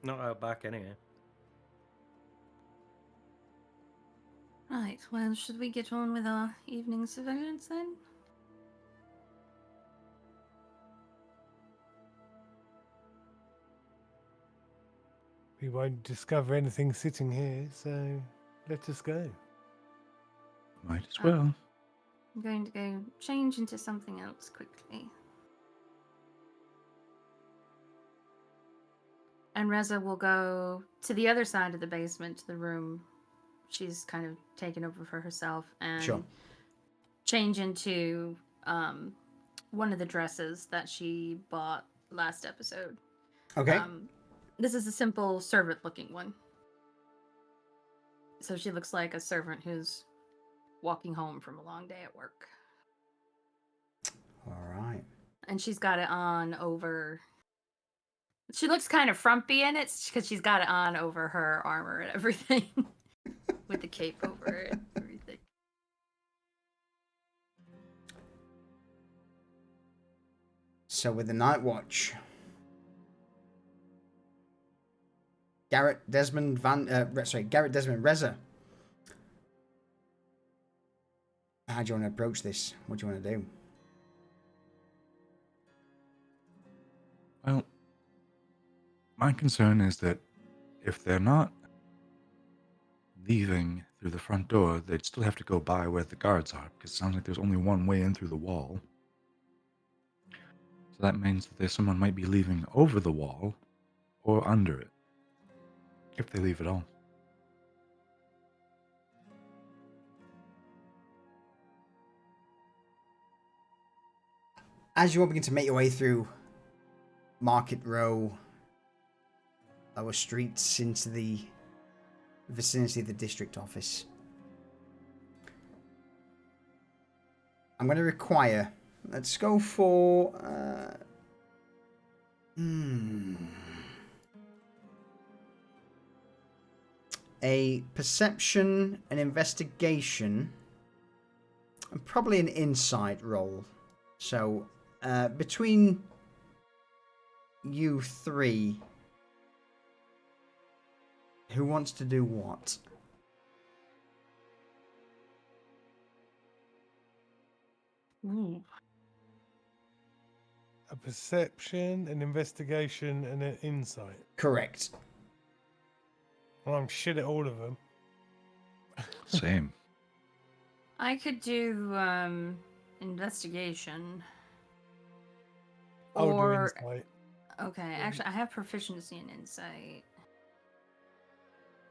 Not out back anyway. Right, well, should we get on with our evening surveillance then? We won't discover anything sitting here, so let us go. Might as well. I'm going to go change into something else quickly. And Reza will go to the other side of the basement, to the room she's kind of taken over for herself, and Sure. change into one of the dresses that she bought last episode. Okay. This is a simple servant-looking one. So she looks like a servant who's walking home from a long day at work. All right. And she's got it on over... She looks kind of frumpy in it because she's got it on over her armor and everything. With the cape over it and everything. So with the night watch, Garrett Desmond Reza. How do you want to approach this? What do you want to do? Well, my concern is that if they're not leaving through the front door, they'd still have to go by where the guards are, because it sounds like there's only one way in through the wall. So that means that there's someone might be leaving over the wall or under it, if they leave at all. As you all begin to make your way through Market Row, lower streets into the vicinity of the district office, I'm going to require... Let's go for... a perception, an investigation, and probably an insight roll. So, between you three, who wants to do what? Ooh. a perception, an investigation, and an insight. Correct. Well, I'm shit at all of them. Same. I could do investigation. I'll do Or insight. okay, actually, I have proficiency in insight.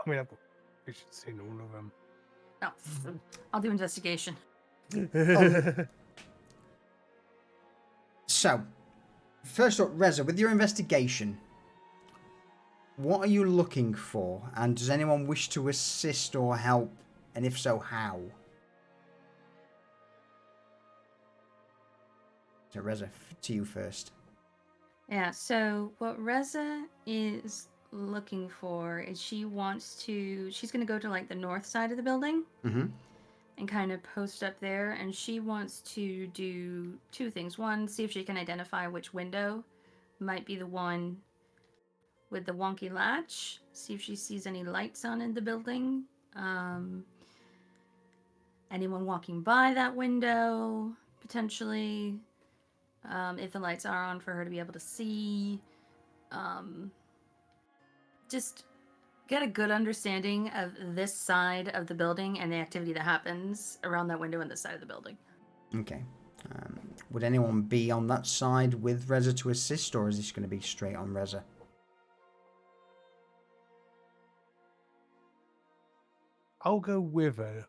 I mean, I've got proficiency in all of them. Oh, I'll do investigation. So, first up, Reza, with your investigation, what are you looking for? And does anyone wish to assist or help? And if so, how? So, Reza, to you first. Yeah, so what Reza is looking for is she's going to go to like the north side of the building Mm-hmm. and kind of post up there, and she wants to do two things. One, see if she can identify which window might be the one with the wonky latch, see if she sees any lights on in the building, anyone walking by that window, potentially, if the lights are on, for her to be able to see. Just get a good understanding of this side of the building and the activity that happens around that window and this side of the building. Okay. Would anyone be on that side with Reza to assist, or is this going to be straight on Reza? I'll go with her,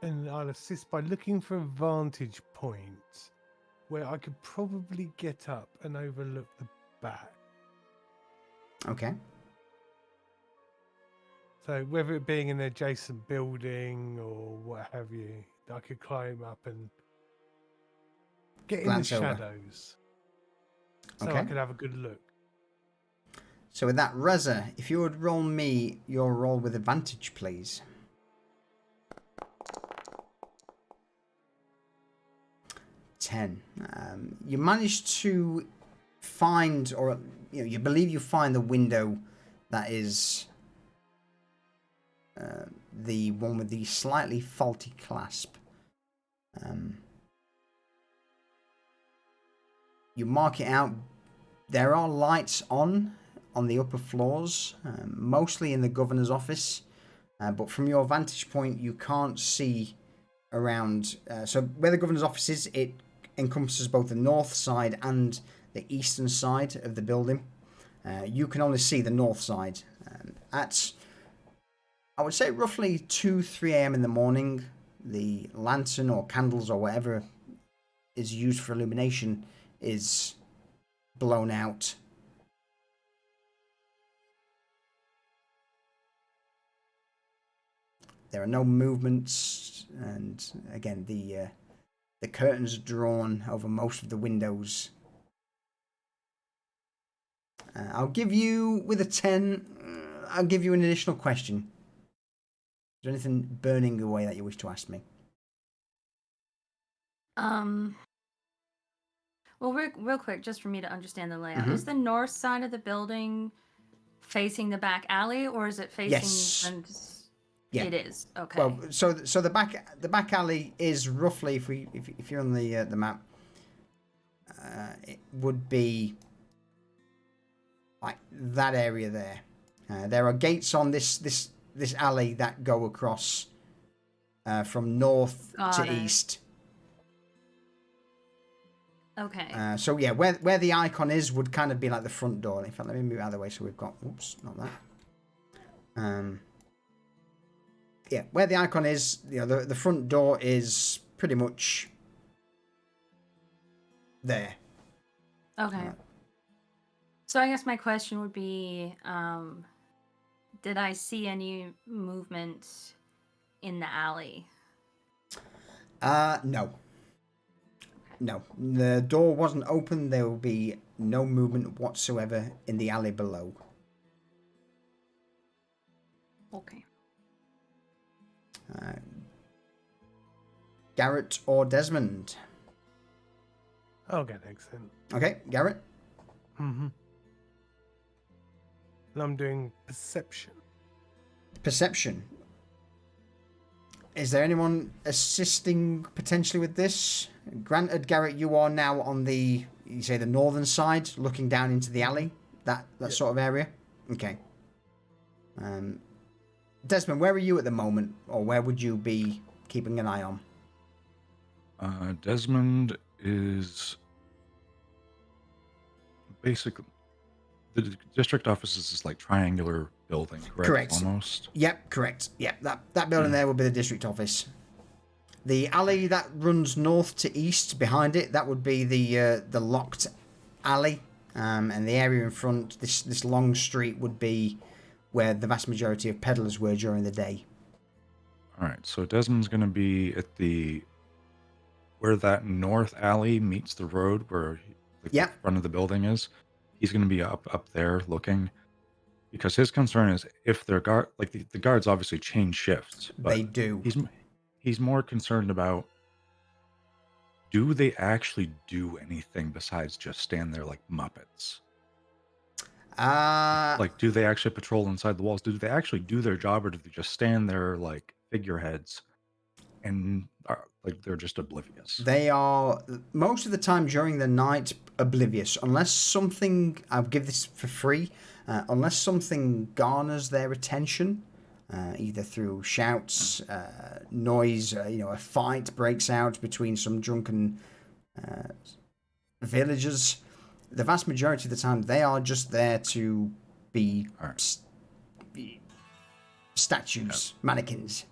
and I'll assist by looking for a vantage point where I could probably get up and overlook the back. Okay. So whether it being an adjacent building or what have you, I could climb up and get in the Glance over. shadows. So I Okay. could have a good look. So with that, Reza, if you would roll me your roll with advantage, please. 10. You managed to find, or you believe you find the window that is the one with the slightly faulty clasp. You mark it out. There are lights on the upper floors, mostly in the governor's office, but from your vantage point you can't see around. So where the governor's office is, it encompasses both the north side and the eastern side of the building. You can only see the north side. At, I would say, roughly 2-3 a.m. in the morning, the lantern or candles or whatever is used for illumination is blown out. There are no movements, and again, the curtains are drawn over most of the windows. I'll give you, with a 10, I'll give you an additional question. Is there anything burning away that you wish to ask me? Well, real quick, just for me to understand the layout. Mhm. Is the north side of the building facing the back alley, or is it facing? Yes. Yeah. It is. Okay. Well, so the back alley is roughly, if you're on the map, it would be like that area there. There are gates on this alley that go across from north Got to it. east. Okay. So yeah, where the icon is would kind of be like the front door. In fact, let me move it out of the way so we've got. Oops, not that. Yeah, where the icon is, the front door is pretty much there. Okay. So I guess my question would be, did I see any movement in the alley? No. No. The door wasn't open. There will be no movement whatsoever in the alley below. Okay. Garrett or Desmond? I'll get accent. Okay, Garrett. Mm-hmm. And I'm doing perception. Perception. is there anyone assisting potentially with this? Granted, Garrett, you are now on the, you say, the northern side, looking down into the alley, that sort of area. Okay. Desmond, where are you at the moment, or where would you be keeping an eye on? Desmond is basically the district office is this like triangular building, correct? Correct. Almost. Yep, correct. Yep, that building there would be the district office. The alley that runs north to east behind it, that would be the locked alley, and the area in front, this long street, would be where the vast majority of peddlers were during the day. All right, so Desmond's going to be at where that north alley meets the road, where the front of the building is. He's going to be up there looking, because his concern is if their guard, like the guards obviously change shifts, but they do. He's more concerned about, do they actually do anything besides just stand there like Muppets? Like, do they actually patrol inside the walls? Do they actually do their job, or do they just stand there like figureheads and are, like, they're just oblivious? They are, most of the time during the night, oblivious. Unless something, I'll give this for free, unless something garners their attention, either through shouts, noise, a fight breaks out between some drunken villagers. The vast majority of the time, they are just there to be statues, mannequins.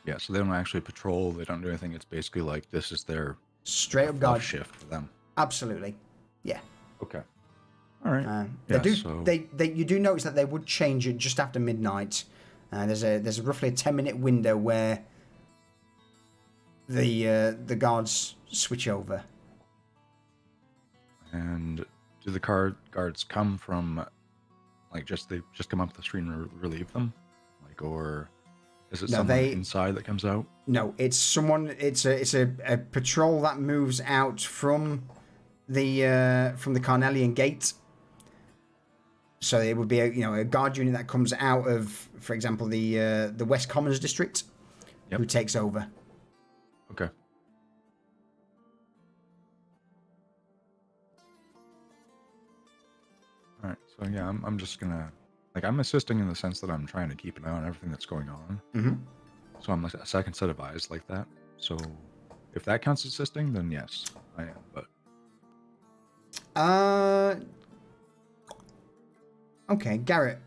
Yeah, so they don't actually patrol. They don't do anything. It's basically like this is their straight up guard shift for them. Absolutely, yeah. Okay. All right. You do notice that they would change it just after midnight. There's roughly a 10-minute window where the guards switch over. And do the guards come from, like, they just come up the street and relieve them, like, or is it someone inside that comes out? No, it's someone. It's a patrol that moves out from the Carnelian Gate. So it would be a guard unit that comes out of, for example, the West Commons district, who takes over. Okay. All right. So yeah, I'm just gonna, like, I'm assisting in the sense that I'm trying to keep an eye on everything that's going on. Mm-hmm. So I'm like a second set of eyes like that. So if that counts as assisting, then yes, I am. But okay, Garrett.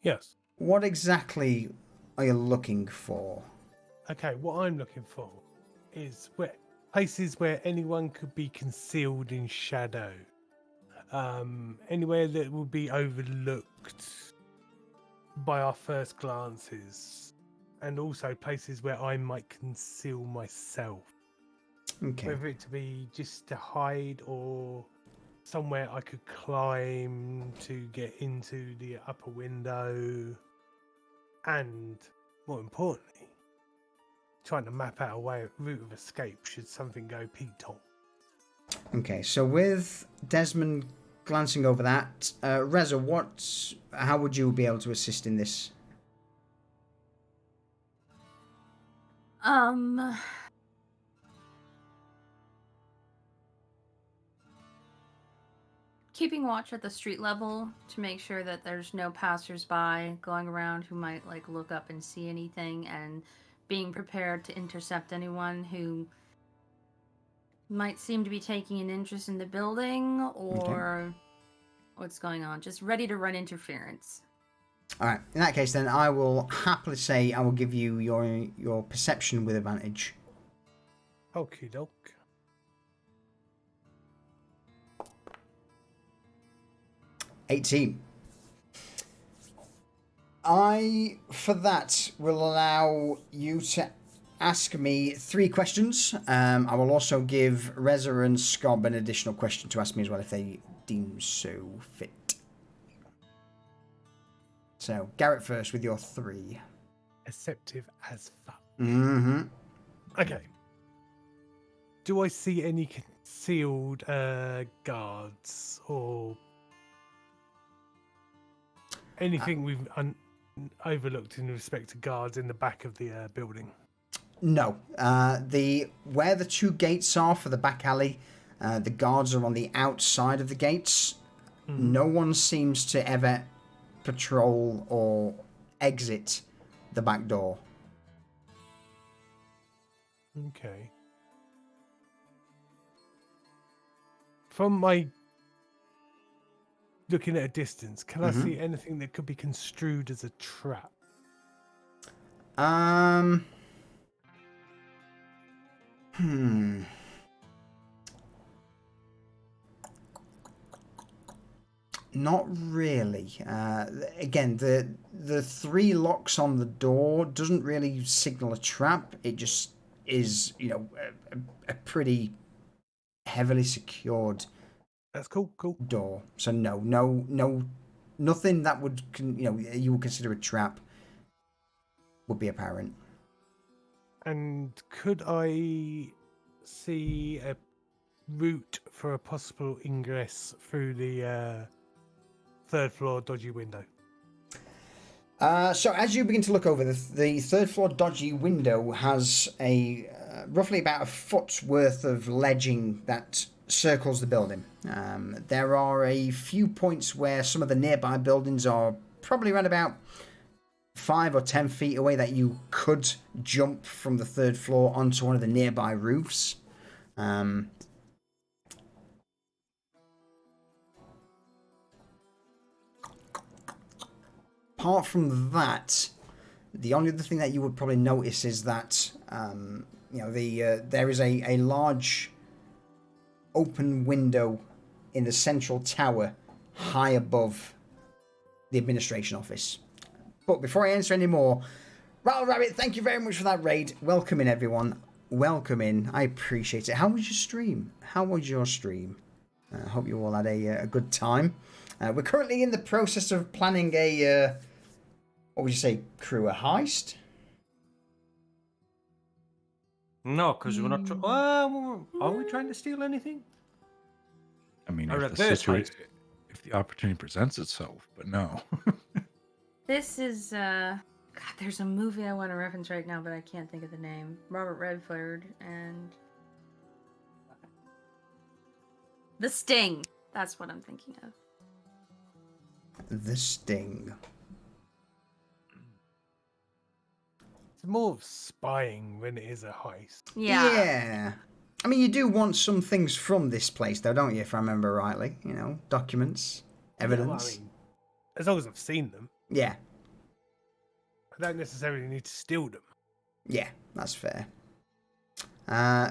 Yes. What exactly are you looking for? Okay, what I'm looking for is places where anyone could be concealed in shadow. Anywhere that will be overlooked by our first glances. And also places where I might conceal myself. Okay. Whether it to be just to hide or somewhere I could climb to get into the upper window. And more importantly, trying to map out a route of escape should something go peak-top. Okay, so with Desmond glancing over that, Reza, how would you be able to assist in this? Keeping watch at the street level to make sure that there's no passersby going around who might look up and see anything, and being prepared to intercept anyone who might seem to be taking an interest in the building or what's going on. Just ready to run interference. All right. In that case, then I will happily say I will give you your perception with advantage. Okie doke. $18. For that, will allow you to ask me 3 questions. I will also give Reza and Scob an additional question to ask me as well if they deem so fit. So, Garrett first with your 3. Deceptive as fuck. Mm-hmm. Okay. Do I see any concealed guards or anything overlooked in respect to guards in the back of the building? No. Where the two gates are for the back alley, the guards are on the outside of the gates. No one seems to ever patrol or exit the back door. Okay. From my looking at a distance, can I see anything that could be construed as a trap? Not really. Again, the three locks on the door doesn't really signal a trap. It just is, a pretty heavily secured That's cool. door. So no, nothing that would you would consider a trap would be apparent. And could I see a route for a possible ingress through the third floor dodgy window? So as you begin to look over, the third floor dodgy window has a roughly about a foot's worth of ledging that circles the building. There are a few points where some of the nearby buildings are probably around about 5 or 10 feet away that you could jump from the third floor onto one of the nearby roofs. Apart from that, the only other thing that you would probably notice is that there is a large open window in the central tower high above the administration office. But before I answer any more, Rattle Rabbit, thank you very much for that raid. Welcome in, everyone. Welcome in. I appreciate it. How was your stream? I hope you all had a good time. We're currently in the process of planning a, what would you say, crew, a heist? No, because we're not. Are we trying to steal anything? I mean, A if reverse if the opportunity presents itself, but no. This is God, there's a movie I want to reference right now, but I can't think of the name. Robert Redford and The Sting. That's what I'm thinking of. The Sting. It's more of spying when it is a heist. Yeah. I mean, you do want some things from this place, though, don't you, if I remember rightly? Documents, evidence. Yeah, well, I mean, as long as I've seen them. Yeah. I don't necessarily need to steal them. Yeah, that's fair.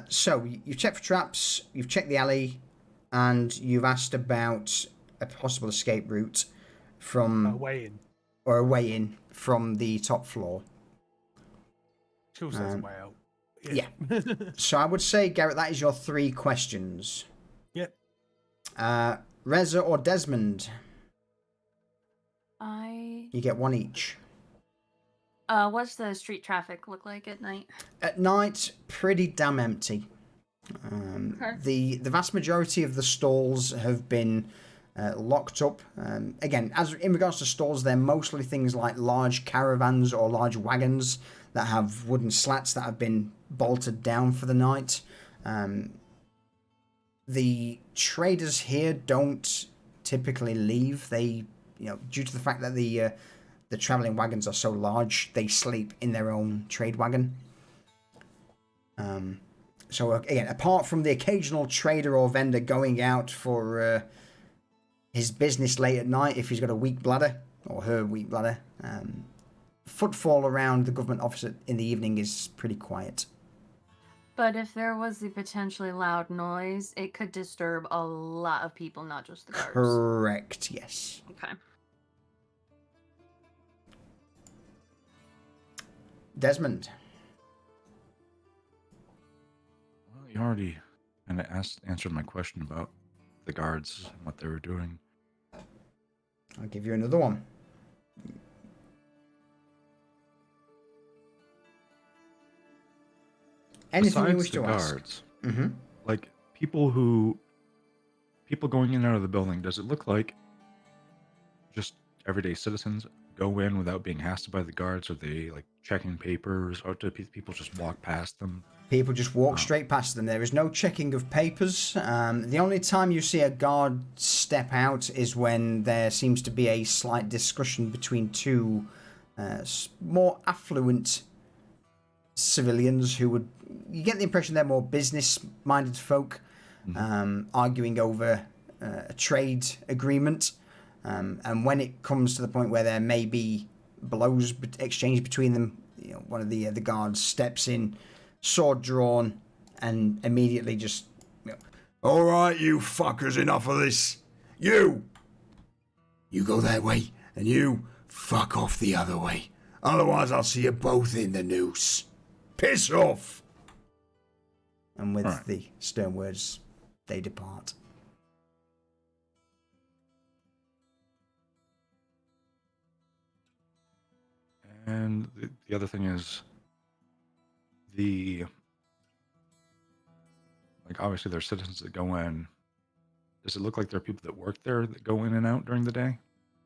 So, you've checked for traps, you've checked the alley, and you've asked about a possible escape route from... A way in. Or a way in from the top floor. She also has a way out. Yeah. So I would say, Garrett, that is your 3 questions. Yep. Reza or Desmond? You get 1 each. What's the street traffic look like at night? At night, pretty damn empty. Okay. The vast majority of the stalls have been locked up. Again, as in regards to stalls, they're mostly things like large caravans or large wagons that have wooden slats that have been bolted down for the night. The traders here don't typically leave. They, due to the fact that the traveling wagons are so large, they sleep in their own trade wagon. So again, apart from the occasional trader or vendor going out for his business late at night, if he's got a weak bladder or her weak bladder, footfall around the government office in the evening is pretty quiet. But if there was the potentially loud noise, it could disturb a lot of people, not just the guards. Correct, yes. Okay. Desmond. Well, you already kind of answered my question about the guards and what they were doing. I'll give you another one. Anything you wish to guards, ask? Mm-hmm. Like people going in and out of the building, does it look like just everyday citizens go in without being hassled by the guards? Are they like checking papers, or do people just walk past them? People just walk straight past them. There is no checking of papers. The only time you see a guard step out is when there seems to be a slight discussion between two more affluent civilians who would... You get the impression they're more business-minded folk, arguing over a trade agreement. And when it comes to the point where there may be blows exchanged between them, you know, one of the guards steps in, sword drawn, and immediately just, you know, All right, you fuckers, enough of this. You go that way, and you fuck off the other way. Otherwise, I'll see you both in the noose. Piss off. and with the stern words, they depart. And the other thing is, like, obviously there's citizens that go in. Does it look like there are people that work there that go in and out during the day?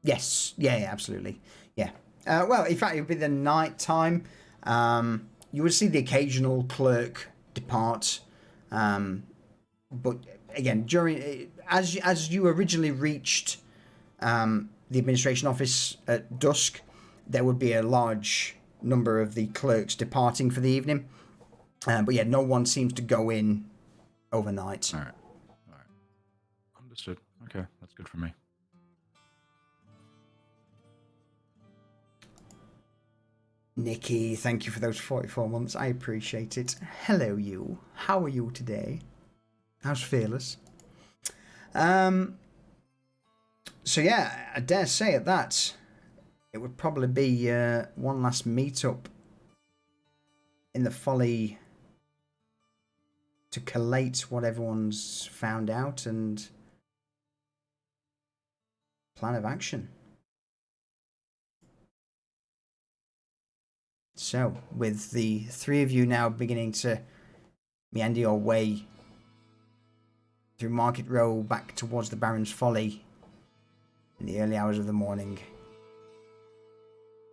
Yes, yeah, absolutely, yeah. Well, in fact, it would be the night time. You would see the occasional clerk depart, but again, during as you originally reached the administration office at dusk, there would be a large number of the clerks departing for the evening. But yeah, no one seems to go in overnight. All right. Understood. Okay, that's good for me. Nikki, thank you for those 44 months. I appreciate it. Hello, you. How are you today? How's Fearless? So yeah, I dare say at that, it would probably be one last meetup in the Folly to collate what everyone's found out and plan of action. So, with the three of you now beginning to meander your way through Market Row back towards the Baron's Folly in the early hours of the morning,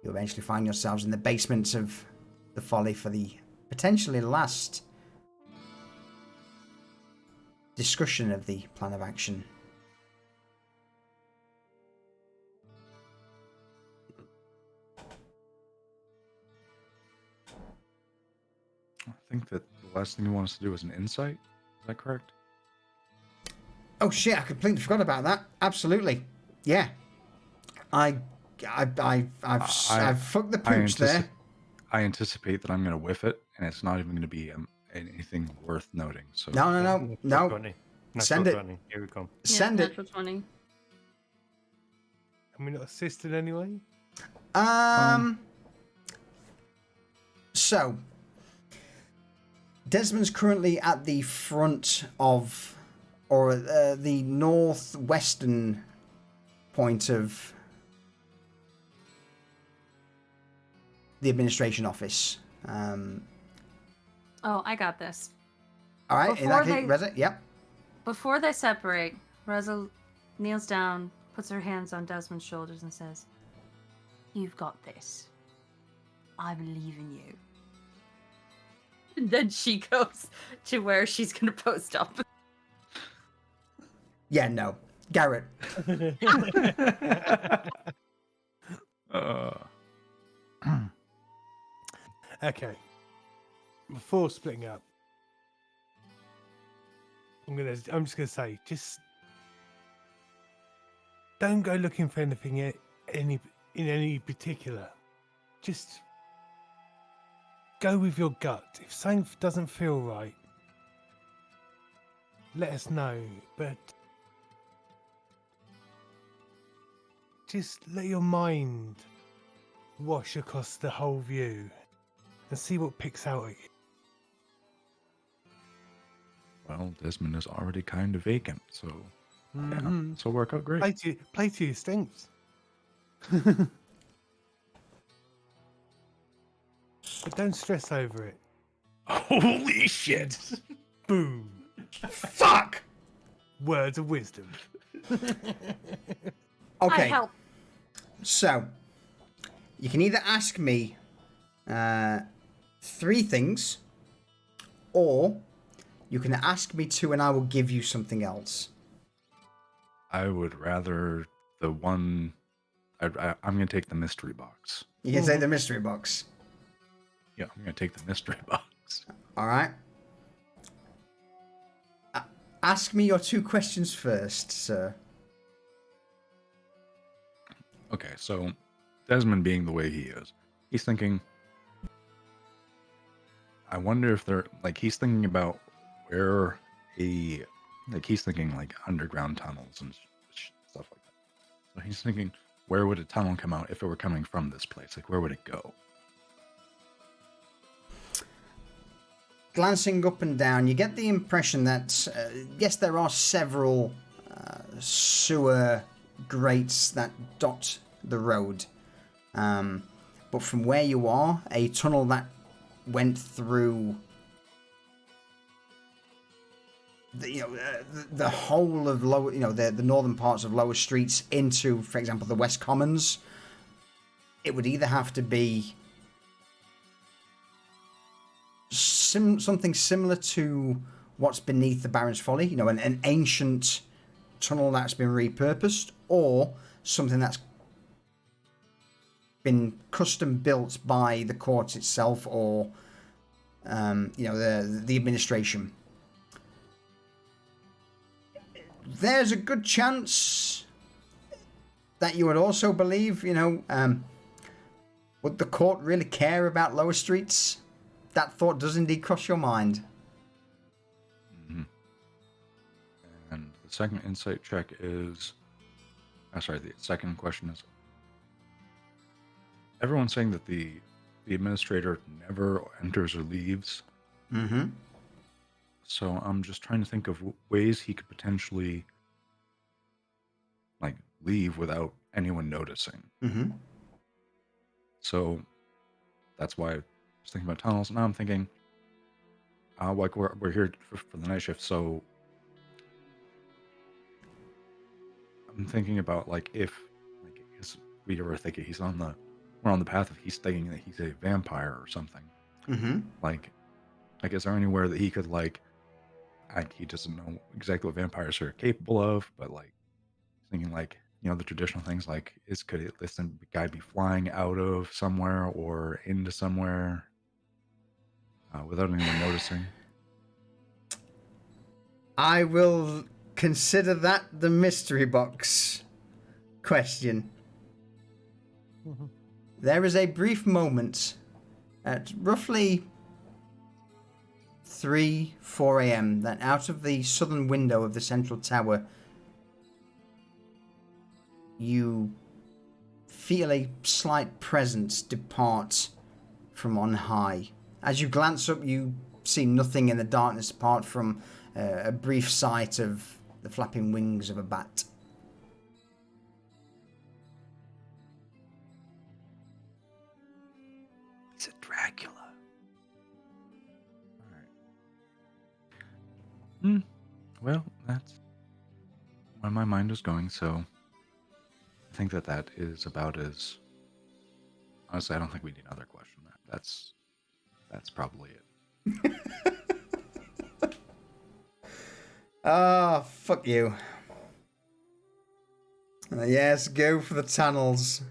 you eventually find yourselves in the basement of the Folly for the potentially last discussion of the plan of action. I think that the last thing you want us to do is an insight. Is that correct? Oh shit! I completely forgot about that. Absolutely, yeah. I've fucked the pooch there. I anticipate that I'm going to whiff it, and it's not even going to be anything worth noting. So No. Send it. Here we come. Send it. Natural 20. Can we not assist in any way? So, Desmond's currently at the front of, or the northwestern point of the administration office. Oh, I got this. All right, in that case, Reza, yep. Before they separate, Reza kneels down, puts her hands on Desmond's shoulders, and says, "You've got this. I believe in you." And then she goes to where she's going to post up. Yeah, no. Garrett. Okay. Before splitting up, I'm just gonna say, just don't go looking for anything in any particular. Just go with your gut. If something doesn't feel right, let us know. But just let your mind wash across the whole view and see what picks out at you. Well, Desmond is already kind of vacant, so yeah, this will work out great. Play to your strengths. But don't stress over it. Holy shit! Boom. Fuck! Words of wisdom. Okay. I help. So, You can either ask me 3 things, or you can ask me 2 and I will give you something else. I would rather the one. I'm going to take the mystery box. You can take the mystery box. Yeah, I'm going to take the mystery box. All right. Ask me your 2 questions first, sir. Okay, so Desmond being the way he is, he's thinking, I wonder if they're, like, he's thinking about where he's thinking, like, underground tunnels and stuff like that. So he's thinking, where would a tunnel come out if it were coming from this place? Like, where would it go? Glancing up and down, you get the impression that, yes, there are several sewer grates that dot the road. But from where you are, a tunnel that went through the whole of lower, the northern parts of lower streets into, for example, the West Commons, it would either have to be something similar to what's beneath the Baron's Folly, an ancient tunnel that's been repurposed, or something that's been custom built by the court itself, or the administration. There's a good chance that you would also believe, would the court really care about lower streets? That thought does indeed cross your mind. Mm-hmm. And the second insight check is... the second question is... Everyone's saying that the administrator never enters or leaves. Mm-hmm. So I'm just trying to think of ways he could potentially, like, leave without anyone noticing. Mm-hmm. So that's why I was thinking about tunnels. Now I'm thinking, like, we're here for the night shift, so I'm thinking about, like, if, like, we were thinking we're on the path of he's thinking that he's a vampire or something. Mm-hmm. Like, is there anywhere that he could, like, he doesn't know exactly what vampires are capable of, but, like, thinking, like, the traditional things, like, could this guy be flying out of somewhere or into somewhere without anyone noticing? I will consider that the mystery box question. There is a brief moment at roughly 4 a.m. that out of the southern window of the central tower, you feel a slight presence depart from on high. As you glance up, you see nothing in the darkness apart from a brief sight of the flapping wings of a bat. He's a Dracula. All right. Well, that's where my mind is going, so I think that is about as... Honestly, I don't think we need another question. That's probably it. Ah, fuck you. Yes, go for the tunnels.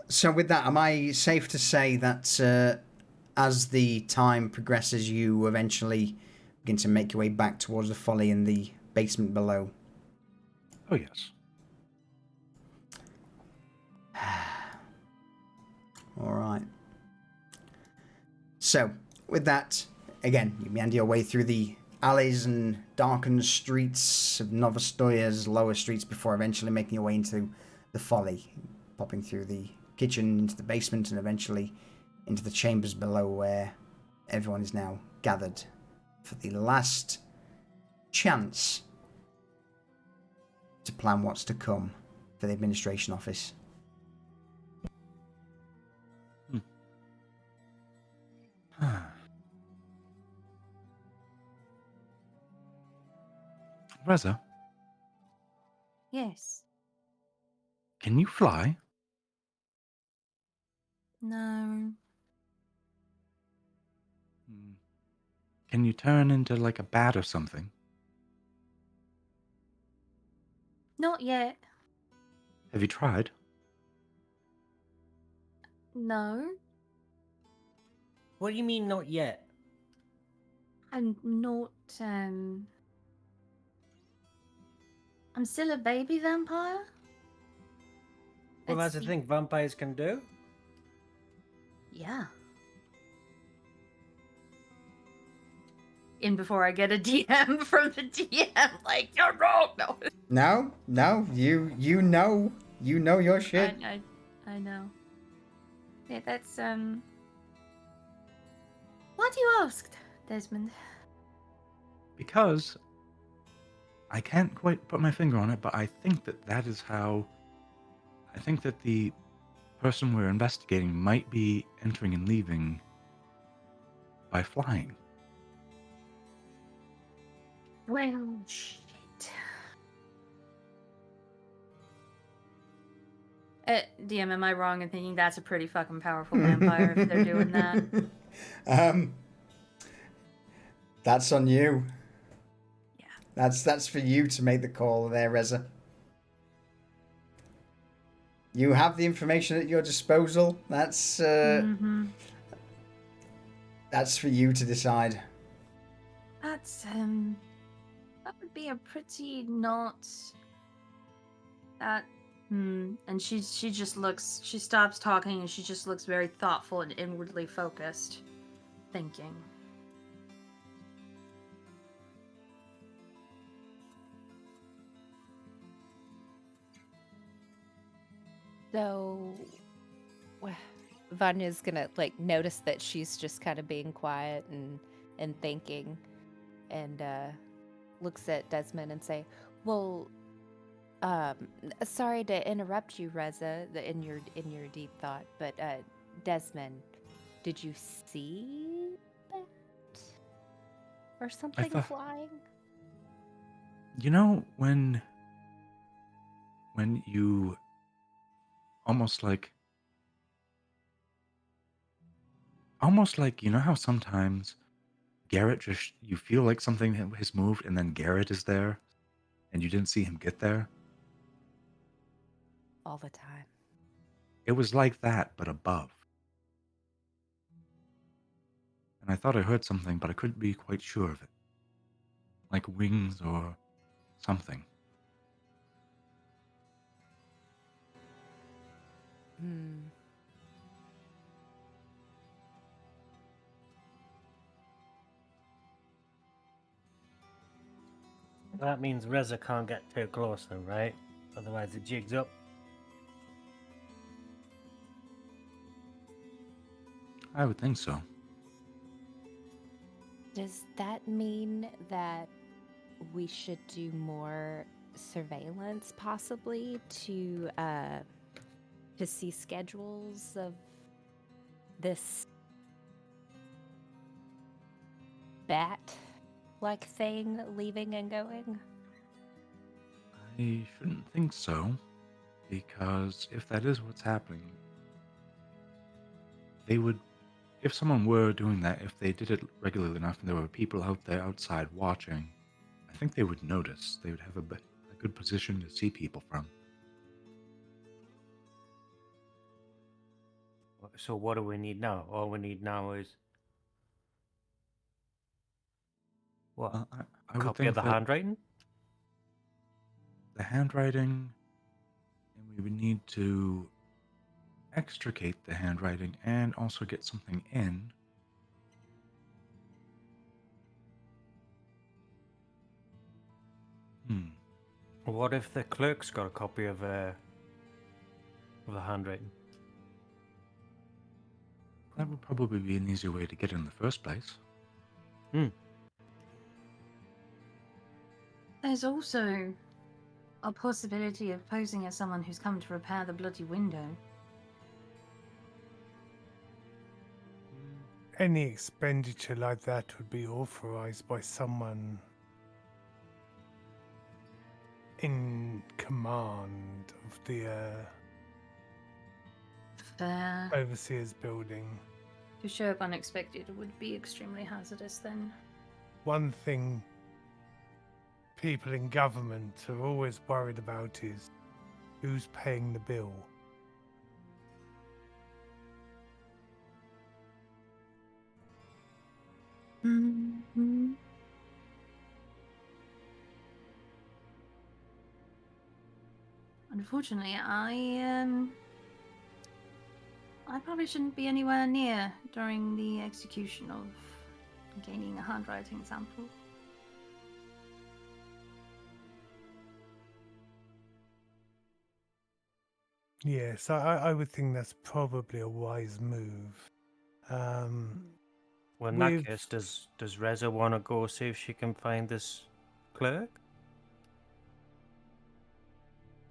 So with that, am I safe to say that as the time progresses, you eventually begin to make your way back towards the folly in the basement below? Oh, yes. All right. So, with that, again, you meander your way through the alleys and darkened streets of Novostoya's lower streets before eventually making your way into the folly, popping through the kitchen, into the basement, and eventually into the chambers below where everyone is now gathered for the last chance to plan what's to come for the administration office. Reza, Yes. Can you fly? No. Hmm. Can you turn into like a bat or something? Not yet. Have you tried? No. What do you mean not yet? I'm not, I'm still a baby vampire? Well, It's that's the y- thing vampires can do. Yeah. In before I get a DM from the DM, like, you're wrong! No. No, you know your shit. I know. Yeah, that's, Why do you ask, Desmond? Because I can't quite put my finger on it, but I think that is how. I think that the person we're investigating might be entering and leaving by flying. Well, shit. DM, am I wrong in thinking that's a pretty fucking powerful vampire if they're doing that? That's on you. Yeah. That's for you to make the call there, Reza. You have the information at your disposal. That's Mm-hmm. that's for you to decide. That's, that would be a pretty not... That... And she just looks... She stops talking and she just looks very thoughtful and inwardly focused. Thinking. So, Vanya's gonna like notice that she's just kind of being quiet and thinking, and looks at Desmond and say, "Well, sorry to interrupt you, Reza, in your deep thought, but Desmond, did you see that or something thought- flying?" You know when you almost like you know how sometimes Garrett just you feel like something has moved and then Garrett is there and you didn't see him get there? All the time. It was like that, but above. And I thought I heard something, but I couldn't be quite sure of it. Like wings or something. Hmm. That means Reza can't get too close then, right? Otherwise it jigs up. I would think so. Does that mean that we should do more surveillance, possibly, to see schedules of this bat-like thing leaving and going? I shouldn't think so, because if that is what's happening, they would, if someone were doing that, if they did it regularly enough and there were people out there outside watching, I think they would notice. They would have a good position to see people from. So what do we need now? All we need now is what? I would Copy think of the that handwriting? the handwriting, and we would need to extricate the handwriting and also get something in. What if the clerk's got a copy of the handwriting? That would probably be an easier way to get in the first place. There's also a possibility of posing as someone who's come to repair the bloody window. Any expenditure like that would be authorized by someone in command of the Fair. overseer's building. To show up unexpected would be extremely hazardous then. One thing people in government are always worried about is who's paying the bill. Mm-hmm. Unfortunately, I probably shouldn't be anywhere near during the execution of gaining a handwriting sample. Yes, I would think that's probably a wise move. Well, in With- that case, does Reza want to go see if she can find this clerk?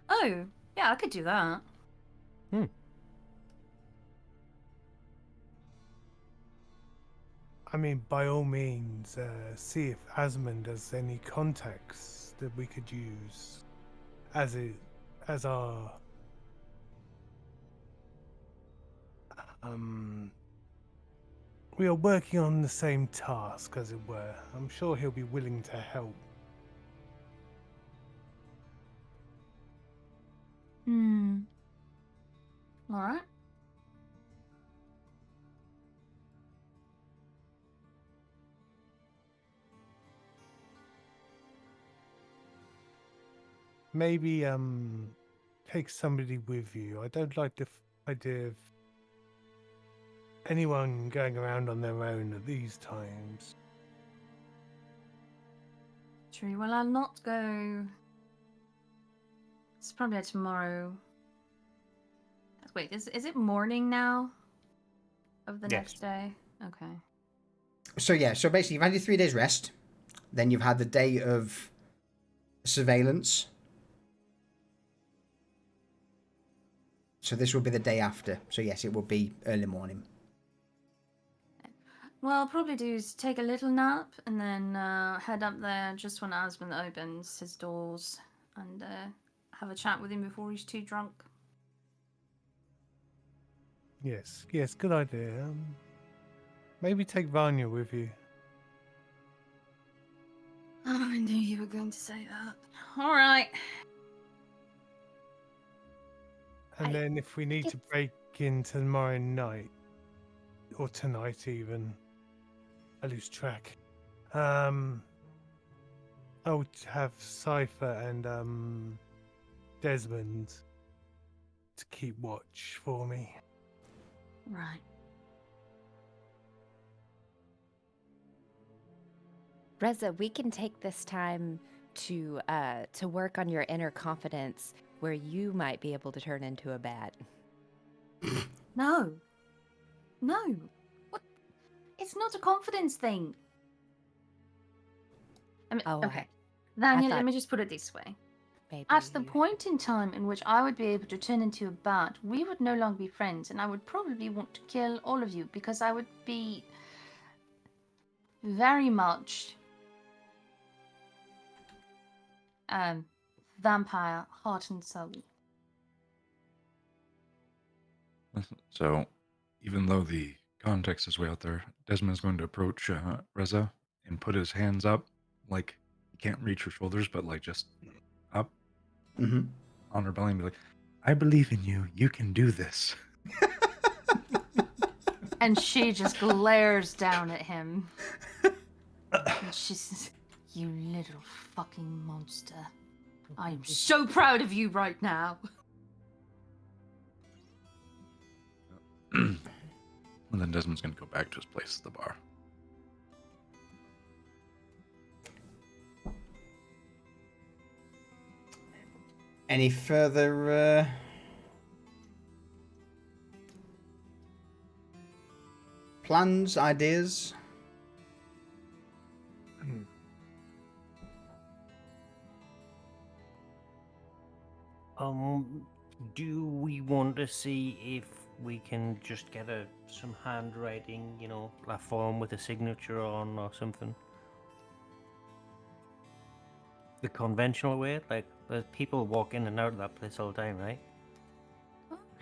Oh, yeah, I could do that. I mean, by all means, see if Asmund has any contacts that we could use as our we are working on the same task, as it were. I'm sure he'll be willing to help. All right. Maybe take somebody with you. I don't like the idea of anyone going around on their own at these times. True. Well, I'll not go. It's probably tomorrow. Wait, is it morning now? Of the Yes. next day? Okay. So yeah, so basically you've had your 3 days rest, then you've had the day of surveillance. So this will be the day after. So yes, it will be early morning. Well, I'll probably do is take a little nap and then head up there just when Asmund opens his doors and have a chat with him before he's too drunk. Yes, good idea. Maybe take Vanya with you. Oh, I knew you were going to say that. All right. And then if we need to break in tomorrow night, or tonight even, I lose track. I would have Cypher and Desmond to keep watch for me. Right. Reza, we can take this time to work on your inner confidence, where you might be able to turn into a bat. No. No. What? It's not a confidence thing. I mean, Oh, okay. Daniel, thought- let me just put it this way. Maybe At the you- point in time in which I would be able to turn into a bat, we would no longer be friends, and I would probably want to kill all of you because I would be very much vampire heart and soul. So, even though the context is way out there, Desmond's going to approach Reza and put his hands up, like he can't reach her shoulders, but like just up Mm-hmm. on her belly and be like, I believe in you. You can do this. And she just glares down at him. And she says, "You little fucking monster. I am so proud of you right now." And then Desmond's going to go back to his place at the bar. Any further plans, ideas? Do we want to see if we can just get some handwriting, a form with a signature on or something? the conventional way? Like, there's people walk in and out of that place all the time, right?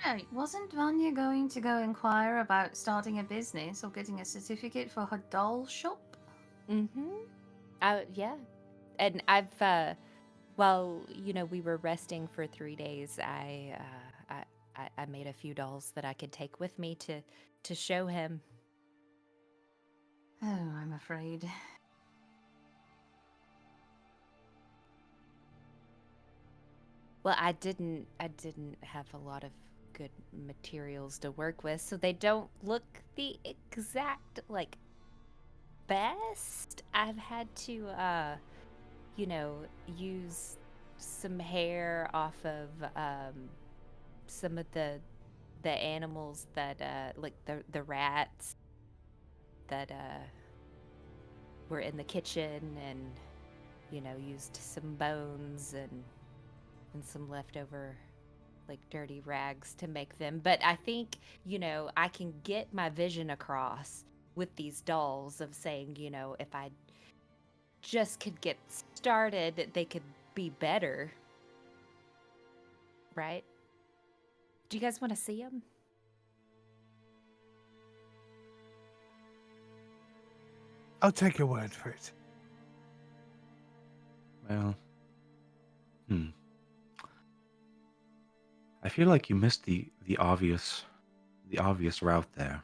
Right, wasn't Vanya going to go inquire about starting a business or getting a certificate for her doll shop? Mm-hmm. Yeah. And I've while we were resting for 3 days, I made a few dolls that I could take with me to show him. Oh, I'm afraid. Well, I didn't have a lot of good materials to work with, so they don't look the exact best. I've had to use some hair off of some of the animals that like the rats that were in the kitchen, and used some bones and some leftover dirty rags to make them. But I think I can get my vision across with these dolls of saying, if I just could get started, they could be better, right? Do you guys want to see them? I'll take your word for it. Well, I feel like you missed the obvious route there.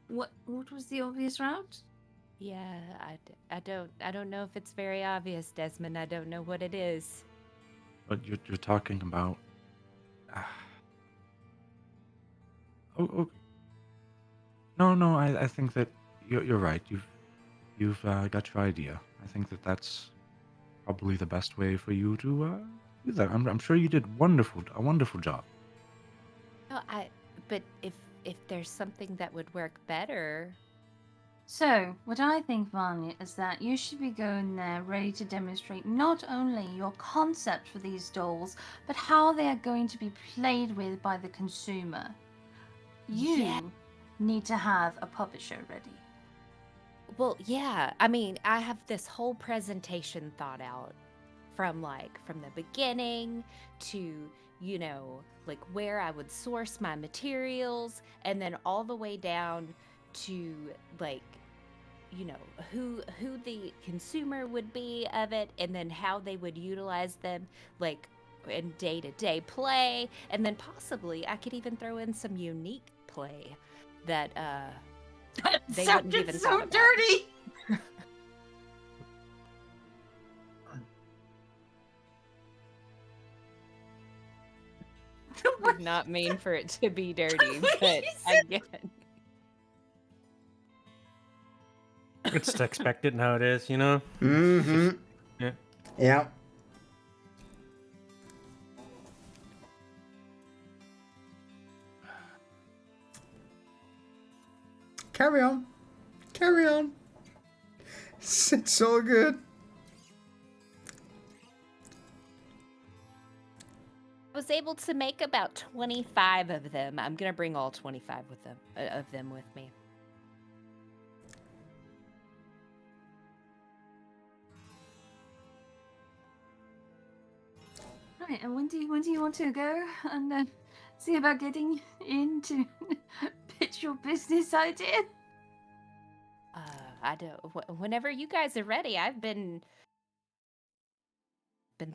What was the obvious route? Yeah, I don't know if it's very obvious, Desmond. I don't know what it is. But you're talking about. Oh, no. I think that you're right. You've got your idea. I think that that's probably the best way for you to do that. I'm sure you did a wonderful job. No, but if there's something that would work better. So, what I think, Vanya, is that you should be going there ready to demonstrate not only your concept for these dolls, but how they are going to be played with by the consumer. You Yeah. need to have a puppet show ready. Well, yeah. I mean, I have this whole presentation thought out from the beginning to where I would source my materials, and then all the way down to who the consumer would be of it, and then how they would utilize them in day-to-day play, and then possibly I could even throw in some unique play that they wouldn't even so thought about. dirty. Did not mean for it to be dirty, but I get it. It's expected nowadays, you know? Mm-hmm. Yeah. Yeah. Carry on. Carry on. It's all good. I was able to make about 25 of them. I'm gonna bring all 25 of them with me. Right, and when do you want to go and see about getting in to pitch your business idea? I don't. Whenever you guys are ready, I've been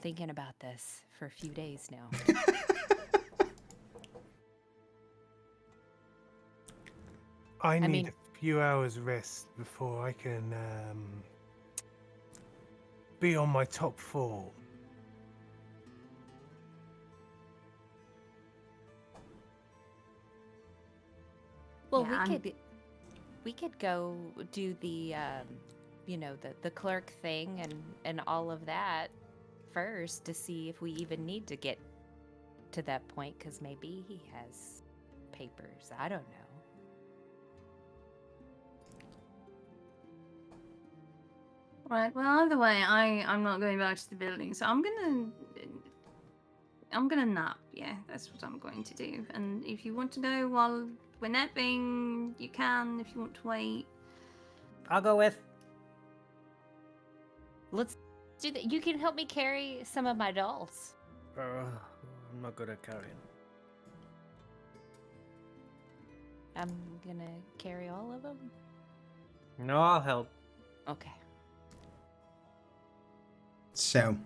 thinking about this for a few days now. I need mean- a few hours rest before I can be on my top form. Well, Yeah, we could go do the the clerk thing and all of that first to see if we even need to get to that point, because maybe he has papers. I don't know. Right. Well, either way, I'm not going back to the building, so I'm gonna nap. yeah, that's what I'm going to do. And if you want to go while we're napping, you can. If you want to wait. I'll go with. Let's do that. You can help me carry some of my dolls. I'm not good at carrying. I'm gonna carry all of them. No, I'll help. Okay. So,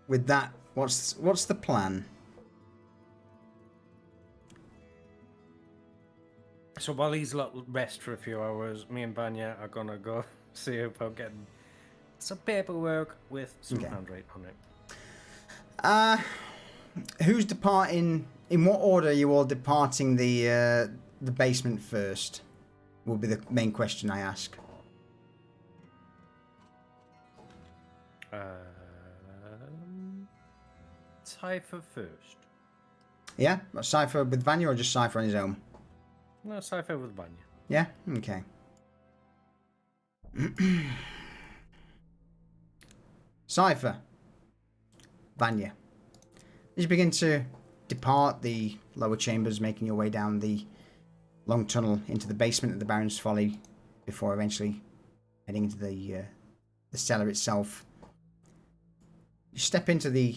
with that, what's the plan? So while he's let rest for a few hours, me and Banya are gonna go see about getting some paperwork with some Okay. handwriting on it. Who's departing? In what order are you all departing the basement first? Will be the main question I ask. Cypher first. Yeah, Cypher with Vanya or just Cypher on his own? No, Cypher with Banya. Yeah, okay. Cypher, Vanya, as you begin to depart the lower chambers, making your way down the long tunnel into the basement of the Baron's Folly, before eventually heading into the cellar itself, you step into the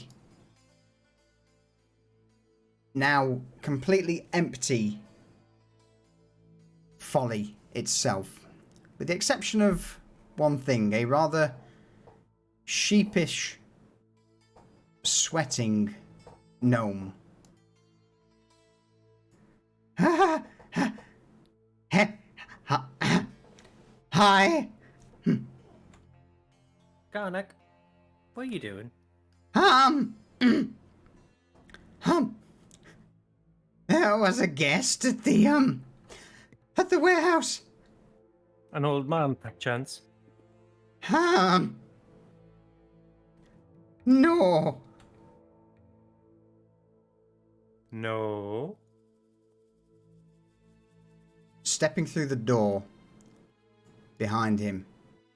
now completely empty Folly itself, with the exception of one thing: a rather sheepish, sweating gnome. Hi. Garnek, what are you doing? There was a guest at the warehouse. An old man, perchance. No. No. Stepping through the door, behind him,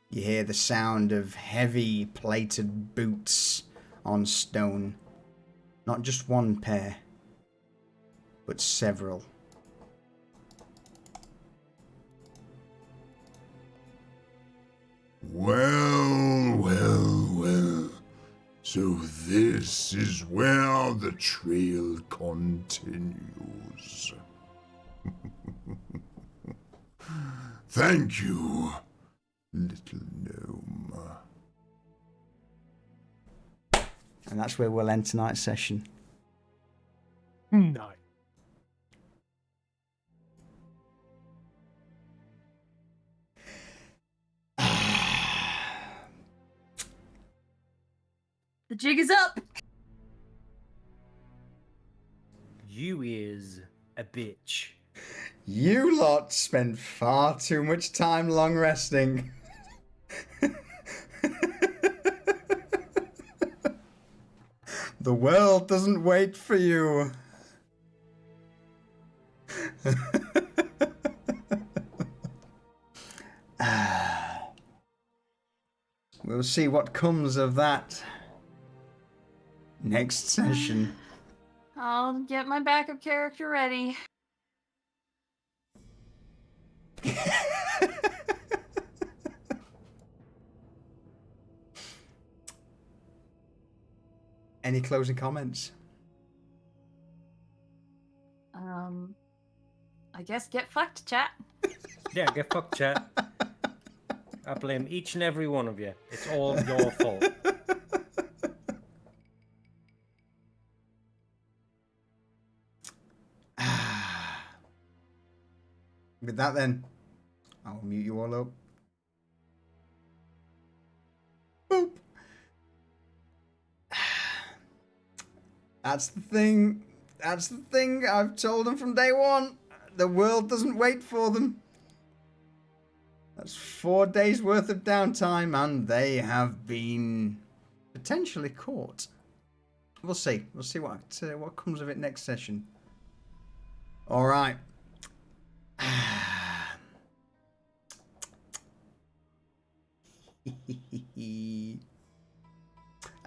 you hear the sound of heavy plated boots on stone. Not just one pair, but several. Well, well, well. So this is where the trail continues. Thank you, little gnome. And that's where we'll end tonight's session. No. The jig is up. You is a bitch. You lot spend far too much time long resting. The world doesn't wait for you. We'll see what comes of that next session. I'll get my backup character ready. Any closing comments? I guess get fucked, chat. Yeah, get fucked, chat. I blame each and every one of you. It's all your fault. With that then, I'll mute you all up. Boop. That's the thing. That's the thing. I've told them from day one. The world doesn't wait for them. That's 4 days worth of downtime, and they have been potentially caught. We'll see. We'll see what comes of it next session. All right.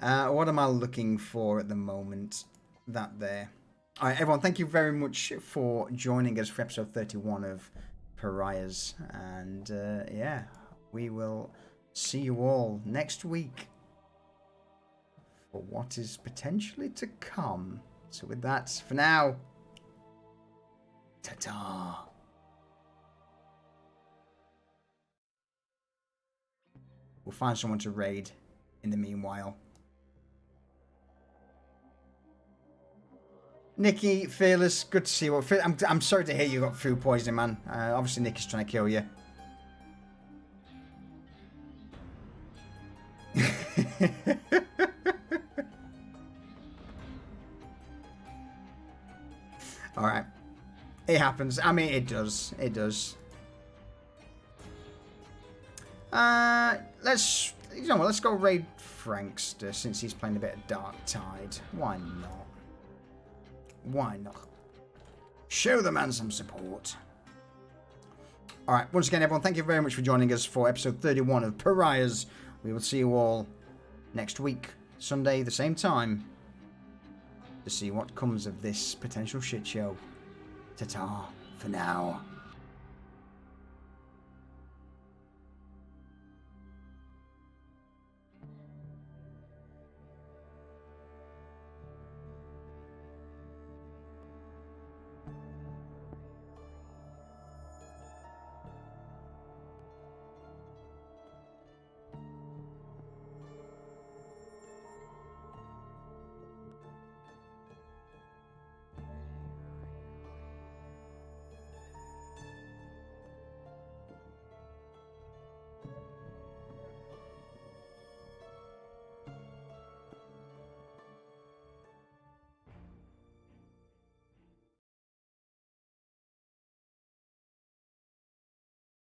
What am I looking for at the moment? That there. All right, everyone, thank you very much for joining us for episode 31 of Pariahs. And yeah, we will see you all next week for what is potentially to come. So with that, for now, ta-ta. We'll find someone to raid in the meanwhile. Nikki, Fearless, good to see you. I'm sorry to hear you got food poisoning, man. Obviously, Nikki's trying to kill you. Alright. It happens. I mean, it does. It does. Let's go raid Frankster since he's playing a bit of Dark Tide. Why not? Why not? Show the man some support. Alright, once again, everyone, thank you very much for joining us for episode 31 of Pariahs. We will see you all next week, Sunday, the same time, to see what comes of this potential shit show. Ta-ta for now.